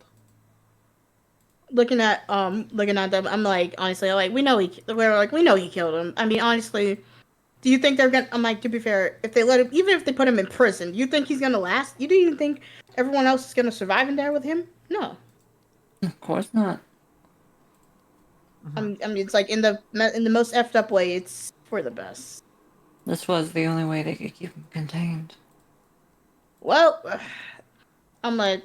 S3: Looking at them, I'm like, honestly, like we know he killed him. I mean, honestly, do you think they're gonna? I'm like, to be fair, if they let him, even if they put him in prison, you think he's gonna last? You don't even think everyone else is gonna survive in there with him? No.
S2: Of course not.
S3: I mean, it's like in the most effed up way, it's for the best.
S2: This was the only way they could keep him contained.
S3: Well, I'm like,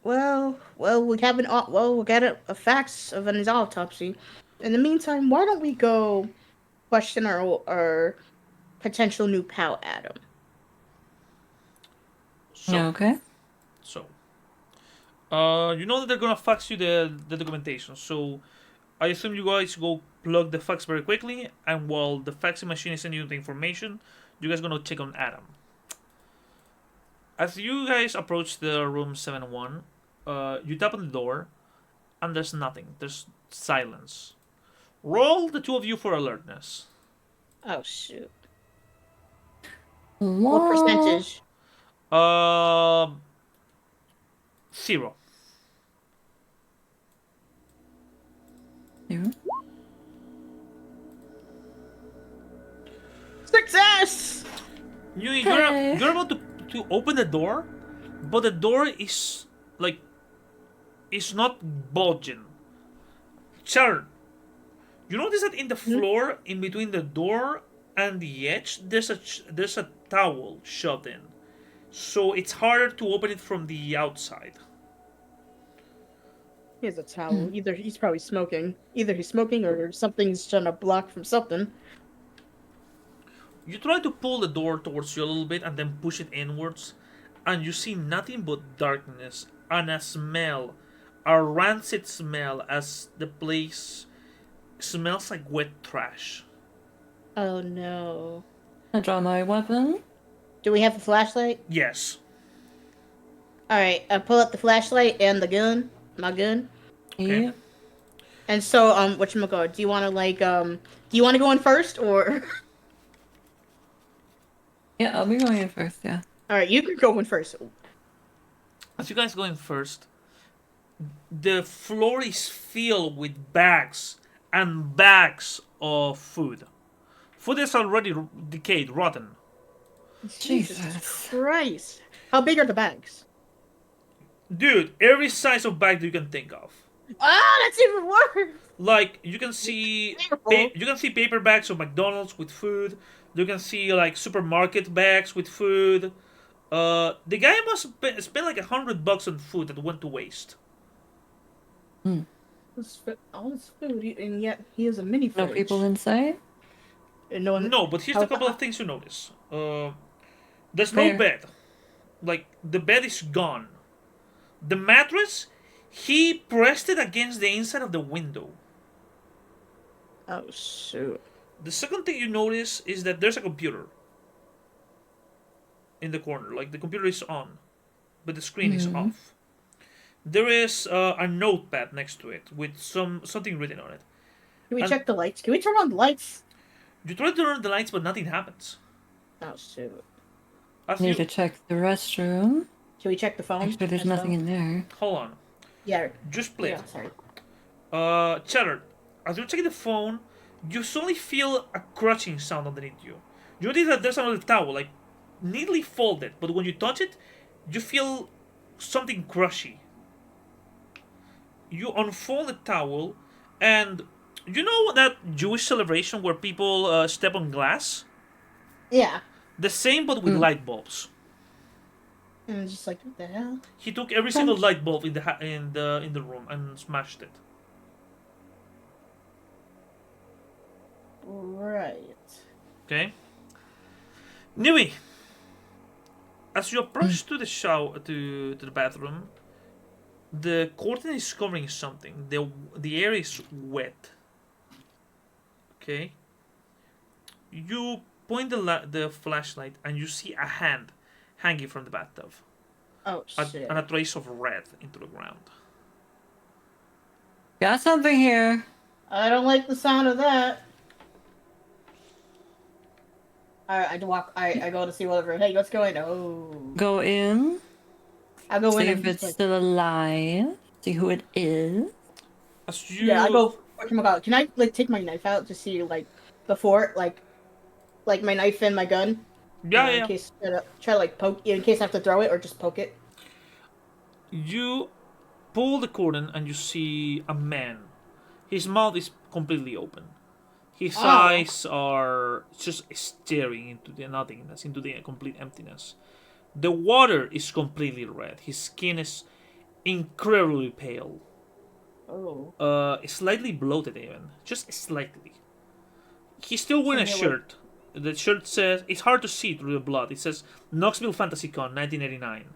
S3: we haven't. Well, we'll get a facts of his autopsy. In the meantime, why don't we go question our potential new pal, Adam?
S1: So,
S2: Okay.
S1: so, you know that they're gonna fax you the documentation. So, I assume you guys go plug the fax very quickly, and while the faxing machine is sending you the information, you guys gonna check on Adam. As you guys approach the room 7-1, you tap on the door, and there's nothing. There's silence. Roll the two of you for alertness.
S3: Oh shoot!
S2: What?
S3: What percentage?
S1: 0.
S2: You?
S3: Success!
S1: You're about to open the door, but the door is like it's not bulging. Sharon, you notice that in the floor, in between the door and the edge, there's a towel shoved in, so it's harder to open it from the outside.
S3: He has a towel. Either he's probably smoking. Either he's smoking or something's trying to block from something.
S1: You try to pull the door towards you a little bit and then push it inwards, and you see nothing but darkness and a smell, a rancid smell, as the place smells like wet trash.
S3: Oh no!
S2: I draw my weapon.
S3: Do we have a flashlight?
S1: Yes.
S3: All right, I pull up the flashlight and the gun, my gun.
S1: Okay.
S2: Yeah.
S3: And so, whatchamacallit, do you want to do you want to go in first or?
S2: Yeah, I'll be going in first, yeah.
S3: All right, you can go in first.
S1: As you guys go in first, the floor is filled with bags and bags of food. Food is already decayed, rotten.
S2: Jesus.
S3: Christ! How big are the bags?
S1: Dude, every size of bag that you can think of.
S3: Ah, that's even worse.
S1: Like you can see, you can see paper bags of McDonald's with food. You can see like supermarket bags with food. The guy must spend like $100 on food that went to waste.
S3: All this food, and yet he has a mini
S2: No
S3: fridge.
S2: people inside?
S3: And no one.
S1: No, but here's
S3: How-
S1: a couple of things you notice. There's
S2: Where?
S1: no bed. Like the bed is gone. The mattress, he pressed it against the inside of the window.
S3: Oh shoot!
S1: The second thing you notice is that there's a computer in the corner. Like the computer is on, but the screen is off. There is a notepad next to it with something written on it.
S3: Can we
S1: And-
S3: check the lights? Can we turn on the lights?
S1: You try to turn on the lights, but nothing happens.
S3: Oh shoot!
S1: As
S2: Need
S1: you
S2: to check the restroom.
S3: Can we check the phone?
S2: Actually, there's nothing in there.
S1: hold on,
S3: Yeah.
S1: just play.
S3: Yeah. Sorry.
S1: Cheddar, as you're checking the phone, you suddenly feel a crunching sound underneath you. You notice that there's another towel, like neatly folded, but when you touch it, you feel something crushy. You unfold the towel, and you know that Jewish celebration where people step on glass?
S3: Yeah.
S1: The same, but with light bulbs.
S3: And I'm just like, what the hell?
S1: He took every single light bulb in the room and smashed it.
S3: Right.
S1: Okay. Nui, as you approach to the shower to the bathroom, the curtain is covering something. The air is wet. Okay. You point the flashlight and you see a hand hanging from the bathtub,
S3: Oh shit.
S1: and a trace of red into the ground.
S2: Got something here.
S3: I don't like the sound of that. Alright, I go to see whatever. Hey, what's going on? Oh.
S2: Go in.
S3: I go in
S2: See
S3: and
S2: if
S3: just
S2: it's
S3: like,
S2: still alive. See who it is.
S1: As you
S3: yeah, I go. Oh my god, can I like take my knife out to see like before like my knife and my gun?
S1: Yeah,
S3: In
S1: yeah.
S3: case try to like poke in case I have to throw it or just poke it.
S1: You pull the curtain and you see a man. His mouth is completely open. His
S3: Oh.
S1: eyes are just staring into the nothingness, into the complete emptiness. The water is completely red. His skin is incredibly pale.
S3: Oh.
S1: Slightly bloated even. Just slightly. He's still wearing a
S3: So he, like-
S1: shirt. The shirt says, it's hard to see through the blood. It says Knoxville Fantasy Con 1989.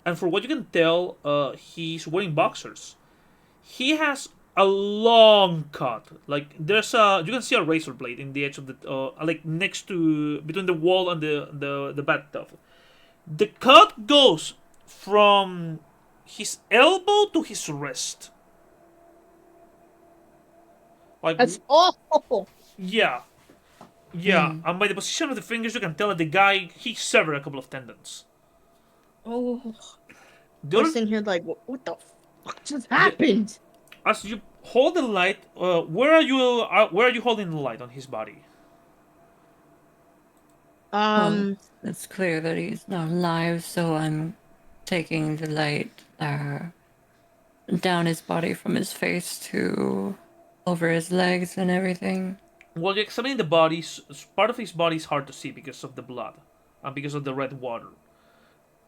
S1: And for what you can tell, he's wearing boxers. He has a long cut. Like there's a, you can see a razor blade in the edge of the, like next to, between the wall and the bathtub. The cut goes from his elbow to his wrist. Like,
S3: That's awful.
S1: yeah, yeah. And by the position of the fingers, you can tell that the guy, he severed a couple of tendons.
S3: Oh.
S1: The
S3: We're
S1: other,
S3: sitting here like, what the fuck just happened?
S1: as you hold the light, where are you holding the light on his body?
S2: Well, it's clear that he's not alive, so I'm taking the light down his body from his face to over his legs and everything.
S1: While you're examining the bodies, part of his body is hard to see because of the blood and because of the red water.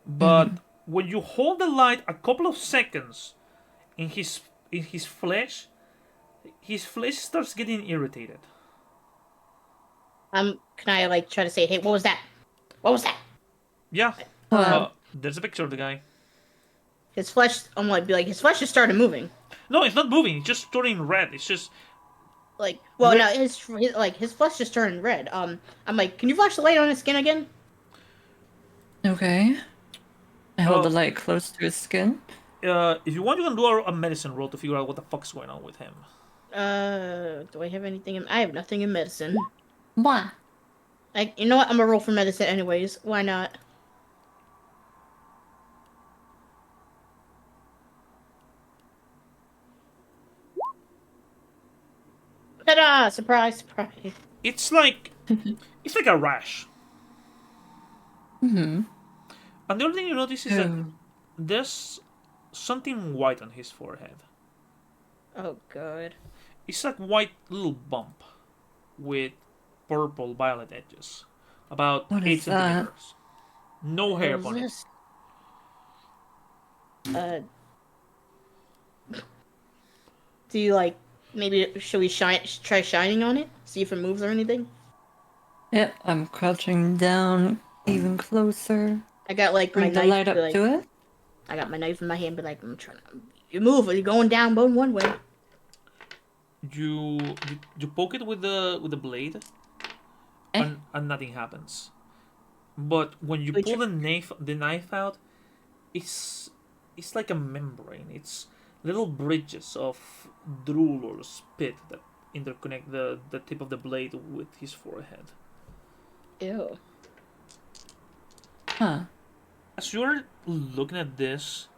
S1: But when you hold the light a couple of seconds in his flesh starts getting irritated.
S3: Can I like try to say, hey, what was that? What was that?
S1: Yeah.
S2: Well,
S1: There's a picture of the guy.
S3: His flesh, I'm like, be like, his flesh just started moving.
S1: No, it's not moving. It's just turning red. It's just
S3: Like, well,
S1: What-
S3: no, his flesh just turned red. I'm like, can you flash the light on his skin again?
S2: okay. I hold
S1: Oh.
S2: the light close to his skin.
S1: if you want, you can do a medicine roll to figure out what the fuck's going on with him.
S3: Do I have anything I have nothing in medicine.
S2: What?
S3: Like, you know what? I'm gonna roll for medicine anyways. Why not? Ta-da! Surprise, surprise.
S1: It's like a rash.
S2: Mm-hmm.
S1: And the other thing you notice is that
S2: Oh.
S1: there's something white on his forehead.
S3: Oh, God.
S1: It's like white little bump with purple violet edges. About
S2: What
S1: 8
S2: is that?
S1: centimeters. No hair
S3: What
S1: upon it.
S3: is do you like, maybe, should we try shining on it? See if it moves or anything?
S2: Yep, I'm crouching down even closer.
S3: I got like my
S2: Bring the
S3: knife.
S2: light up
S3: like,
S2: to it.
S3: I got my knife in my hand, but like, I'm trying to. You move, you're going down one way.
S1: You poke it with the blade, and nothing happens. But when you pull the knife out, it's like a membrane. It's little bridges of drool or spit that interconnect the tip of the blade with his forehead.
S3: Ew.
S2: Huh.
S1: As you're looking at this,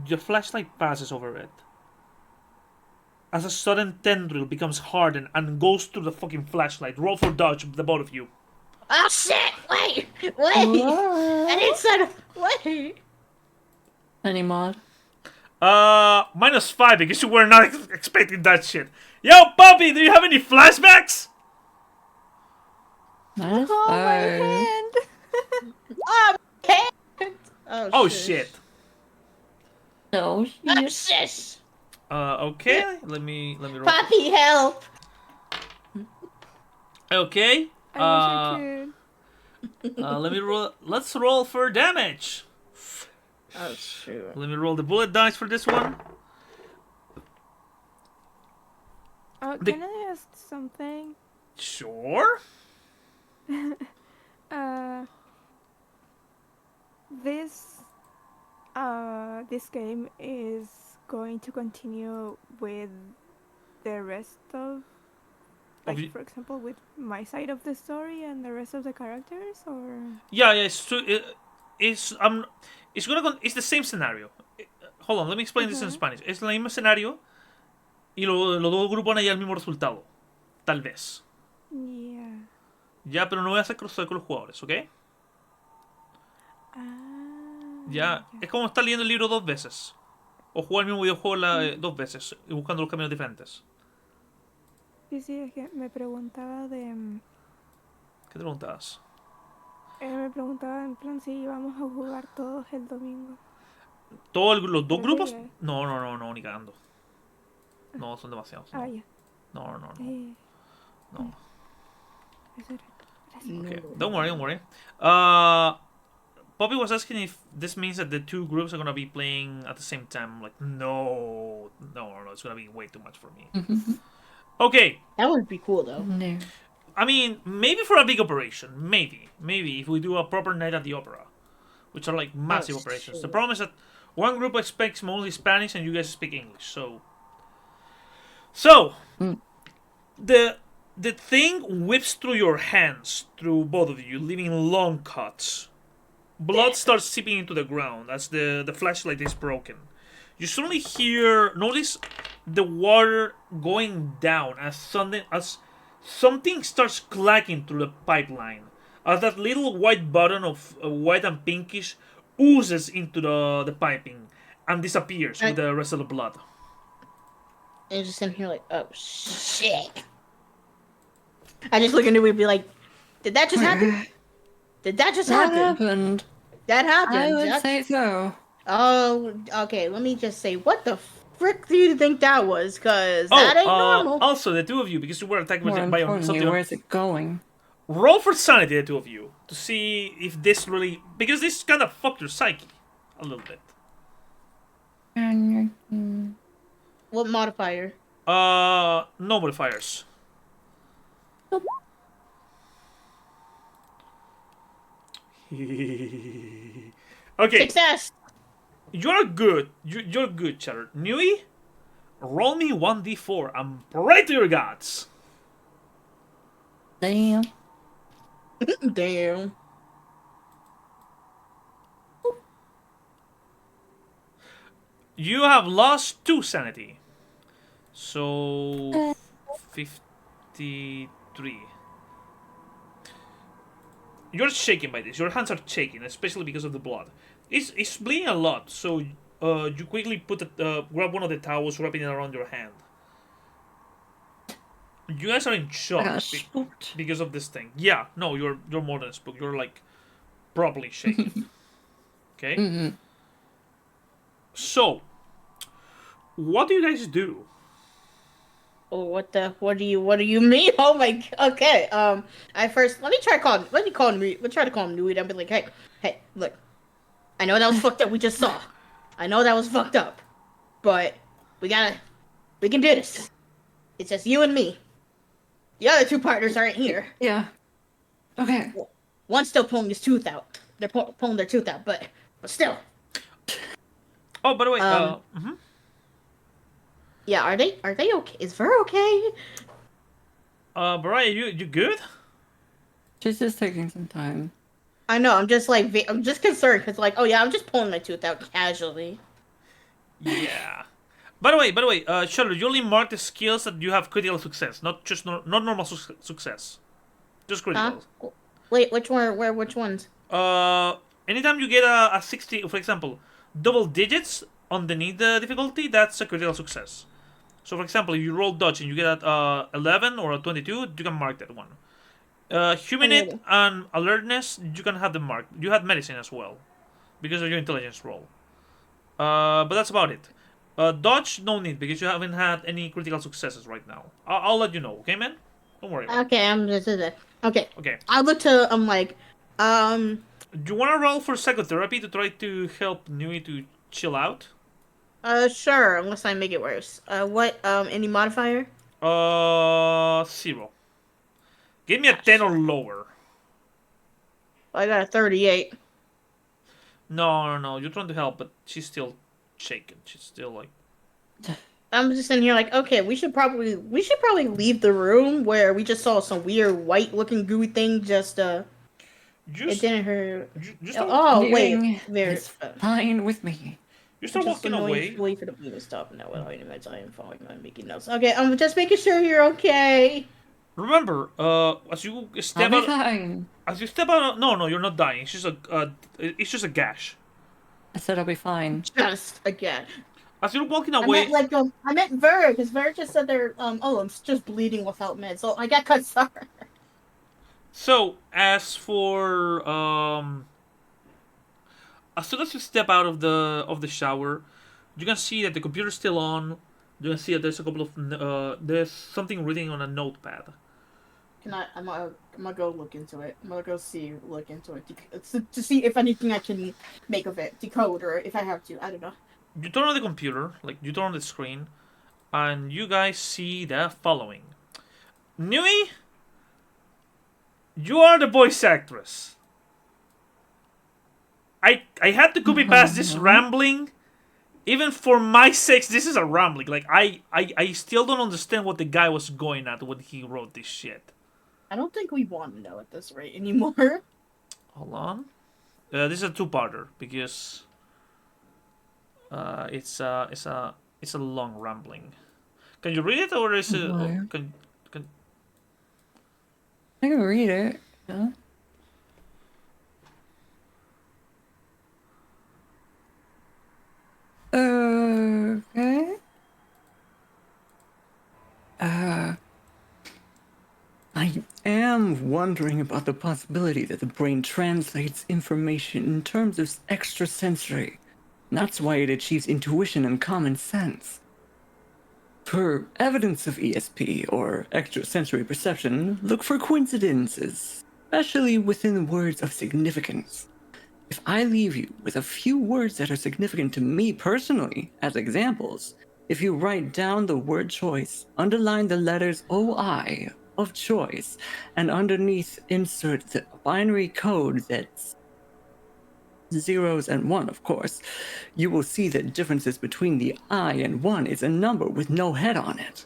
S1: the flashlight passes over it. As a sudden tendril becomes hardened and goes through the fucking flashlight. Roll for dodge, the both of you.
S3: Oh shit! Wait! I didn't sign up. Wait!
S2: Any mod?
S1: -5 because you were not expecting that shit. Yo, puppy, do you have any flashbacks?
S2: Minus
S5: Oh, my
S2: 5.
S5: hand!
S1: Oh shit.
S2: No,
S3: Oh
S2: shit.
S3: shit!
S1: Okay. Let me roll.
S3: Poppy, help!
S1: Okay.
S5: I wish I could.
S1: Let me roll. Let's roll for damage.
S3: Oh shoot.
S1: Let me roll the bullet dice for this one. The-
S5: Can I ask something?
S1: Sure.
S5: This this game is going to continue with the rest of, like,
S1: you-
S5: for example, with my side of the story and the rest of the characters, or
S1: Yeah, it's true. It's the same scenario. Hold on, let me explain this in Spanish. Es el mismo escenario y los dos grupos van a llegar al mismo resultado. Tal vez.
S5: yeah.
S1: Ya, pero no voy a hacer crossover con los jugadores, ¿ok? Ya, es como estar leyendo el libro 2 veces. O jugar el mismo videojuego 2 veces y buscando los caminos diferentes.
S5: Sí, sí, es que me preguntaba de...
S1: ¿Qué te preguntabas?
S5: me preguntaba en plan si íbamos a jugar todos el domingo.
S1: ¿Todos los dos
S5: Pero sí,
S1: grupos? No, ni cagando. No, son demasiados, no.
S5: ya.
S1: No.
S5: Eh,
S1: No.
S5: Eso era. Gracias.
S3: No.
S1: Okay, don't worry. Poppy was asking if this means that the two groups are gonna be playing at the same time. I'm like, no, it's gonna be way too much for me. Okay,
S3: That would be cool though.
S2: No.
S1: I mean, maybe for a big operation, maybe if we do a proper night at the opera, which are like massive
S3: Oh,
S1: operations.
S3: shit.
S1: The problem is that one group speaks mostly Spanish and you guys speak English, so
S2: Mm.
S1: the thing whips through your hands, through both of you, leaving long cuts. Blood starts seeping into the ground as the flashlight is broken. You suddenly notice the water going down as something starts clacking through the pipeline. As that little white button of white and pinkish oozes into the piping and disappears with the rest of the blood.
S3: And just in here like, oh shit. I just look into it and be like, did that just happen? Did that just
S2: That
S3: happen?
S2: happened.
S3: That happened.
S2: I would
S3: That's-
S2: say so.
S3: Oh, okay. Let me just say, what the frick do you think that was? Cause that ain't normal.
S1: Also, the two of you, because you were attacked
S2: More
S1: by
S2: importantly,
S1: something.
S2: where's it going?
S1: Roll for sanity, the two of you, to see if this really, because this kind of fucked your psyche a little bit.
S3: What modifier?
S1: No modifiers. Okay,
S3: Success.
S1: you're good. You're good, Chatter. Nui, roll me 1d4 and pray to your gods.
S2: Damn.
S3: Damn.
S1: You have lost 2 sanity. So 53. You're shaken by this. Your hands are shaking, especially because of the blood. It's bleeding a lot, so you quickly grab one of the towels, wrapping it around your hand. You guys are in
S2: I
S1: shock
S2: got spooked.
S1: because of this thing. Yeah, no, you're more than spooked. You're like properly shaken. Okay.
S2: Mm-hmm.
S1: So, what do you guys do?
S3: Oh, what do you mean? Oh my, okay. I first, let me try to call him Nui. I'll be like, hey, look. I know that was fucked up, we just saw. I know that was fucked up. But, we can do this. It's just you and me. The other two partners aren't here.
S2: Yeah. Okay.
S3: One's still pulling his tooth out. They're pulling their tooth out, but still.
S1: Oh, by the way,
S3: Yeah, are they okay? Is Ver okay?
S1: Mariah, you good?
S2: She's just taking some time.
S3: I know. I'm just concerned because like, oh yeah, I'm just pulling my tooth out casually.
S1: Yeah. By the way, Charlotte, you only mark the skills that you have critical success, not just not normal success, just critical.
S3: Huh? Wait, which one? Which ones?
S1: Anytime you get a 60, for example, double digits underneath the difficulty, that's a critical success. So, for example, if you roll dodge and you get at 11 or a 22, you can mark that one. Humanate and alertness, you can have them marked. You had medicine as well, because of your intelligence roll. But that's about it. Dodge, no need, because you haven't had any critical successes right now. I'll let you know, okay, man? Don't worry about it.
S3: Okay, I'm just okay.
S1: Okay.
S3: I look to
S1: Do you want to roll for psychotherapy to try to help Nui to chill out?
S3: Sure, unless I make it worse. What any modifier?
S1: 0. Give me a 10 or lower.
S3: I got a 38.
S1: No. You're trying to help, but she's still shaken. She's still like.
S3: I'm just in here like, okay, we should probably leave the room where we just saw some weird white looking gooey thing it didn't hurt.
S2: Leaving
S3: There.
S2: is fine with me.
S1: You start walking away.
S3: Wait for the blue to stop. No, without any meds, I am following. I'm making notes. Okay, I'm just making sure you're okay.
S1: Remember, as you step
S2: I'll be
S1: out,
S2: fine.
S1: as you step out. No, you're not dying. It's just a gash.
S2: I said I'll be fine.
S3: Just again.
S1: As you're walking
S3: I meant
S1: away,
S3: like I meant Ver, because Ver just said they're oh I'm just bleeding without meds. So I got cut sorry.
S1: so as soon as you step out of the shower, you can see that the computer's still on. You can see that there's a couple of there's something written on a notepad.
S3: Can I'm gonna go look into it. I'm gonna go look into it to see if anything I can make of it, decode, or if I have to. I don't know.
S1: You turn on the computer, like you turn on the screen, and you guys see the following. Nui, you are the voice actress. I had to copy past this rambling. Even for my sakes, this is a rambling. Like I still don't understand what the guy was going at when he wrote this shit.
S3: I don't think we want to know at this rate anymore.
S1: Hold on. This is a two-parter because it's a long rambling. Can you read it or is it?
S2: Why?
S1: Can
S2: I can read it. Yeah. Okay. I am wondering about the possibility that the brain translates information in terms of extrasensory. That's why it achieves intuition and common sense. For evidence of ESP, or extrasensory perception, look for coincidences, especially within words of significance. If I leave you with a few words that are significant to me personally as examples, if you write down the word choice, underline the letters OI of choice, and underneath insert the binary code that's zeros and one, of course, you will see that differences between the I and one is a number with no head on it.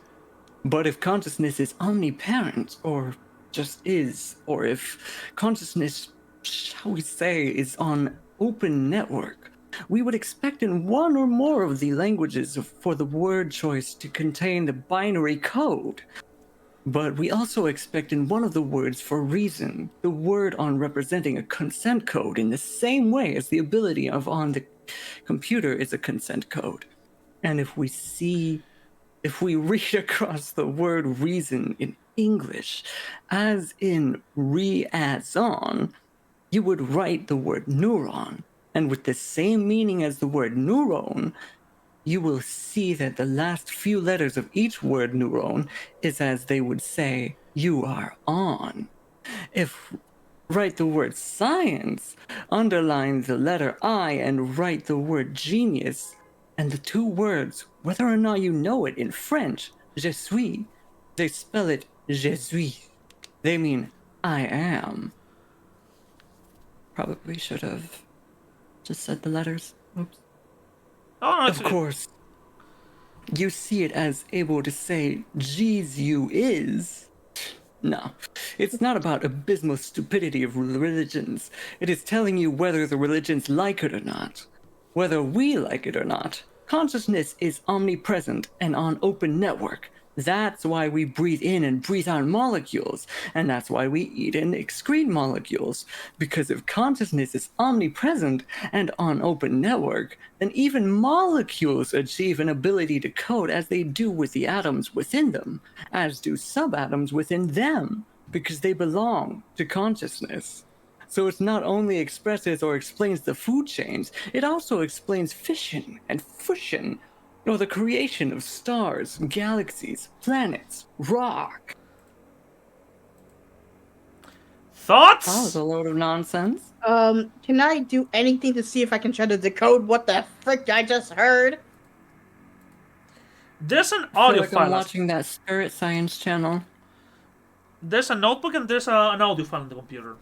S2: But if consciousness is omniparent, or just is, or if consciousness, shall we say, is on open network, we would expect in one or more of the languages for the word choice to contain the binary code. But we also expect in one of the words for reason, the word on representing a consent code in the same way as the ability of on the computer is a consent code. And if we read across the word reason in English, as in reason, you would write the word neuron. And with the same meaning as the word neuron, you will see that the last few letters of each word neuron is as they would say, you are on. If write the word science, underline the letter I and write the word genius, and the two words, whether or not you know it in French, je suis, they spell it je suis. They mean I am. Probably should have just said the letters. Oops.
S1: oh no,
S2: Of course, you see it as able to say, geez, you is. No, it's not about abysmal stupidity of religions. It is telling you whether the religions like it or not. Whether we like it or not. Consciousness is omnipresent and on open network. That's why we breathe in and breathe out molecules, and that's why we eat and excrete molecules. Because if consciousness is omnipresent and on open network, then even molecules achieve an ability to code as they do with the atoms within them, as do subatoms within them, because they belong to consciousness. So it not only expresses or explains the food chains, it also explains fission and fusion, or the creation of stars, galaxies, planets, rock. That was
S1: thoughts.
S2: a load of nonsense.
S3: Can I do anything to see if I can try to decode what the frick I just heard?
S1: There's an
S2: I feel
S1: audio
S2: like
S1: file.
S2: I'm watching that Spirit Science channel.
S1: There's a notebook and there's an audio file on the computer.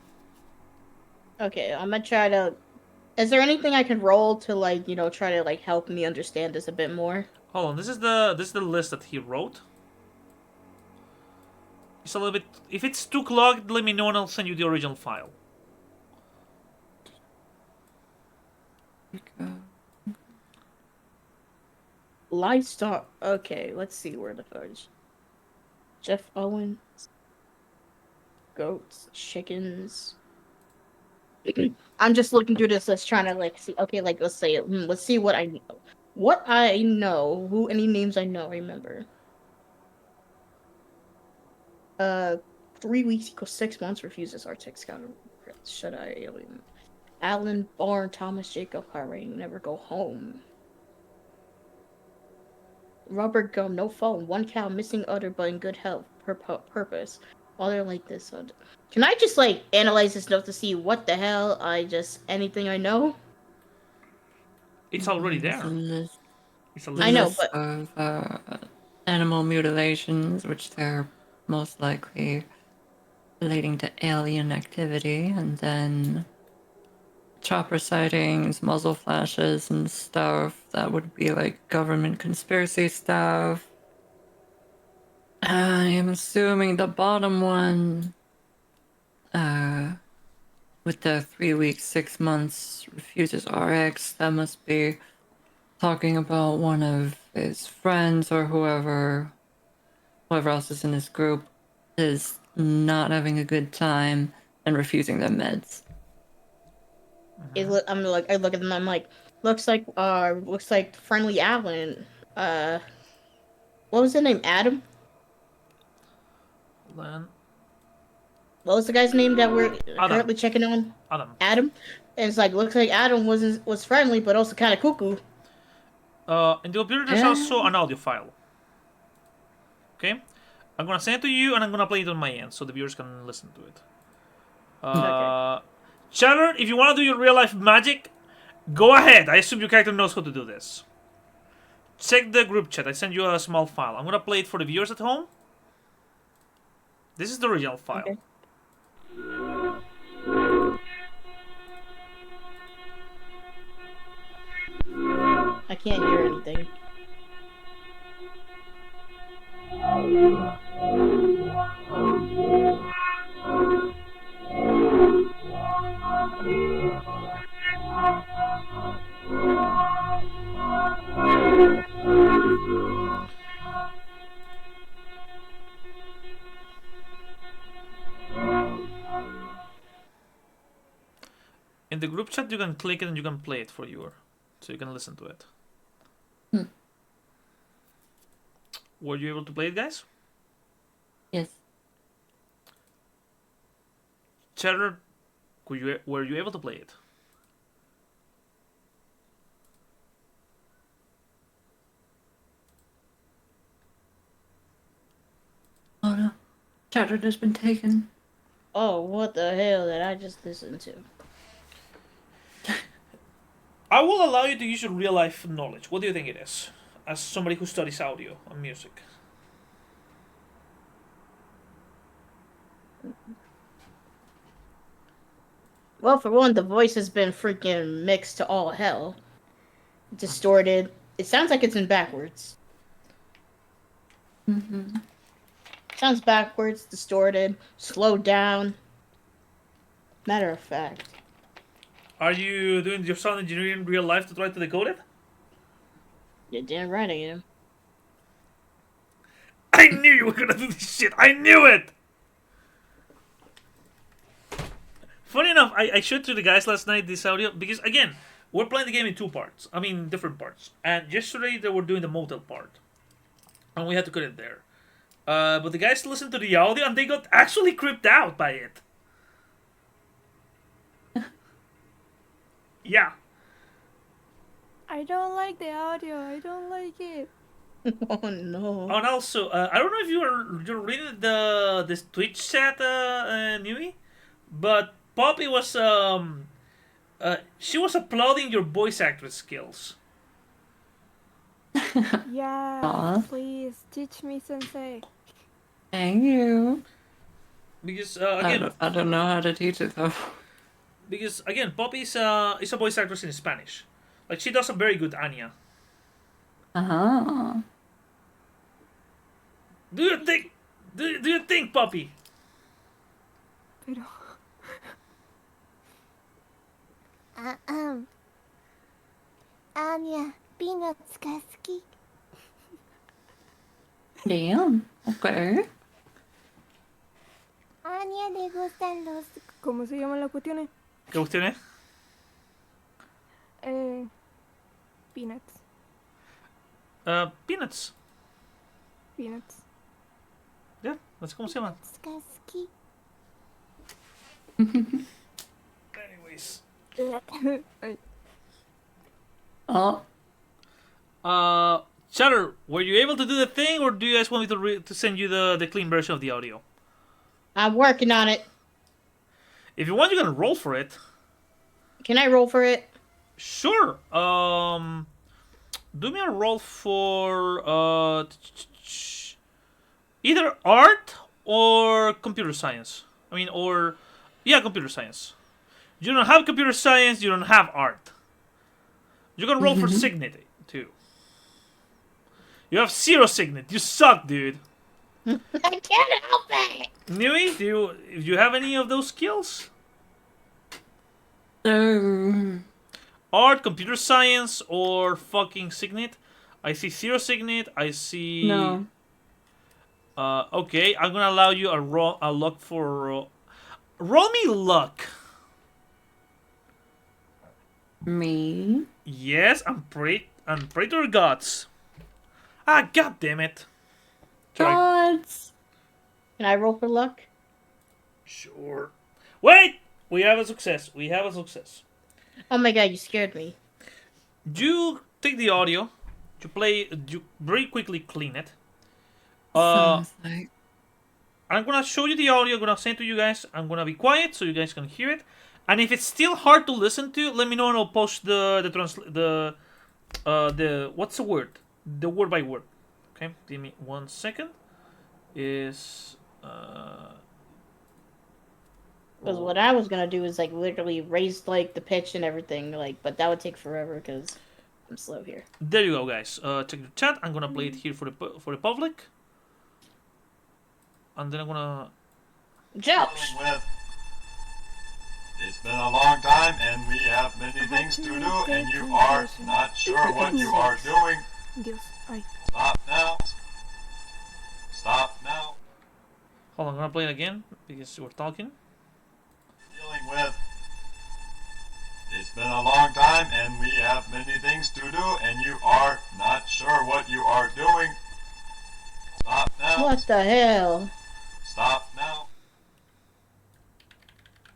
S3: Okay, I'm gonna try to. Is there anything I can roll to like try to like help me understand this a bit more?
S1: Hold on, this is the list that he wrote. It's a little bit. If it's too clogged, let me know and I'll send you the original file.
S3: Livestock. Okay, let's see where the fudge. Jeff Owens. Goats, chickens. I'm just looking through this list, trying to like see. Okay, like let's say, let's see What I know, who any names I know, remember. 3 weeks equals 6 months. Refuses Arctic Scout. Should I alien? Alan Bourne, Thomas Jacob Harring, never go home. Rubber gum, no phone, one cow, missing udder, but in good health. Purpose. While they're like this, can I just like analyze this note to see what the hell anything I know?
S1: It's already
S2: There's a
S1: there.
S2: list,
S1: It's a
S2: a
S3: I
S1: list.
S3: know,
S2: list
S3: but
S2: of animal mutilations, which they're most likely relating to alien activity, and then chopper sightings, muzzle flashes, and stuff. That would be like government conspiracy stuff. I am assuming the bottom one, with the 3 weeks, 6 months, refuses RX, that must be talking about one of his friends or whoever else is in his group is not having a good time and refusing their meds.
S3: I look at them. I'm like, looks like friendly Alan. What was the name? Adam.
S1: Then
S3: What was the guy's name that we're
S1: Adam.
S3: currently checking on?
S1: Adam.
S3: Adam. And it's like looks like Adam was friendly, but also kind of cuckoo.
S1: In the computer, there's also an audio file. Okay, I'm gonna send it to you, and I'm gonna play it on my end so the viewers can listen to it.
S3: Okay.
S1: Shatter, if you want to do your real life magic, go ahead. I assume your character knows how to do this. Check the group chat. I sent you a small file. I'm gonna play it for the viewers at home. This is the original file.
S3: Okay. I can't hear anything.
S1: In the group chat, you can click it and you can play it for you, so you can listen to it. Were you able to play it, guys?
S2: Yes.
S1: Cheddar, were you able to play it?
S2: Oh no. Chatter has been taken.
S3: Oh, what the hell did I just listen to?
S1: I will allow you to use your real life knowledge. What do you think it is? As somebody who studies audio and music.
S3: Well, for one, the voice has been freaking mixed to all hell. Distorted. It sounds like it's in backwards.
S2: Mm-hmm.
S3: Sounds backwards, distorted, slowed down. Matter of fact.
S1: Are you doing your sound engineering in real life to try to decode it?
S3: You're damn right I am.
S1: I knew you were gonna do this shit. I knew it. Funny enough, I showed to the guys last night this audio because again, we're playing the game in two parts. I mean, different parts. And yesterday they were doing the motel part, and we had to cut it there. But the guys listened to the audio and they got actually creeped out by it. Yeah.
S5: I don't like the audio. I don't like it.
S3: Oh no.
S1: And also, I don't know if you're reading this Twitch chat, Nui, but Poppy was she was applauding your voice actress skills.
S5: Yeah,
S2: Aw.
S5: please teach me, sensei.
S2: Thank you.
S1: Because
S2: I don't know how to teach it though.
S1: because again, Poppy is a voice actress in Spanish. Like she does a very good Anya.
S2: Uh-huh.
S1: Do you think? Do you think, Poppy?
S5: Pero...
S6: Anya, peanutsが好き.
S2: Damn. Okay.
S6: Anya le gustan los...
S5: ¿Cómo se llaman las cuestiones?
S1: ¿Qué cuestión es?
S5: Peanuts.
S1: Peanuts.
S5: Peanuts.
S1: Yeah, that's como se llama.
S6: つが好き
S1: Anyways.
S2: Oh,
S1: Chatter, were you able to do the thing, or do you guys want me to send you the clean version of the audio?
S3: I'm working on it.
S1: If you want, you can roll for it.
S3: Can I roll for it?
S1: Sure. Do me a roll for either art or computer science. I mean, or yeah, computer science. You don't have computer science. You don't have art. You can roll for signet too. You have 0 signet. You suck, dude.
S3: I can't help it.
S1: Nui, do you have any of those skills?
S2: so
S1: Art, computer science, or fucking signet? I see 0 signet. I see.
S2: no.
S1: Okay, I'm gonna allow you a luck for. Roll me luck.
S2: Me?
S1: Yes, I'm pray to your gods. Ah, god damn it. Try.
S2: Gods!
S3: Can I roll for luck?
S1: Sure. Wait! We have a success. We have a success.
S3: Oh my god, you scared me.
S1: You take the audio. You very quickly clean it.
S2: Sounds like.
S1: I'm gonna show you the audio. I'm gonna send it to you guys. I'm gonna be quiet so you guys can hear it. And if it's still hard to listen to, let me know and I'll post the what's the word? The word by word. Okay, give me 1 second. Is
S3: Because what I was gonna do is like literally raise like the pitch and everything, like, but that would take forever because I'm slow here.
S1: there you go, guys. Check the chat. I'm gonna play it here for the public, and then I'm gonna.
S3: Jokes.
S7: With. It's been a long time and we have many things to do and you are not sure what you are doing.
S5: Dios. Ay.
S7: Stop now. Stop now.
S1: Hold on, I'm gonna play it again because we're talking.
S7: Dealing with. It's been a long time and we have many things to do and you are not sure what you are doing. Stop now.
S3: What the hell?
S7: Stop now.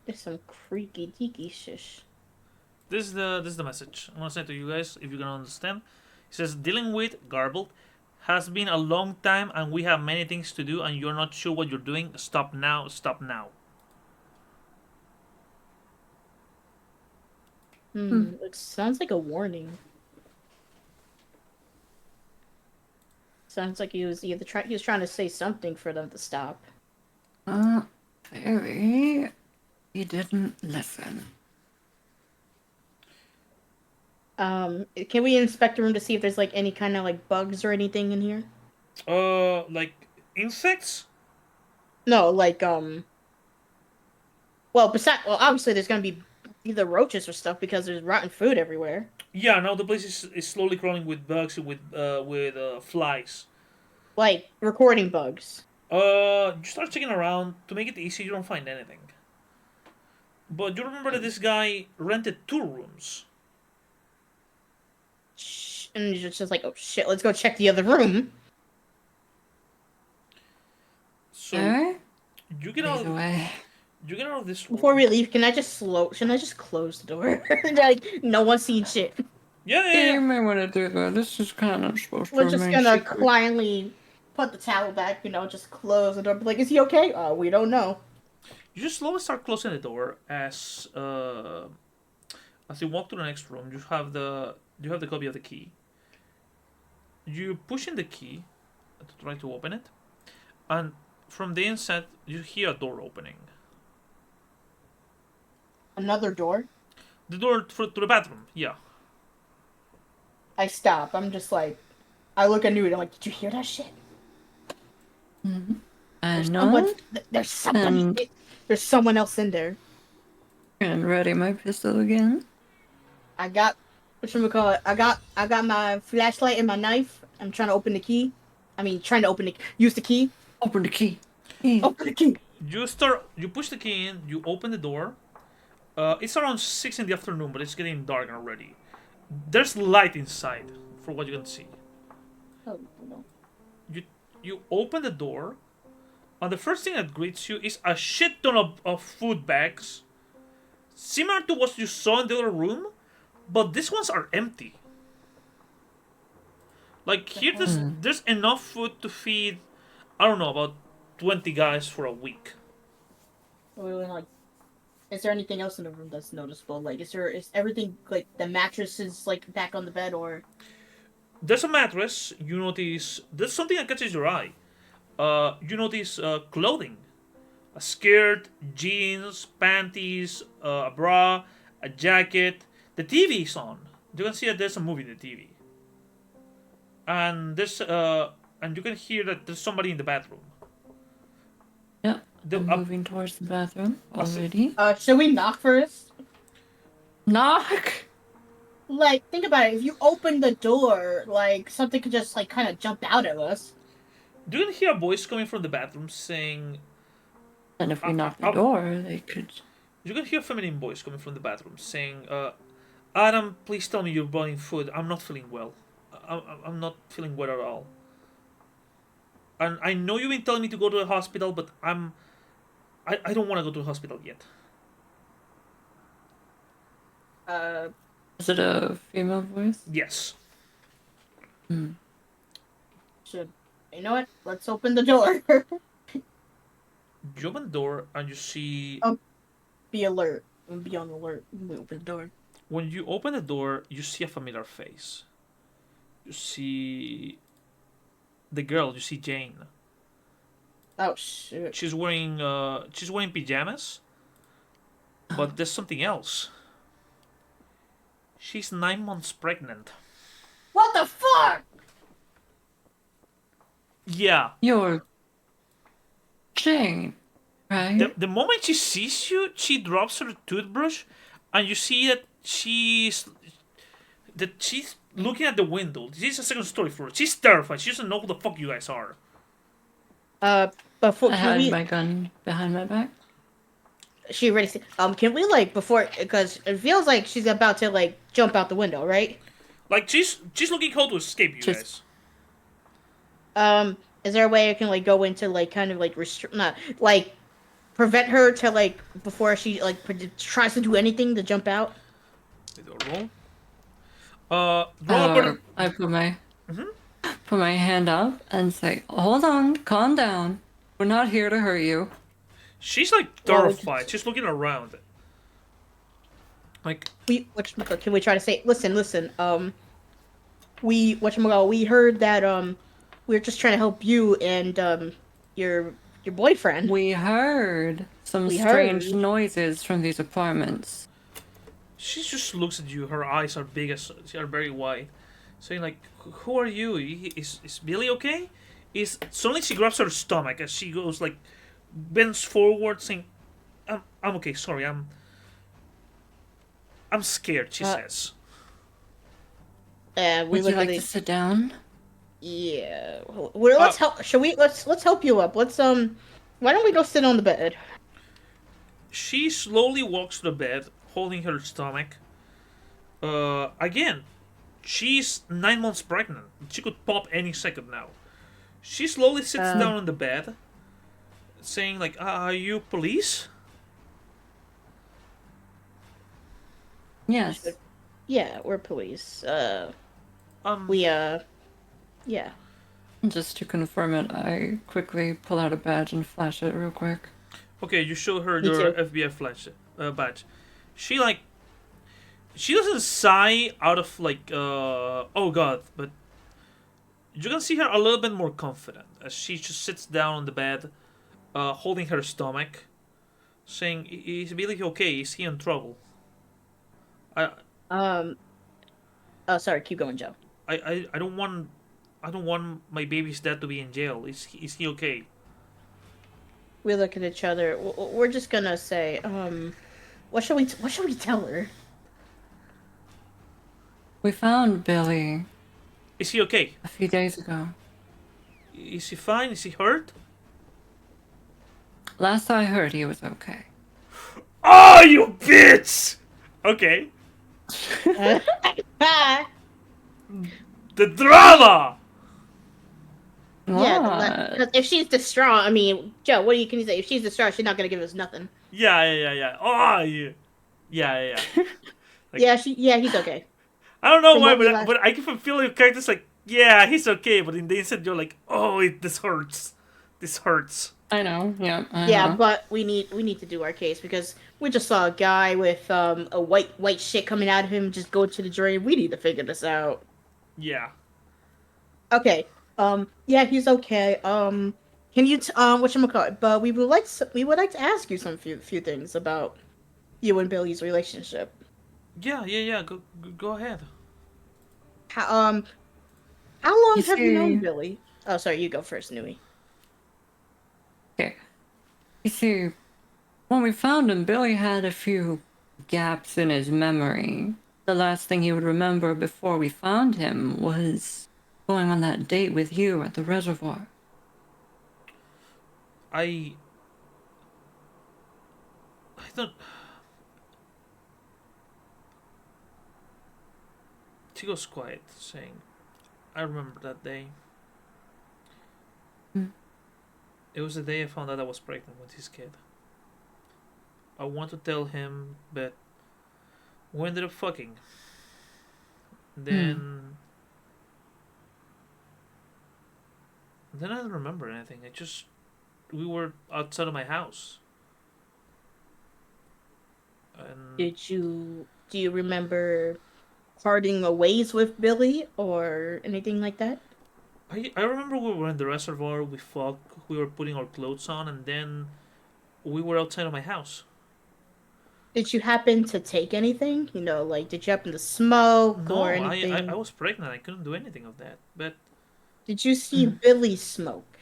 S3: There's some creaky deaky shish.
S1: This is the message I'm gonna send to you guys if you can understand. It says dealing with garbled has been a long time and we have many things to do and you're not sure what you're doing. Stop now. Stop now.
S3: It sounds like a warning. Sounds like he was trying to say something for them to stop.
S2: Very. He didn't listen.
S3: Can we inspect the room to see if there's like any kind of like bugs or anything in here?
S1: Like insects?
S3: No, like well, obviously there's gonna be either roaches or stuff because there's rotten food everywhere.
S1: Yeah, no, the place is slowly crawling with bugs and with flies.
S3: Like recording bugs.
S1: You start checking around to make it easy. You don't find anything. But you remember that this guy rented 2 rooms.
S3: And it's just like, oh shit, let's go check the other room.
S1: So
S2: Alright.
S1: you get out.
S2: Either way.
S1: You get out of this room.
S3: Before we leave, shouldn't I just close the door? Like, no one's seen shit.
S2: You may want to do that. This is kind of supposed to
S3: We're just
S2: remain
S3: gonna
S2: secret.
S3: quietly put the towel back, just close the door. Be like, is he okay? We don't know.
S1: You just slowly start closing the door as you walk to the next room. You have the copy of the key. You push in the key to try to open it, and from the inside you hear a door opening.
S3: Another door?
S1: The door to the bathroom. Yeah.
S3: I stop. I'm just like, I look at Newt. I'm like, did you hear that shit?
S2: I know.
S3: There's somebody. There's someone else in there.
S2: And ready my pistol again.
S3: I got whatchamacallit. I got my flashlight and my knife. I'm trying to open the key. Use the key.
S2: Open the key.
S3: Open the key.
S1: You push the key in. You open the door. It's around 6 in the afternoon, but it's getting dark already. There's light inside, for what you can see.
S3: Oh no.
S1: You open the door, and the first thing that greets you is a shit ton of food bags, similar to what you saw in the other room, but these ones are empty. Like here, there's enough food to feed, I don't know, about 20 guys for a week.
S3: Like, is there anything else in the room that's noticeable? Like, is everything like the mattress is like back on the bed or?
S1: There's a mattress. You notice there's something that catches your eye. You notice clothing, a skirt, jeans, panties, a bra, a jacket. The TV is on. You can see that there's a movie in the TV, and you can hear that there's somebody in the bathroom.
S2: Yeah,
S1: The-
S2: I'm
S1: uh,
S2: moving towards the bathroom already.
S3: Should we knock first?
S2: Knock!
S3: Like, think about it. If you open the door, like something could just like kind of jump out at us.
S1: Do you hear a voice coming from the bathroom saying?
S2: And if we knock the door, they could.
S1: You can hear a feminine voice coming from the bathroom saying, "Adam, please tell me you're buying food. I'm not feeling well. I'm not feeling well at all. And I know you've been telling me to go to the hospital, but I don't want to go to the hospital yet."
S2: Is it a female voice?
S1: Yes.
S3: Should you know what? Let's open the door.
S1: You open the door and you see.
S3: Be alert. Be on alert. We open the door.
S1: When you open the door, you see a familiar face. You see the girl. You see Jane.
S3: Oh shit!
S1: She's wearing pajamas, but there's something else. She's 9 months pregnant.
S3: What the fuck?
S1: Yeah.
S2: You're Jane, right?
S1: The moment she sees you, she drops her toothbrush, and you see that she's looking at the window. This is a second story floor. She's terrified. She doesn't know who the fuck you guys are.
S3: Before
S2: I
S3: can
S2: had
S3: we?
S2: my gun behind my back.
S3: She already. Can we like before? Because it feels like she's about to like jump out the window, right?
S1: Like she's looking how to escape you guys.
S3: Is there a way I can like go into like kind of like restrict, not like prevent her to like before she like tries to do anything to jump out?
S1: Roll. Roll.
S2: I put my hand up and say, "Hold on, calm down. We're not here to hurt you."
S1: She's like terrified. She's looking around. Like
S3: Can we try to say, listen, we heard that we were just trying to help you and your boyfriend.
S2: We heard some strange noises from these apartments.
S1: she just looks at you. Her eyes are big as they are very wide, saying like, "Who are you? Is Billy okay?" Suddenly she grabs her stomach as she goes like bends forward, saying, "I'm okay. Sorry, I'm scared." She says.
S3: We
S2: Would you like to sit down?
S3: Yeah. Well, let's help. Should we? Let's help you up. Let's Why don't we go sit on the bed?
S1: She slowly walks to the bed, holding her stomach. Again, she's 9 months pregnant. She could pop any second now. She slowly sits down on the bed, saying like, "Are you police?"
S2: Yes.
S3: Yeah, we're police. Yeah.
S2: Just to confirm it, I quickly pull out a badge and flash it real quick.
S1: Okay, you show her
S3: Me
S1: your
S3: too.
S1: FBI badge. She doesn't sigh out of like oh god, but you can see her a little bit more confident as she just sits down on the bed, holding her stomach, saying, "Is Billy okay? Is he in trouble?"
S3: Oh, sorry. Keep going, Joe.
S1: I don't want my baby's dad to be in jail. Is he okay?
S3: We look at each other. We're just gonna say, what should we tell her?
S2: We found Billy
S1: Is he okay?
S2: a few days ago.
S1: Is he fine? Is he hurt?
S2: Last I heard, he was okay.
S1: Oh, you bitch! Okay. The drama!
S3: Yeah,
S2: What?
S3: because if she's distraught, I mean, Joe, what can you say? If she's distraught, she's not gonna give us nothing.
S1: Yeah. Oh, yeah. Yeah. Like,
S3: Yeah, he's okay.
S1: I don't know
S3: From
S1: why,
S3: what we
S1: but
S3: last,
S1: I can feel your character's like, yeah, he's okay, but in the instant you're like, oh, this hurts. This hurts.
S2: I know. Yeah.
S3: yeah,
S2: Uh-huh.
S3: but we need to do our case because we just saw a guy with a white shit coming out of him just go to the drain. We need to figure this out.
S1: Yeah.
S3: Okay. Yeah, he's okay. Can you whatchamacallit? But we would like to ask you some few things about you and Billy's relationship.
S1: Yeah. Go ahead.
S3: How how
S2: You
S3: long have you known
S2: see,
S3: Billy? Oh, sorry, you go first, Nui.
S2: okay. You see, when we found him, Billy had a few gaps in his memory. The last thing he would remember before we found him was going on that date with you at the reservoir.
S1: I don't. She goes quiet, saying, I remember that day.
S2: Hmm.
S1: It was the day I found out I was pregnant with his kid. I want to tell him, but we ended up fucking. Then. Then I don't remember anything. I just. We were outside of my house. And.
S3: Do you remember parting ways with Billy or anything like that?
S1: I remember we were in the reservoir, we fought, we were putting our clothes on, and then we were outside of my house.
S3: Did you happen to take anything? Like did you happen to smoke or
S1: No, I
S3: anything?
S1: was pregnant. I couldn't do anything of that. But
S3: Did you see Billy smoke?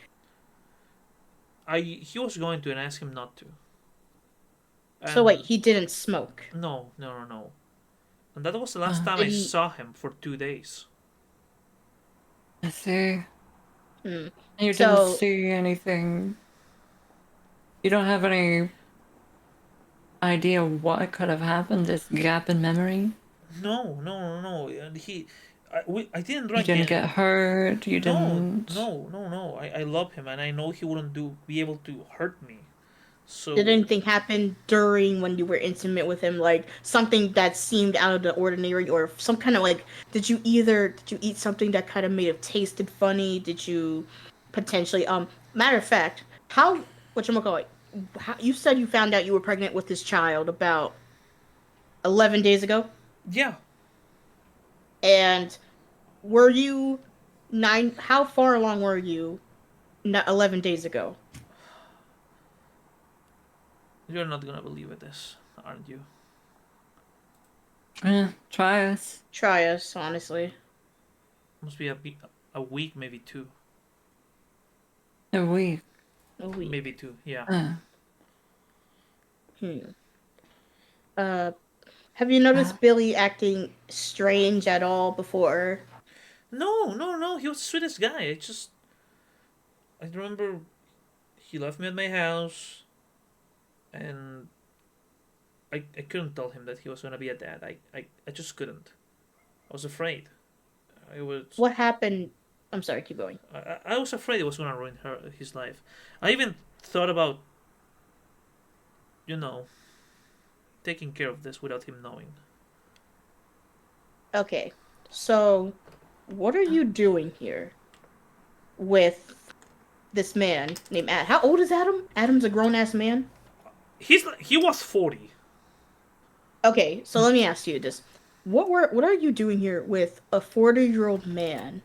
S1: he was going to and ask him not to.
S3: So wait,
S1: And
S3: he didn't smoke.
S1: no. And that was the last time
S3: Did
S1: I
S3: he?
S1: saw him for 2 days.
S2: I see.
S3: Hmm.
S2: You didn't
S3: So
S2: see anything. You don't have any idea what could have happened, this gap in memory?
S1: No. And I didn't
S2: You
S1: drink
S2: didn't
S1: it.
S2: get hurt, you
S1: No,
S2: didn't.
S1: no. I love him, and I know he wouldn't be able to hurt me.
S3: did
S1: So
S3: anything happen during when you were intimate with him, like something that seemed out of the ordinary, or some kind of like, did you eat something that kind of made it tasted funny? Did you potentially matter of fact, how whatchamacallit, how you said you found out you were pregnant with this child about 11 days ago?
S1: yeah,
S3: And were you how far along were you 11 days ago?
S1: you're not gonna believe this, aren't you?
S2: Try us.
S3: Try us, honestly.
S1: Must be a week, maybe two.
S2: A week.
S3: A week.
S1: Maybe two, yeah.
S3: Hmm. Uh, have you noticed Billy acting strange at all before?
S1: No. He was the sweetest guy. I remember he left me at my house, and I couldn't tell him that he was gonna be a dad. I just couldn't. I was afraid. I was
S3: What happened? I'm sorry, keep going.
S1: I was afraid it was gonna ruin his life. I even thought about, you know, taking care of this without him knowing.
S3: Okay, so what are you doing here with this man named Adam? How old is Adam? Adam's a grown ass man.
S1: He was 40.
S3: Okay, so let me ask you this: what are you doing here with a 40-year-old man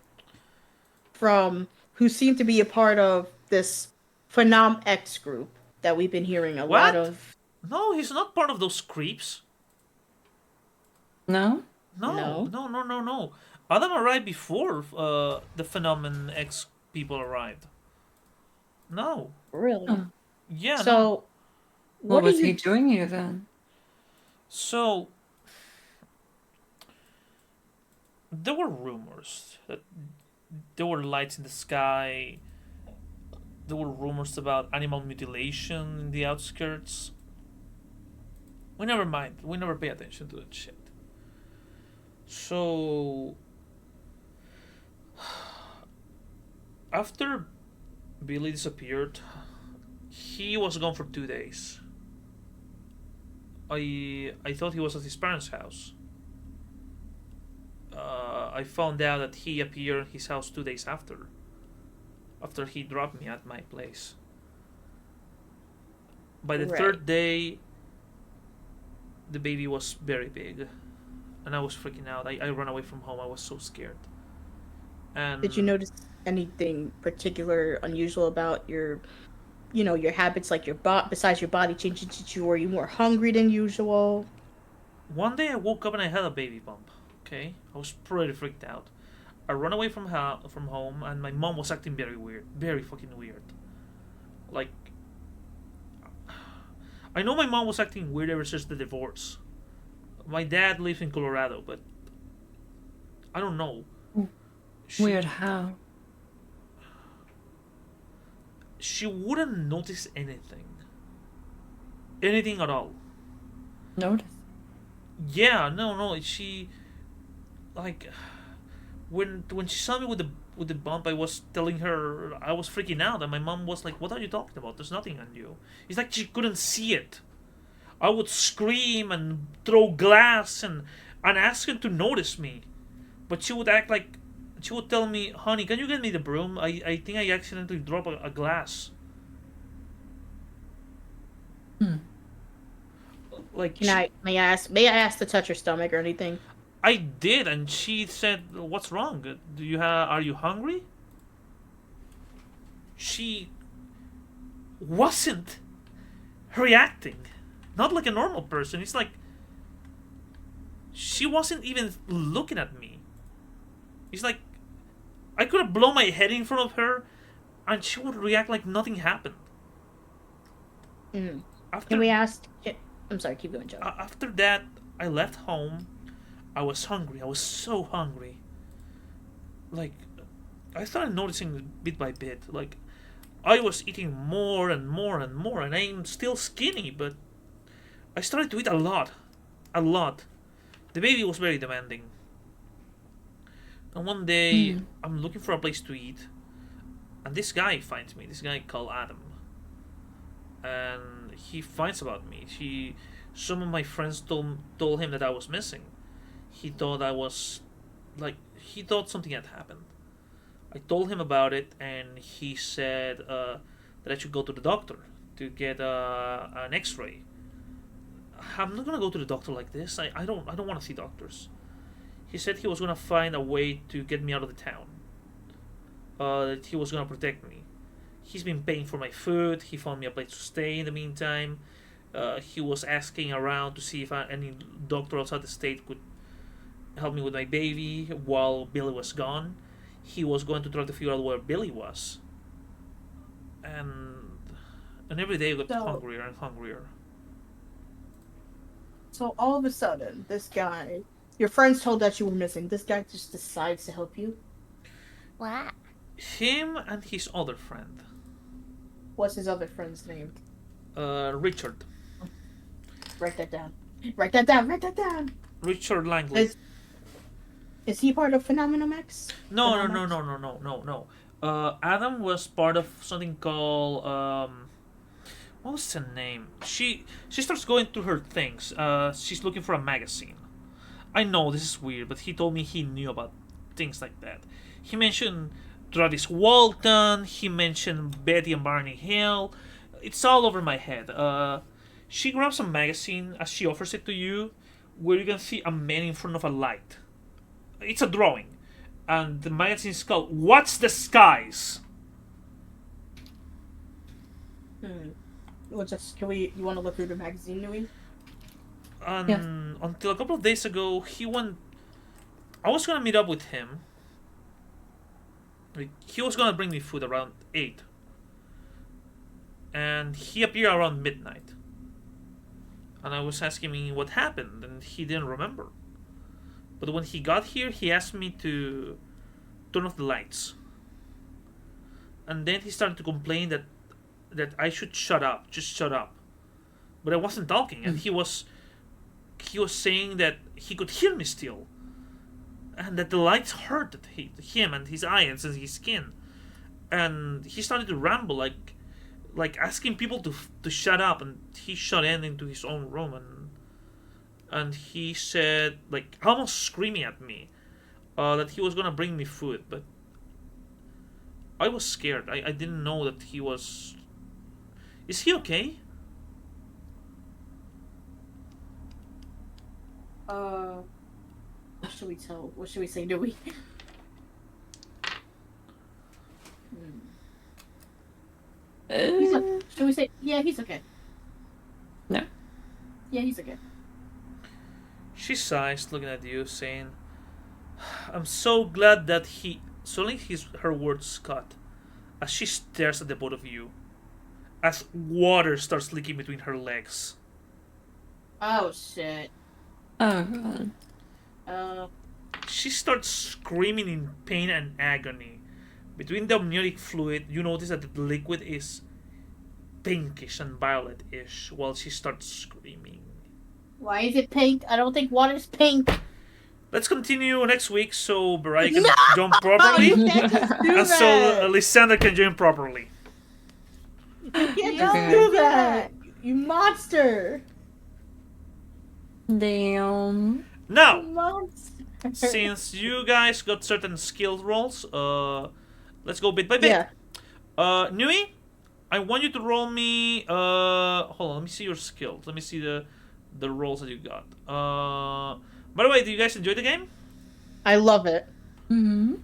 S3: from who seemed to be a part of this Phenom X group that we've been hearing a lot
S1: What?
S3: of?
S1: No, he's not part of those creeps.
S2: No?
S1: No,
S3: No.
S1: no. Adam arrived before the Phenomenon X people arrived. No.
S3: Really?
S2: Oh.
S1: Yeah, no.
S3: So,
S2: What
S3: what are
S2: was he
S3: you?
S2: doing here then?
S1: So there were rumors that there were lights in the sky. There were rumors about animal mutilation in the outskirts. We never mind. We never pay attention to that shit. So After Billy disappeared, he was gone for 2 days. I thought he was at his parents' house. I found out that he appeared at his house 2 days after he dropped me at my place. By the
S3: Right.
S1: third day, the baby was very big, and I was freaking out. I ran away from home. I was so scared. And
S3: Did you notice anything particular unusual about your, your habits, like besides your body changing? Were you more hungry than usual?
S1: one day I woke up and I had a baby bump. Okay, I was pretty freaked out. I ran away from home, and my mom was acting very weird, very fucking weird. Like, I know my mom was acting weird ever since the divorce. My dad lives in Colorado, but I don't know.
S2: Weird how?
S1: She wouldn't notice anything at all.
S2: Notice.
S1: Yeah, no. She, like, when she saw me with the bump, I was telling her I was freaking out, and my mom was like, "What are you talking about? There's nothing on you." It's like she couldn't see it. I would scream and throw glass and ask her to notice me, but she would act like she would tell me, "Honey, can you get me the broom? I think I accidentally dropped a glass." Like
S3: May I ask to touch your stomach or anything?
S1: I did, and she said, "What's wrong? Are you hungry?" She wasn't reacting, not like a normal person. It's like she wasn't even looking at me. It's like I could have blown my head in front of her, and she would react like nothing happened.
S3: Mm.
S1: After
S3: Can we ask? I'm sorry. Keep going, Joe.
S1: after that, I left home. I was hungry. I was so hungry. Like, I started noticing bit by bit. Like, I was eating more and more and more, and I'm still skinny, but I started to eat a lot. A lot. The baby was very demanding. And one day, I'm looking for a place to eat, and this guy finds me. This guy called Adam. And he finds about me. Some of my friends told him that I was missing. He thought he thought something had happened. I told him about it, and he said that I should go to the doctor to get an X-ray. I'm not gonna go to the doctor like this. I don't want to see doctors. He said he was gonna find a way to get me out of the town. That he was gonna protect me. He's been paying for my food. He found me a place to stay in the meantime. He was asking around to see if any doctor outside the state could help me with my baby while Billy was gone. He was going to try to figure out where Billy was. And every day I got hungrier and hungrier.
S3: So all of a sudden, this guy, your friends told that you were missing. This guy just decides to help you.
S6: What?
S1: Him and his other friend,
S3: What's his other friend's name?
S1: Richard.
S3: Write that down. Write that down. Write that down.
S1: Richard Langley.
S3: Is he part of Phenomenon-X?
S1: No. Adam was part of something called what was her name? She starts going through her things. She's looking for a magazine. I know this is weird, but he told me he knew about things like that. He mentioned Travis Walton. He mentioned Betty and Barney Hill. It's all over my head. She grabs a magazine as she offers it to you, where you can see a man in front of a light. It's a drawing, and the magazine is called "What's the Skies?"
S3: Well, you want to look through the magazine, Nui?
S1: And
S2: Yes.
S1: until a couple of days ago, I was gonna meet up with him. He was gonna bring me food around 8, and he appeared around midnight. And I was asking him what happened, and he didn't remember. But when he got here, he asked me to turn off the lights. And then he started to complain that I should shut up, just shut up. But I wasn't talking, and he was saying that he could hear me still, and that the lights hurt him and his eyes and his skin. and he started to ramble, like asking people to shut up, and he shut into his own room, and he said, like, almost screaming at me, that he was gonna bring me food, but I was scared. I didn't know that he was. Is he okay?
S3: What should we tell? What should we say? Do we? Should we say? Yeah, he's okay.
S2: No.
S3: Yeah, he's okay.
S1: She sighs, looking at you, saying, "I'm so glad that he." Suddenly, her words cut as she stares at the both of you, as water starts leaking between her legs.
S3: Oh shit.
S2: Oh god.
S1: She starts screaming in pain and agony. Between the amniotic fluid, you notice that the liquid is pinkish and violet-ish while she starts screaming.
S3: Why is it pink? I don't think water's pink.
S1: Let's continue next week so Barai can
S3: No!
S1: jump properly,
S3: You can't just do
S1: and so
S3: that.
S1: Lysander can jump properly.
S3: You can't
S5: Don't
S3: just
S2: Okay.
S3: do that. You monster.
S2: Damn.
S1: Now,
S3: Monster.
S1: since you guys got certain skill rolls, let's go bit by bit.
S3: Yeah.
S1: Nui, I want you to roll me. Hold on, let me see your skills. Let me see the rolls that you got. By the way, do you guys enjoy the game?
S3: I love it.
S2: Mm-hmm.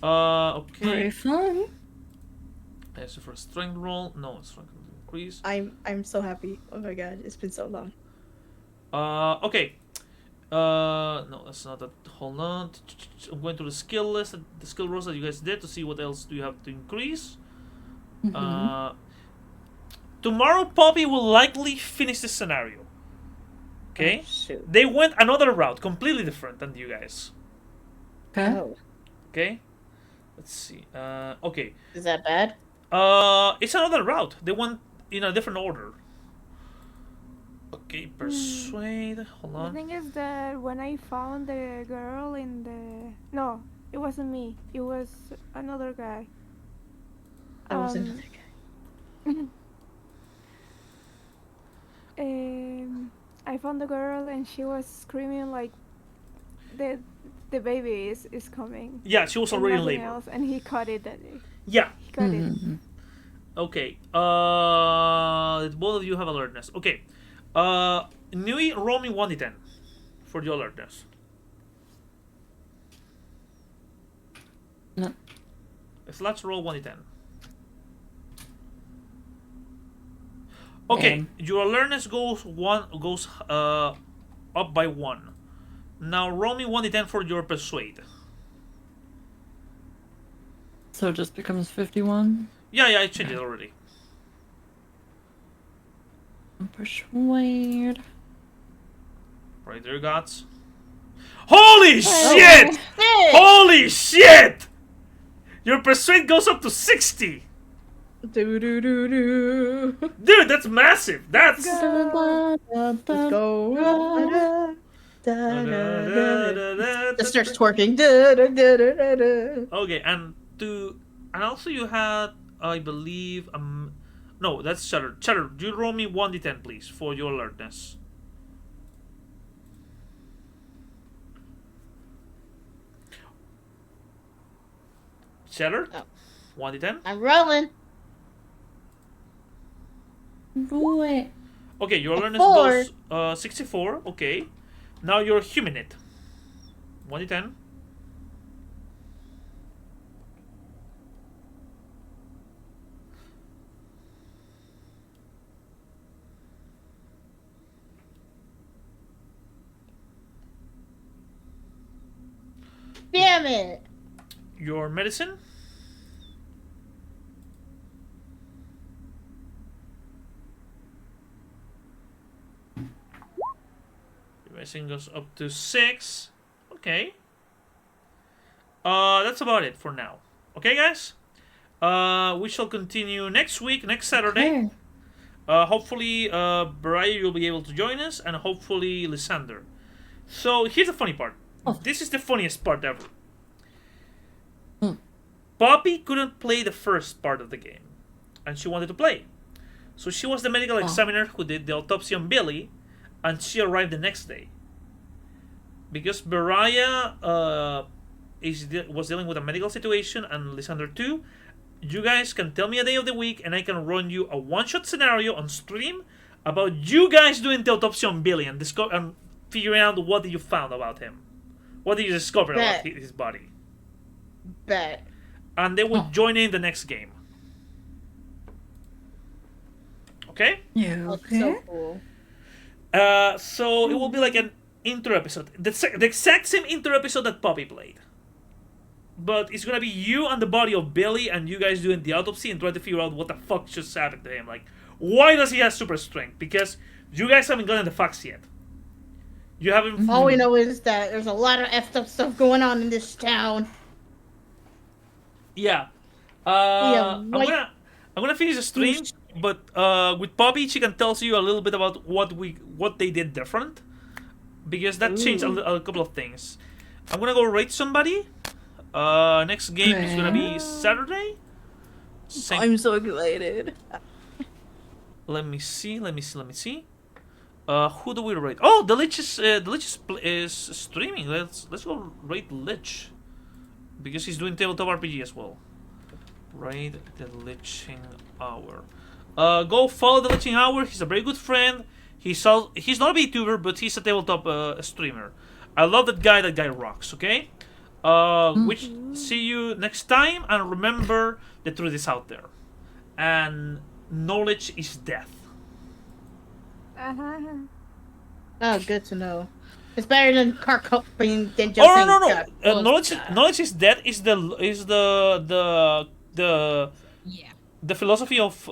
S1: Okay.
S2: Very fun.
S1: So for a strength roll, no, strength increase.
S3: I'm so happy. Oh my god, it's been so long.
S1: Okay. No, that's not that. Hold on. I'm going to the skill list, the skill rolls that you guys did to see what else do you have to increase. Tomorrow, Poppy will likely finish this scenario. Okay?
S3: Oh, shoot.
S1: They went another route, completely different than you guys.
S2: Okay.
S3: Oh,
S1: Okay? Let's see. Okay.
S3: is that bad?
S1: It's another route. They went in a different order. Okay, persuade. Hold
S5: The
S1: on.
S5: thing is that when I found the girl in the... No, it wasn't me. It was another guy.
S3: That was
S5: Um,
S3: another guy.
S5: I found the girl and she was screaming like the baby is coming.
S1: Yeah, she was
S5: and
S1: already in
S5: nothing
S1: labor.
S5: else, and he cut it.
S1: Yeah.
S5: He cut it.
S2: Mm-hmm.
S1: Okay. Both of you have alertness. Okay. Nui, roll me 1d10 for the alertness.
S2: No.
S1: Let's roll 1d10. Okay,
S2: Damn.
S1: your alertness goes up by 1. Now roll me 1d10 for your persuade.
S2: So it just becomes 51.
S1: Yeah, I changed it already.
S2: Persuade.
S1: Right there, gods. Holy shit!
S3: Shit!
S1: Holy shit! Your persuade goes up to 60.
S3: Do do do do.
S1: Dude, that's massive. That's
S3: Let's go. It starts twerking.
S1: Okay, and also you had, I believe, no, that's Cheddar. Cheddar, do you roll me 1d10 please for your alertness? Cheddar,
S3: Oh.
S1: 1d10.
S3: I'm rolling.
S2: Do it.
S1: Okay, your
S3: A
S1: alertness
S3: 4.
S1: goes 64. Okay, now you're humanate. 1d10.
S3: Damn it.
S1: Your medicine. Your medicine goes up to 6. Okay. That's about it for now. Okay, guys. We shall continue next week, next Saturday.
S2: Okay.
S1: Hopefully, Briar, you'll be able to join us, and hopefully, Lysander. So here's the funny part.
S2: Oh.
S1: This is the funniest part ever. Poppy couldn't play the first part of the game, and she wanted to play. So she was the medical examiner who did the autopsy on Billy, and she arrived the next day. Because Beraya was dealing with a medical situation, and Lysander too, you guys can tell me a day of the week, and I can run you a one-shot scenario on stream about you guys doing the autopsy on Billy and figuring out what you found about him. What did you discover about his body?
S3: Bet.
S1: And they will join in the next game. Okay?
S2: Yeah.
S3: That's
S2: Okay.
S3: so cool.
S1: So it will be like an intro episode. The exact same intro episode that Poppy played. But it's gonna be you and the body of Billy, and you guys doing the autopsy and trying to figure out what the fuck just happened to him. Like, why does he have super strength? Because you guys haven't gotten the facts yet. You haven't.
S3: All we know is that there's a lot of effed up stuff going on in this town.
S1: Yeah. I'm gonna finish the stream, but with Poppy, she can tell you a little bit about what they did different, because that changed a couple of things. I'm gonna go raid somebody. Next game is gonna be Saturday.
S5: I'm so excited.
S1: Let me see. Who do we raid? Oh, the Lich is streaming. Let's go raid Lich, because he's doing tabletop RPG as well. Raid the Liching Hour. Go follow the Liching Hour. He's a very good friend. He's not a VTuber, but he's a tabletop streamer. I love that guy. That guy rocks. Okay. Which see you next time, and remember the truth is out there, and knowledge is death.
S3: Oh, good to know. It's better than car copying than just
S1: Oh no
S3: saying
S1: no! Knowledge is death is the philosophy of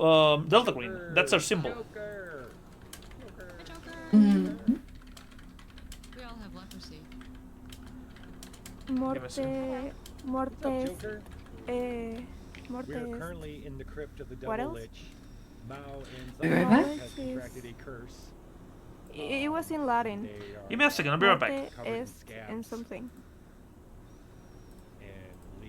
S1: Delta Green. That's our symbol.
S2: Mm.
S8: We all have leprosy.
S5: Mortes.
S9: We are currently in the crypt of the
S5: What
S9: Double
S5: else?
S9: Lich. Mao and
S2: Be right back.
S9: Zara has contracted a curse.
S5: It was in Latin.
S9: They are
S1: Give me a second. I'll be right back.
S5: Morte
S9: covered in
S5: est and
S9: scabs.
S5: something.